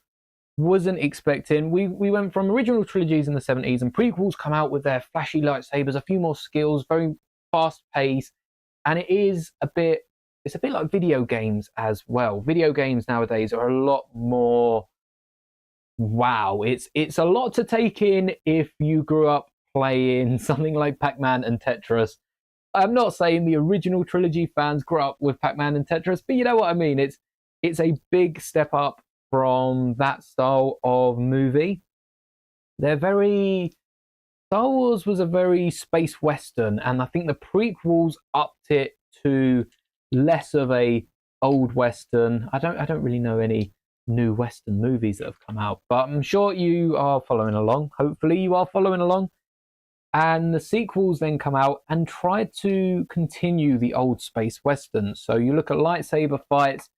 wasn't expecting, we went from original trilogies in the 70s, and prequels come out with their flashy lightsabers, a few more skills, very fast pace. And it's a bit like video games as well. Video games nowadays are a lot more wow. It's a lot to take in if you grew up playing something like Pac-Man and Tetris. I'm not saying the original trilogy fans grew up with Pac-Man and Tetris, but you know what I mean. It's a big step up from that style of movie. Star Wars was a very space western, and I think the prequels upped it to less of a old western. I don't really know any new western movies that have come out, but I'm sure you are following along. Hopefully you are following along. And the sequels then come out and try to continue the old space westerns. So you look at lightsaber fights,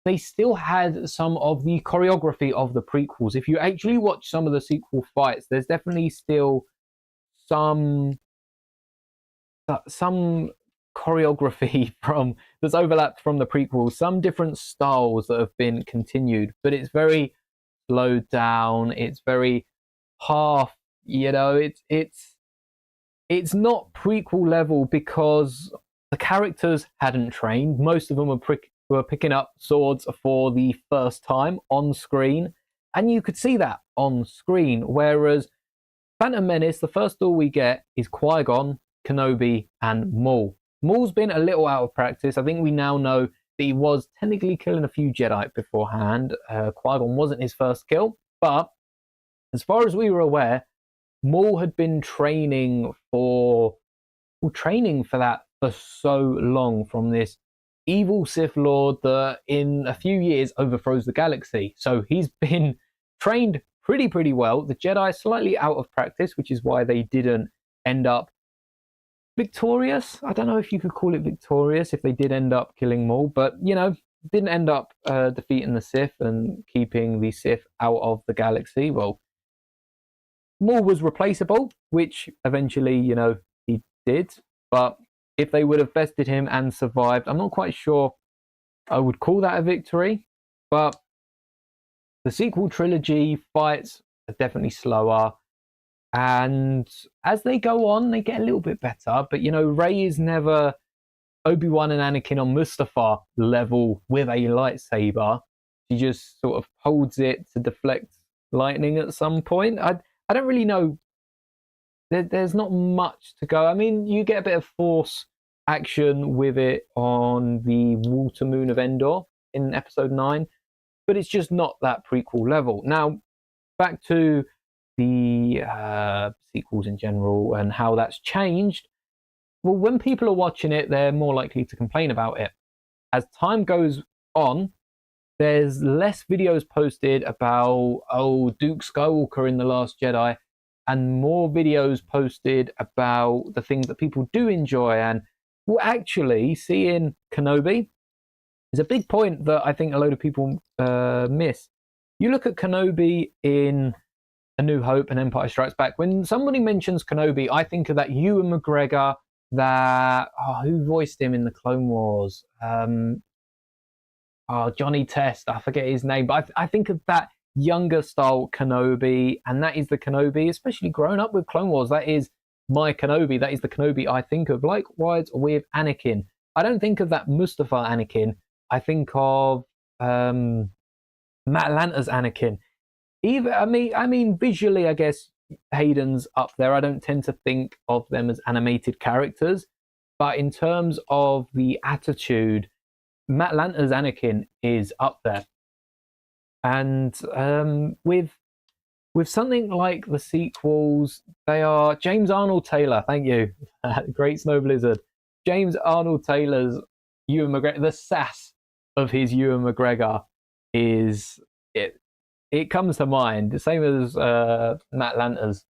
they still had some of the choreography of the prequels. If you actually watch some of the sequel fights, there's definitely still some choreography that's overlapped from the prequels, some different styles that have been continued, but it's very slowed down. It's very half, it's not prequel level because the characters hadn't trained. Most of them were picking up swords for the first time on screen, and you could see that on screen. Whereas Phantom Menace, the first duel we get is Qui-Gon, Kenobi, and Maul. Maul's been a little out of practice. I think we now know that he was technically killing a few Jedi beforehand. Qui-Gon wasn't his first kill, but as far as we were aware, Maul had been training for that for so long, from this evil Sith Lord that in a few years overthrows the galaxy. So he's been trained pretty well. The Jedi slightly out of practice, which is why they didn't end up victorious. I don't know if you could call it victorious if they did end up killing Maul, but didn't end up defeating the Sith and keeping the Sith out of the galaxy. Well, Maul was replaceable, which eventually, he did. But if they would have bested him and survived, I'm not quite sure I would call that a victory. But the sequel trilogy fights are definitely slower. And as they go on, they get a little bit better. But, Rey is never Obi-Wan and Anakin on Mustafar level with a lightsaber. She just sort of holds it to deflect lightning at some point. I don't really know. There's not much to go. I mean, you get a bit of force action with it on the water moon of Endor in episode 9, but it's just not that prequel level. Now, back to the sequels in general and how that's changed. Well, when people are watching it, they're more likely to complain about it. As time goes on, there's less videos posted about, oh, Duke Skywalker in The Last Jedi, and more videos posted about the things that people do enjoy. And well, actually, seeing Kenobi is a big point that I think a load of people miss. You look at Kenobi in A New Hope and Empire Strikes Back. When somebody mentions Kenobi, I think of that Ewan McGregor, that who voiced him in the Clone Wars? Johnny Test. I forget his name, but I think of that younger style Kenobi, and that is the Kenobi, especially growing up with Clone Wars. That is my Kenobi. That is the Kenobi I think of. Likewise with Anakin. I don't think of that Mustafa Anakin. I think of Matt Lanter's Anakin. I mean, visually, I guess Hayden's up there. I don't tend to think of them as animated characters, but in terms of the attitude, Matt Lanter's Anakin is up there. And with something like the sequels, they are James Arnold Taylor. Thank you, Great Snow Blizzard. James Arnold Taylor's Ewan McGregor, the sass of his Ewan McGregor is it. It comes to mind, the same as Matt Lanter's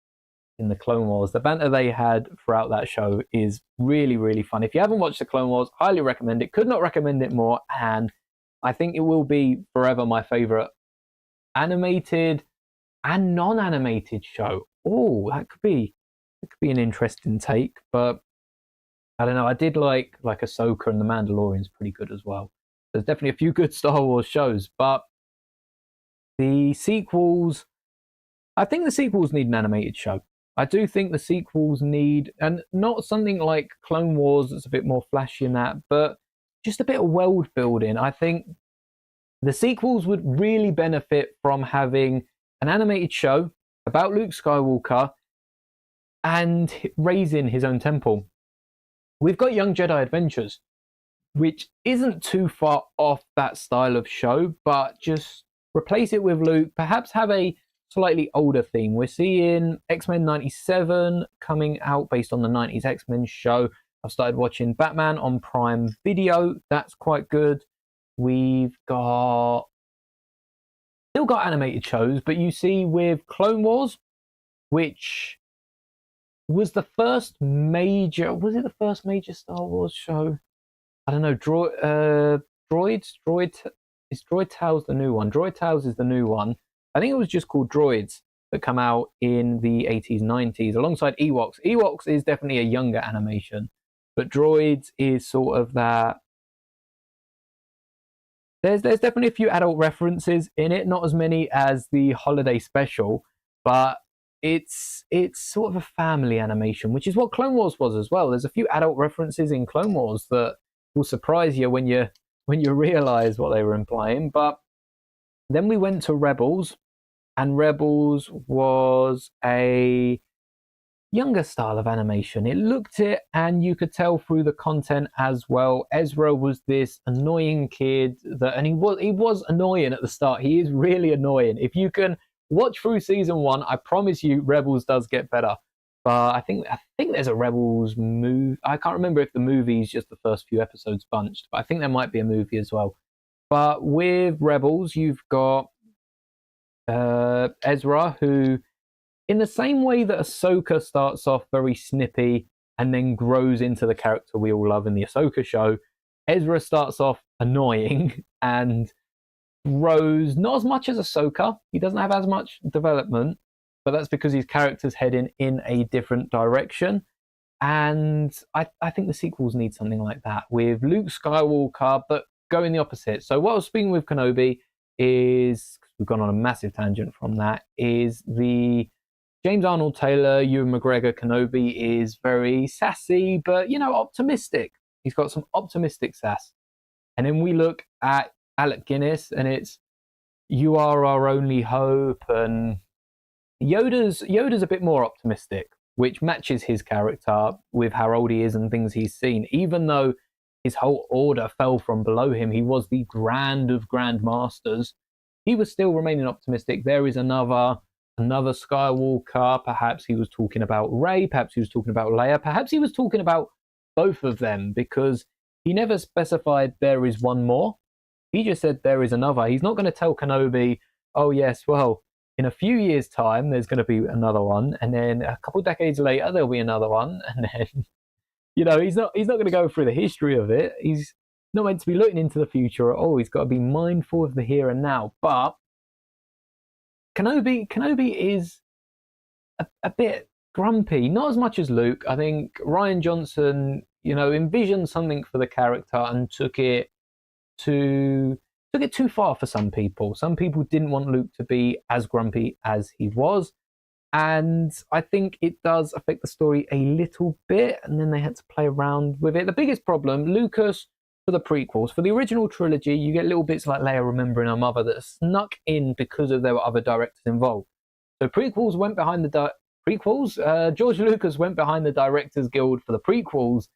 in the Clone Wars. The banter they had throughout that show is really, really fun. If you haven't watched the Clone Wars, highly recommend it. Could not recommend it more, and I think it will be forever my favorite animated and non-animated show. Oh, that could be an interesting take, but I don't know. I did like Ahsoka, and The Mandalorian's pretty good as well. There's definitely a few good Star Wars shows, but the sequels, I think the sequels need an animated show. I do think the sequels need, and not something like Clone Wars that's a bit more flashy in that, but just a bit of world building. I think the sequels would really benefit from having an animated show about Luke Skywalker and raising his own temple. We've got Young Jedi Adventures, which isn't too far off that style of show, but just replace it with Luke, perhaps have a slightly older theme. We're seeing X-Men 97 coming out based on the 90s X-Men show. I've started watching Batman on Prime Video. That's quite good. We've still got animated shows, but you see with Clone Wars, which was the first major, was it the first major Star Wars show? I don't know. Is Droid Tales the new one? Droid Tales is the new one. I think it was just called Droids that come out in the 80s, 90s, alongside Ewoks. Ewoks is definitely a younger animation, but Droids is sort of that. There's definitely a few adult references in it, not as many as the holiday special, but it's sort of a family animation, which is what Clone Wars was as well. There's a few adult references in Clone Wars that will surprise you when you realize what they were implying. But then we went to Rebels, and Rebels was a younger style of animation. It looked it, and you could tell through the content as well. Ezra was this annoying kid and he was annoying at the start. He is really annoying. If you can watch through season 1, I promise you Rebels does get better. But I think there's a Rebels movie. I can't remember if the movie's just the first few episodes bunched, but I think there might be a movie as well. But with Rebels, you've got Ezra, who, in the same way that Ahsoka starts off very snippy and then grows into the character we all love in the Ahsoka show, Ezra starts off annoying and grows not as much as Ahsoka. He doesn't have as much development, but that's because his character's heading in a different direction. And I think the sequels need something like that with Luke Skywalker, but going the opposite. So what I was speaking with Kenobi is, we've gone on a massive tangent from that, is the James Arnold Taylor, Ewan McGregor Kenobi is very sassy, but, optimistic. He's got some optimistic sass. And then we look at Alec Guinness, and it's you are our only hope, and Yoda's a bit more optimistic, which matches his character with how old he is and things he's seen. Even though his whole order fell from below him, he was the grand of grand masters. He was still remaining optimistic. There is another Skywalker. Perhaps he was talking about Rey. Perhaps he was talking about Leia. Perhaps he was talking about both of them, because he never specified there is one more. He just said there is another. He's not going to tell Kenobi, oh yes, well, in a few years' time, there's going to be another one, and then a couple of decades later, there'll be another one, and then, he's not going to go through the history of it. He's not meant to be looking into the future at all. He's got to be mindful of the here and now. But Kenobi is a bit grumpy, not as much as Luke. I think Rian Johnson, envisioned something for the character and took it too far for some people. Some people didn't want Luke to be as grumpy as he was, and I think it does affect the story a little bit, and then they had to play around with it. The biggest problem, Lucas, for the prequels, for the original trilogy, you get little bits like Leia remembering her mother that snuck in because there were other directors involved. So prequels went behind the prequels. George Lucas went behind the Directors Guild for the prequels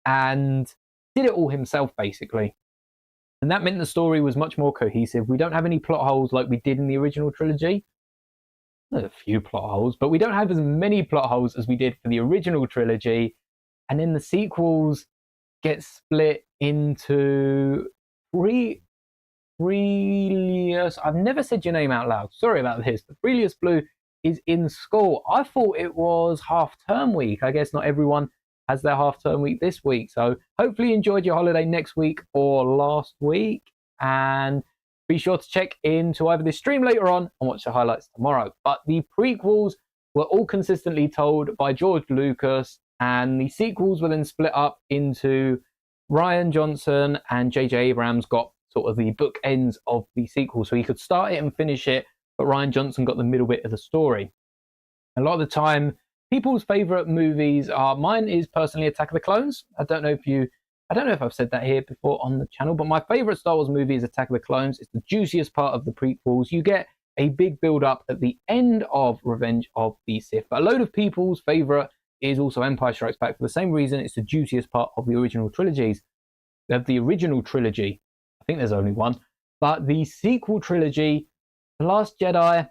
and did it all himself, basically. And that meant the story was much more cohesive. We don't have any plot holes like we did in the original trilogy. There's a few plot holes, but we don't have as many plot holes as we did for the original trilogy. And then the sequels get split into Freelius. I've never said your name out loud. Sorry about this. But Freelius Blue is in school. I thought it was half-term week. I guess not everyone has their half-term week this week. So hopefully you enjoyed your holiday next week or last week. And be sure to check into either this stream later on and watch the highlights tomorrow. But the prequels were all consistently told by George Lucas, and the sequels were then split up into Rian Johnson and J.J. Abrams got sort of the bookends of the sequel. So he could start it and finish it, but Rian Johnson got the middle bit of the story. A lot of the time, people's favorite movies are, mine is personally Attack of the Clones. I don't know if I've said that here before on the channel, but my favorite Star Wars movie is Attack of the Clones. It's the juiciest part of the prequels. You get a big build up at the end of Revenge of the Sith. But a load of people's favorite is also Empire Strikes Back for the same reason. It's the juiciest part of the original trilogies. Of the original trilogy, I think there's only one, but the sequel trilogy, The Last Jedi,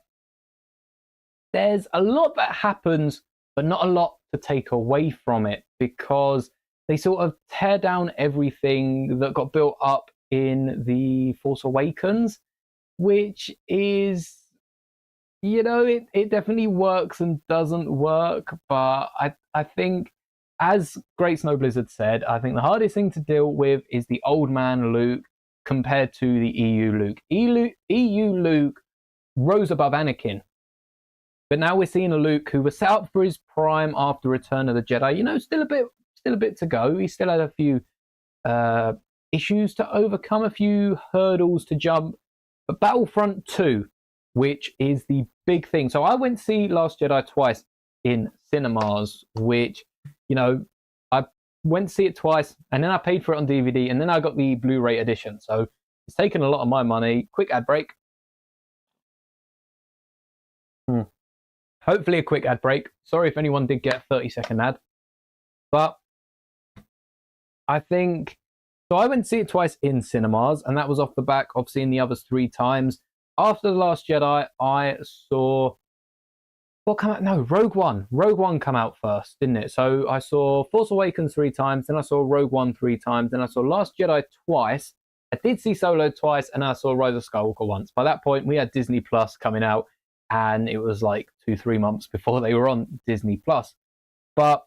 there's a lot that happens, but not a lot to take away from it, because they sort of tear down everything that got built up in The Force Awakens, which is, it definitely works and doesn't work. But I think, as Great Snow Blizzard said, I think the hardest thing to deal with is the old man Luke compared to the EU Luke. EU Luke rose above Anakin. But now we're seeing a Luke who was set up for his prime after Return of the Jedi. Still a bit to go. He still had a few issues to overcome, a few hurdles to jump. But Battlefront 2, which is the big thing. So I went to see Last Jedi twice in cinemas, which, I went to see it twice, and then I paid for it on DVD, and then I got the Blu-ray edition. So it's taken a lot of my money. Quick ad break. Hopefully a quick ad break. Sorry if anyone did get a 30-second ad. But I think, so I went to see it twice in cinemas, and that was off the back of seeing the others 3 times. After The Last Jedi, I saw, what came out? No, Rogue One. Rogue One came out first, didn't it? So I saw Force Awakens 3 times, then I saw Rogue One 3 times, then I saw Last Jedi twice. I did see Solo twice, and I saw Rise of Skywalker once. By that point, we had Disney Plus coming out, and it was like 2-3 months before they were on Disney Plus. But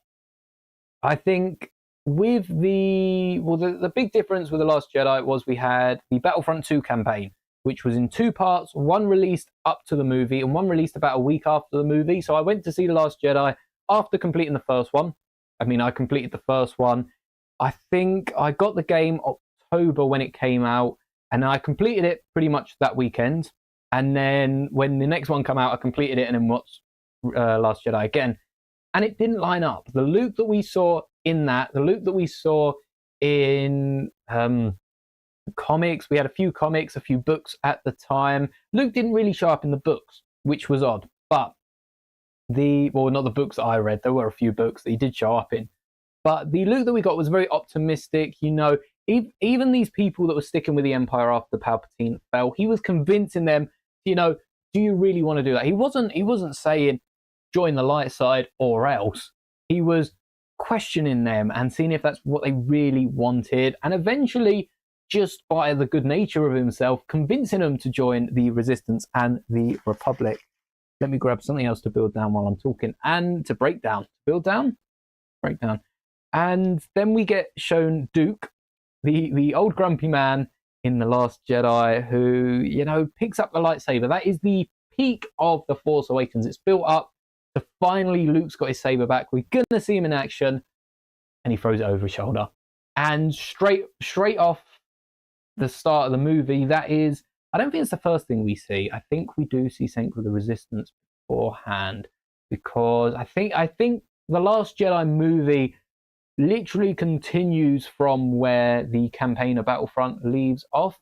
I think with the big difference with The Last Jedi was we had the Battlefront 2 campaign, which was in 2 parts, one released up to the movie and one released about a week after the movie. So I went to see The Last Jedi after completing the first one. I completed the first one. I think I got the game October when it came out, and I completed it pretty much that weekend. And then when the next one came out, I completed it and then watched Last Jedi again. And it didn't line up. The Luke that we saw in that, the Luke that we saw in comics. We had a few comics, a few books at the time. Luke didn't really show up in the books, which was odd. But not the books that I read. There were a few books that he did show up in. But the Luke that we got was very optimistic. Even these people that were sticking with the Empire after Palpatine fell, he was convincing them, do you really want to do that? He wasn't saying join the light side or else. He was questioning them and seeing if that's what they really wanted. And eventually, just by the good nature of himself, convincing them to join the Resistance and the Republic. Let me grab something else to build down while I'm talking. And to break down. Build down? Break down. And then we get shown Duke, the old grumpy man in The Last Jedi, who, picks up the lightsaber. That is the peak of The Force Awakens. It's built up to finally Luke's got his saber back. We're going to see him in action. And he throws it over his shoulder. And straight off the start of the movie, that is, I don't think it's the first thing we see. I think we do see something with the Resistance beforehand. Because I think The Last Jedi movie literally continues from where the campaign of Battlefront leaves off,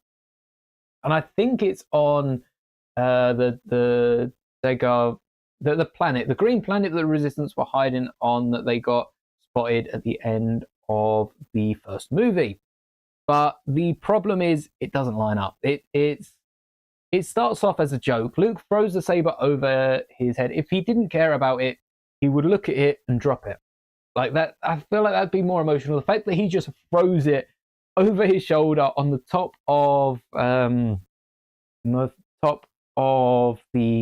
and I think it's on the planet, the green planet that the Resistance were hiding on, that they got spotted at the end of the first movie. But the problem is it doesn't line up. It starts off as a joke. Luke throws the saber over his head. If he didn't care about it, he would look at it and drop it. Like that, I feel like that'd be more emotional. The fact that he just throws it over his shoulder on the top of the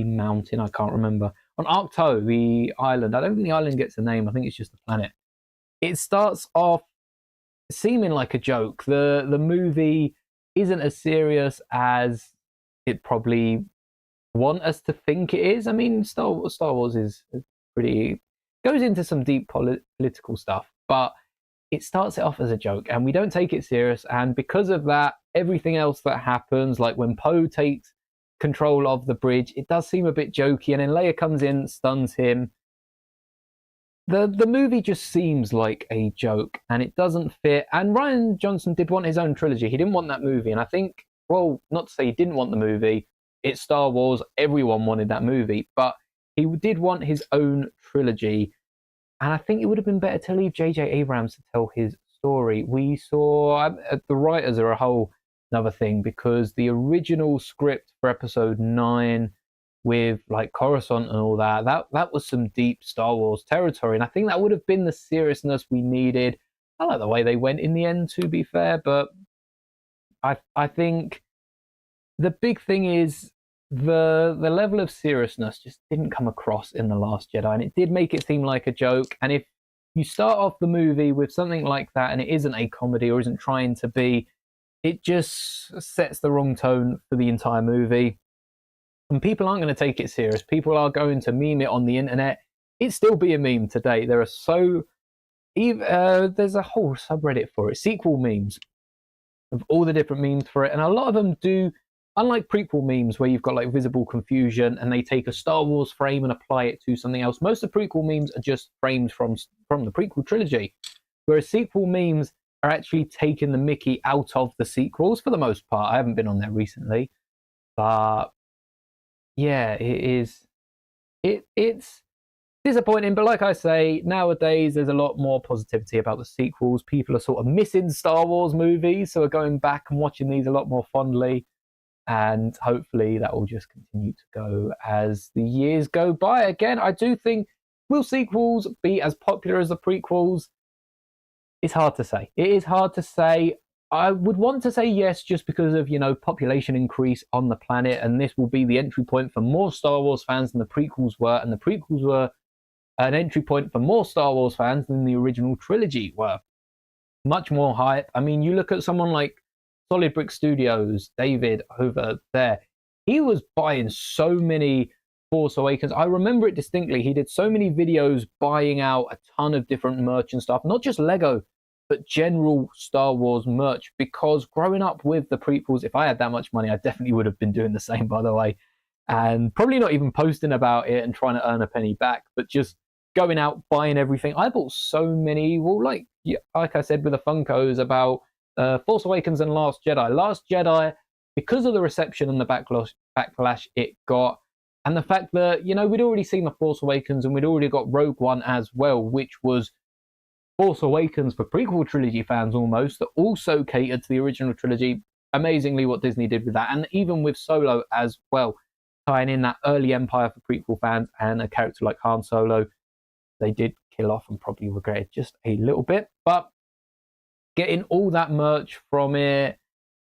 mountain, I can't remember. On Arcto, the island. I don't think the island gets a name. I think it's just the planet. It starts off seeming like a joke. The movie isn't as serious as it probably want us to think it is. I mean, Star Wars is pretty, goes into some deep political stuff, but it starts it off as a joke and we don't take it serious. And because of that, everything else that happens, like when Poe takes control of the bridge, it does seem a bit jokey. And then Leia comes in, stuns him. The movie just seems like a joke and it doesn't fit. And Rian Johnson did want his own trilogy. He didn't want that movie. And I think, well, not to say he didn't want the movie. It's Star Wars. Everyone wanted that movie. But he did want his own trilogy. And I think it would have been better to leave J.J. Abrams to tell his story. We saw the writers are a whole another thing, because the original script for episode 9 with like Coruscant and all that was some deep Star Wars territory. And I think that would have been the seriousness we needed. I like the way they went in the end, to be fair, but I think the big thing is the level of seriousness just didn't come across in The Last Jedi, and it did make it seem like a joke. And if you start off the movie with something like that and it isn't a comedy or isn't trying to be, it just sets the wrong tone for the entire movie. And people aren't going to take it serious. People are going to meme it on the internet. It's still being memed today. There's a whole subreddit for it, sequel memes, of all the different memes for it. And a lot of them do, unlike prequel memes where you've got like visible confusion and they take a Star Wars frame and apply it to something else. Most of the prequel memes are just frames from the prequel trilogy, whereas sequel memes are actually taking the mickey out of the sequels for the most part. I haven't been on there recently, but yeah, it's disappointing. But like I say, nowadays there's a lot more positivity about the sequels. People are sort of missing Star Wars movies, so are going back and watching these a lot more fondly. And hopefully that will just continue to go as the years go by. Again, I do think, will sequels be as popular as the prequels? It's hard to say. It is hard to say. I would want to say yes, just because of, population increase on the planet, and this will be the entry point for more Star Wars fans than the prequels were, and the prequels were an entry point for more Star Wars fans than the original trilogy were. Much more hype. I mean, you look at someone like Solid Brick Studios, David over there. He was buying so many Force Awakens. I remember it distinctly. He did so many videos buying out a ton of different merch and stuff, not just Lego, but general Star Wars merch, because growing up with the prequels, if I had that much money, I definitely would have been doing the same, by the way, and probably not even posting about it and trying to earn a penny back, but just going out, buying everything. I bought so many, like I said with the Funkos, about Force Awakens and Last Jedi. Last Jedi, because of the reception and the backlash it got, and the fact that, you know, we'd already seen The Force Awakens and we'd already got Rogue One as well, which was Force Awakens for prequel trilogy fans almost, that also catered to the original trilogy. Amazingly what Disney did with that, and even with Solo as well, tying in that early Empire for prequel fans and a character like Han Solo, they did kill off and probably regretted just a little bit. But getting all that merch from it,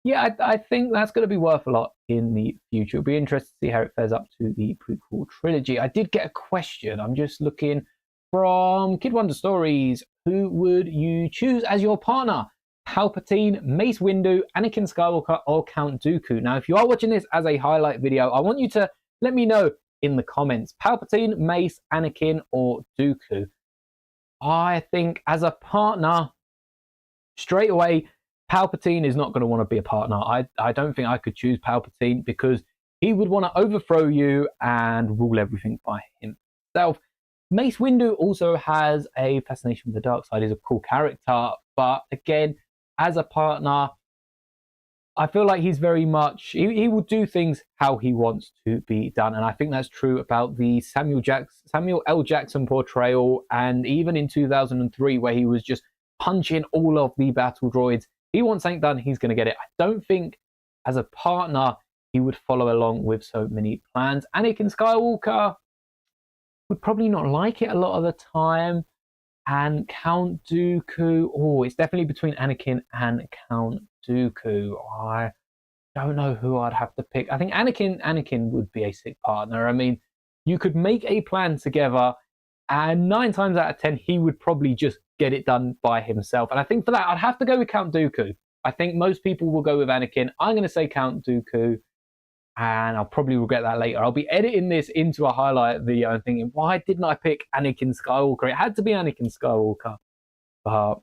yeah, I think that's going to be worth a lot in the future. It'll be interesting to see how it fares up to the prequel trilogy. I did get a question. I'm just looking from Kid Wonder Stories. Who would you choose as your partner? Palpatine, Mace Windu, Anakin Skywalker, or Count Dooku? Now, if you are watching this as a highlight video, I want you to let me know in the comments. Palpatine, Mace, Anakin, or Dooku? I think as a partner, straight away, Palpatine is not going to want to be a partner. I don't think I could choose Palpatine because he would want to overthrow you and rule everything by himself. Mace Windu also has a fascination with the dark side. He's a cool character, but again, as a partner, I feel like he's very much, he will do things how he wants to be done. And I think that's true about the Samuel L. Jackson portrayal, and even in 2003, where he was just punching all of the battle droids. He wants something done, he's going to get it. I don't think as a partner, he would follow along with so many plans. Anakin Skywalker would probably not like it a lot of the time. And Count Dooku, oh, it's definitely between Anakin and Count Dooku. I don't know who I'd have to pick. I think Anakin would be a sick partner. I mean, you could make a plan together, and 9 times out of 10, he would probably just get it done by himself. And I think for that, I'd have to go with Count Dooku. I think most people will go with Anakin. I'm going to say Count Dooku, and I'll probably regret that later. I'll be editing this into a highlight video and thinking, why didn't I pick Anakin Skywalker? It had to be Anakin Skywalker. But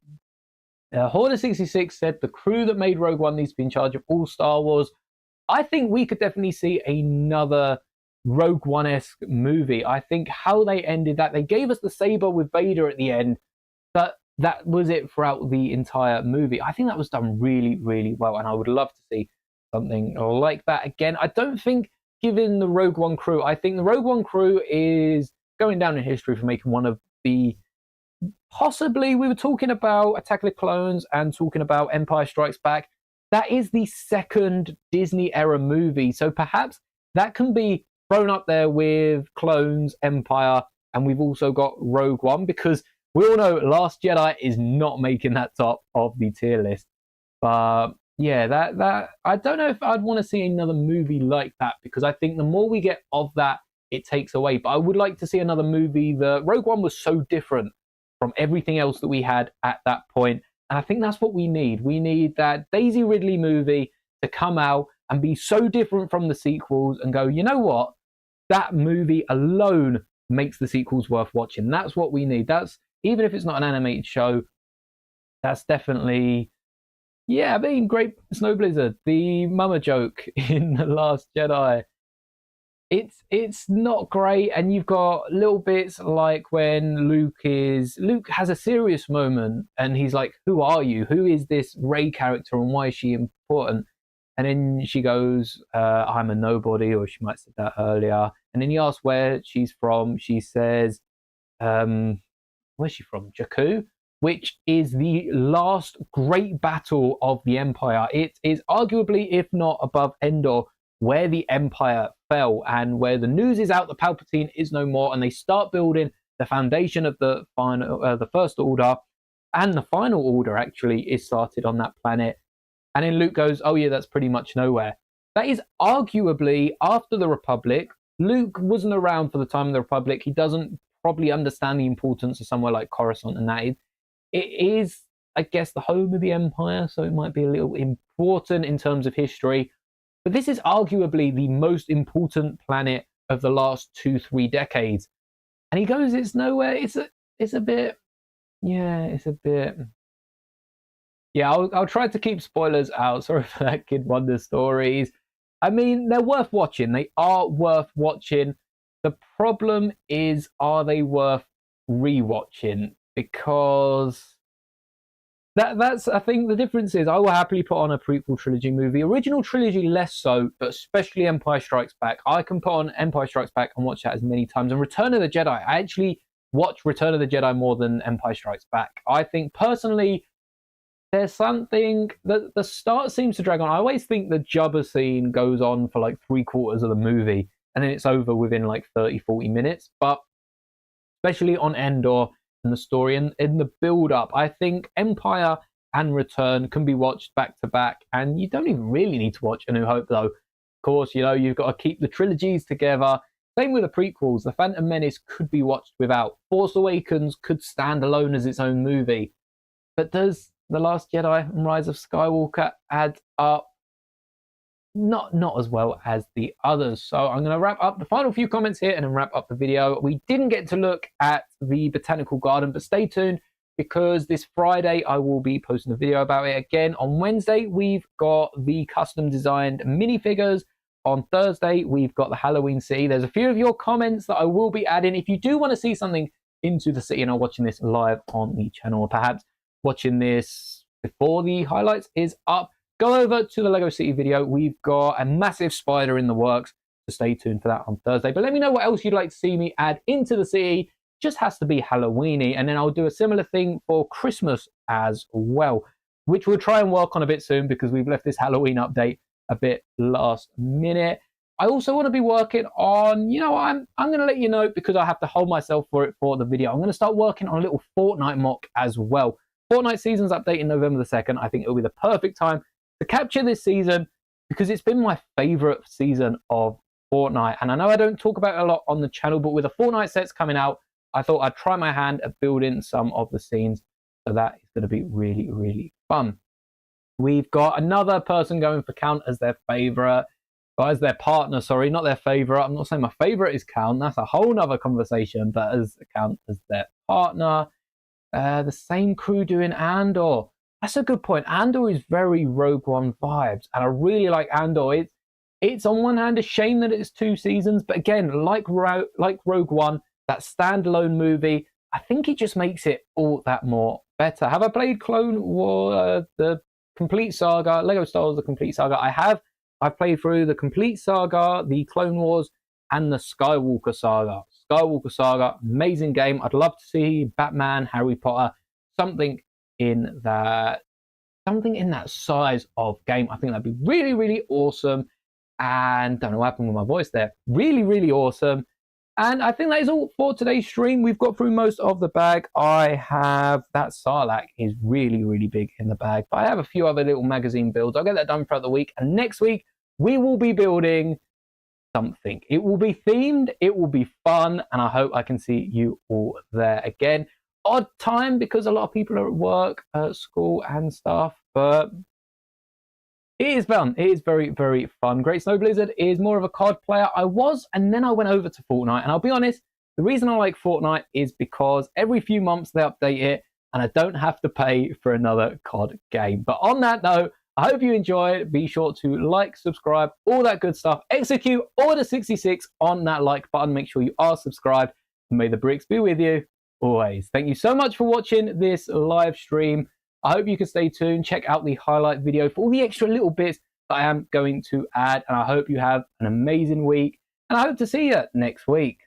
Horner66 said the crew that made Rogue One needs to be in charge of all Star Wars. I think we could definitely see another Rogue One-esque movie. I think how they ended that, they gave us the saber with Vader at the end, but that was it throughout the entire movie. I think that was done really, really well, and I would love to see something like that again. I don't think, given the Rogue One crew, I think the Rogue One crew is going down in history for making one of the, possibly, we were talking about Attack of the Clones and talking about Empire Strikes Back. That is the second Disney era movie, so perhaps that can be thrown up there with Clones, Empire, and we've also got Rogue One, because we all know Last Jedi is not making that top of the tier list. But yeah, that I don't know if I'd want to see another movie like that, because I think the more we get of that, it takes away. But I would like to see another movie. The Rogue One was so different from everything else that we had at that point, and I think that's what we need. We need that Daisy Ridley movie to come out and be so different from the sequels and go, you know what? That movie alone makes the sequels worth watching. That's what we need. That's, even if it's not an animated show, that's definitely, yeah, I mean, Great Snow Blizzard, the mama joke in The Last Jedi. It's not great, and you've got little bits like when Luke has a serious moment, and he's like, "Who are you? Who is this Rey character, and why is she important?" And then she goes, "I'm a nobody," or she might have said that earlier. And then he asks where she's from. She says, "Where's she from? Jakku." Which is the last great battle of the Empire. It is arguably, if not above Endor, where the Empire fell, and where the news is out that Palpatine is no more, and they start building the foundation of the First Order, and the Final Order actually is started on that planet. And then Luke goes, "Oh yeah, that's pretty much nowhere." That is arguably after the Republic. Luke wasn't around for the time of the Republic. He doesn't probably understand the importance of somewhere like Coruscant, and that it is, I guess, the home of the Empire, so it might be a little important in terms of history. But this is arguably the most important planet of the last 2-3 decades. And he goes, "It's nowhere." It's a bit, yeah, it's a bit. Yeah, I'll try to keep spoilers out. Sorry for that, Kid Wonder Stories. I mean, they're worth watching. They are worth watching. The problem is, are they worth rewatching? Because That's I think the difference is I will happily put on a prequel trilogy movie. Original trilogy less so, but especially Empire Strikes Back. I can put on Empire Strikes Back and watch that as many times. And Return of the Jedi, I actually watch Return of the Jedi more than Empire Strikes Back. I think personally there's something that the start seems to drag on. I always think the Jabba scene goes on for like 3/4 of the movie and then it's over within like 30, 40 minutes. But especially on Endor and the story and in the build up, I think Empire and Return can be watched back to back. And you don't even really need to watch A New Hope, though. Of course, you know, you've got to keep the trilogies together. Same with the prequels. The Phantom Menace could be watched without. Force Awakens could stand alone as its own movie. But does The Last Jedi and Rise of Skywalker add up? Not as well as the others. So I'm going to wrap up the final few comments here and then wrap up the video. We didn't get to look at the Botanical Garden, but stay tuned because this Friday I will be posting a video about it again. On Wednesday, we've got the custom designed minifigures. On Thursday, we've got the Halloween City. There's a few of your comments that I will be adding. If you do want to see something into the city and are watching this live on the channel, or perhaps watching this before the highlights is up, go over to the Lego City video. We've got a massive spider in the works, so stay tuned for that on Thursday. But let me know what else you'd like to see me add into the city. Just has to be Halloweeny, and then I'll do a similar thing for Christmas as well, which we'll try and work on a bit soon because we've left this Halloween update a bit last minute. I also want to be working on, you know, I'm going to let you know because I have to hold myself for it for the video. I'm going to start working on a little Fortnite mock as well. Fortnite season's update in November the 2nd. I think it'll be the perfect time to capture this season because it's been my favorite season of Fortnite. And I know I don't talk about it a lot on the channel, but with the Fortnite sets coming out, I thought I'd try my hand at building some of the scenes. So that is going to be really, really fun. We've got another person going for Count as their favorite, or as their partner, sorry, not their favorite. I'm not saying my favorite is Count. That's a whole nother conversation, but as Count as their partner. The same crew doing Andor. That's a good point. Andor is very Rogue One vibes, and I really like Andor. It's on one hand a shame that it's 2 seasons, but again, like Rogue One, that standalone movie, I think it just makes it all that more better. Have I played Clone War, the Complete Saga, Lego Star Wars, the Complete Saga? I have. I've played through the Complete Saga, the Clone Wars, and the Skywalker Saga. Skywalker Saga, amazing game. I'd love to see Batman, Harry Potter, something in that size of game. I think that'd be really, really awesome. And don't know what happened with my voice there. Really, really awesome. And I think that is all for today's stream. We've got through most of the bag. I have that Sarlacc is really, really big in the bag. But I have a few other little magazine builds. I'll get that done throughout the week. And next week, we will be building something. It will be themed. It will be fun. And I hope I can see you all there again. Odd time because a lot of people are at work, at school and stuff. But it is fun. It is very, very fun. Great Snow Blizzard is more of a COD player. I was, and then I went over to Fortnite. And I'll be honest, the reason I like Fortnite is because every few months they update it, and I don't have to pay for another COD game. But on that note, I hope you enjoyed. Be sure to like, subscribe, all that good stuff. Execute Order 66 on that like button. Make sure you are subscribed. And may the bricks be with you always. Thank you so much for watching this live stream. I hope you can stay tuned, check out the highlight video for all the extra little bits that I am going to add. And I hope you have an amazing week. And I hope to see you next week.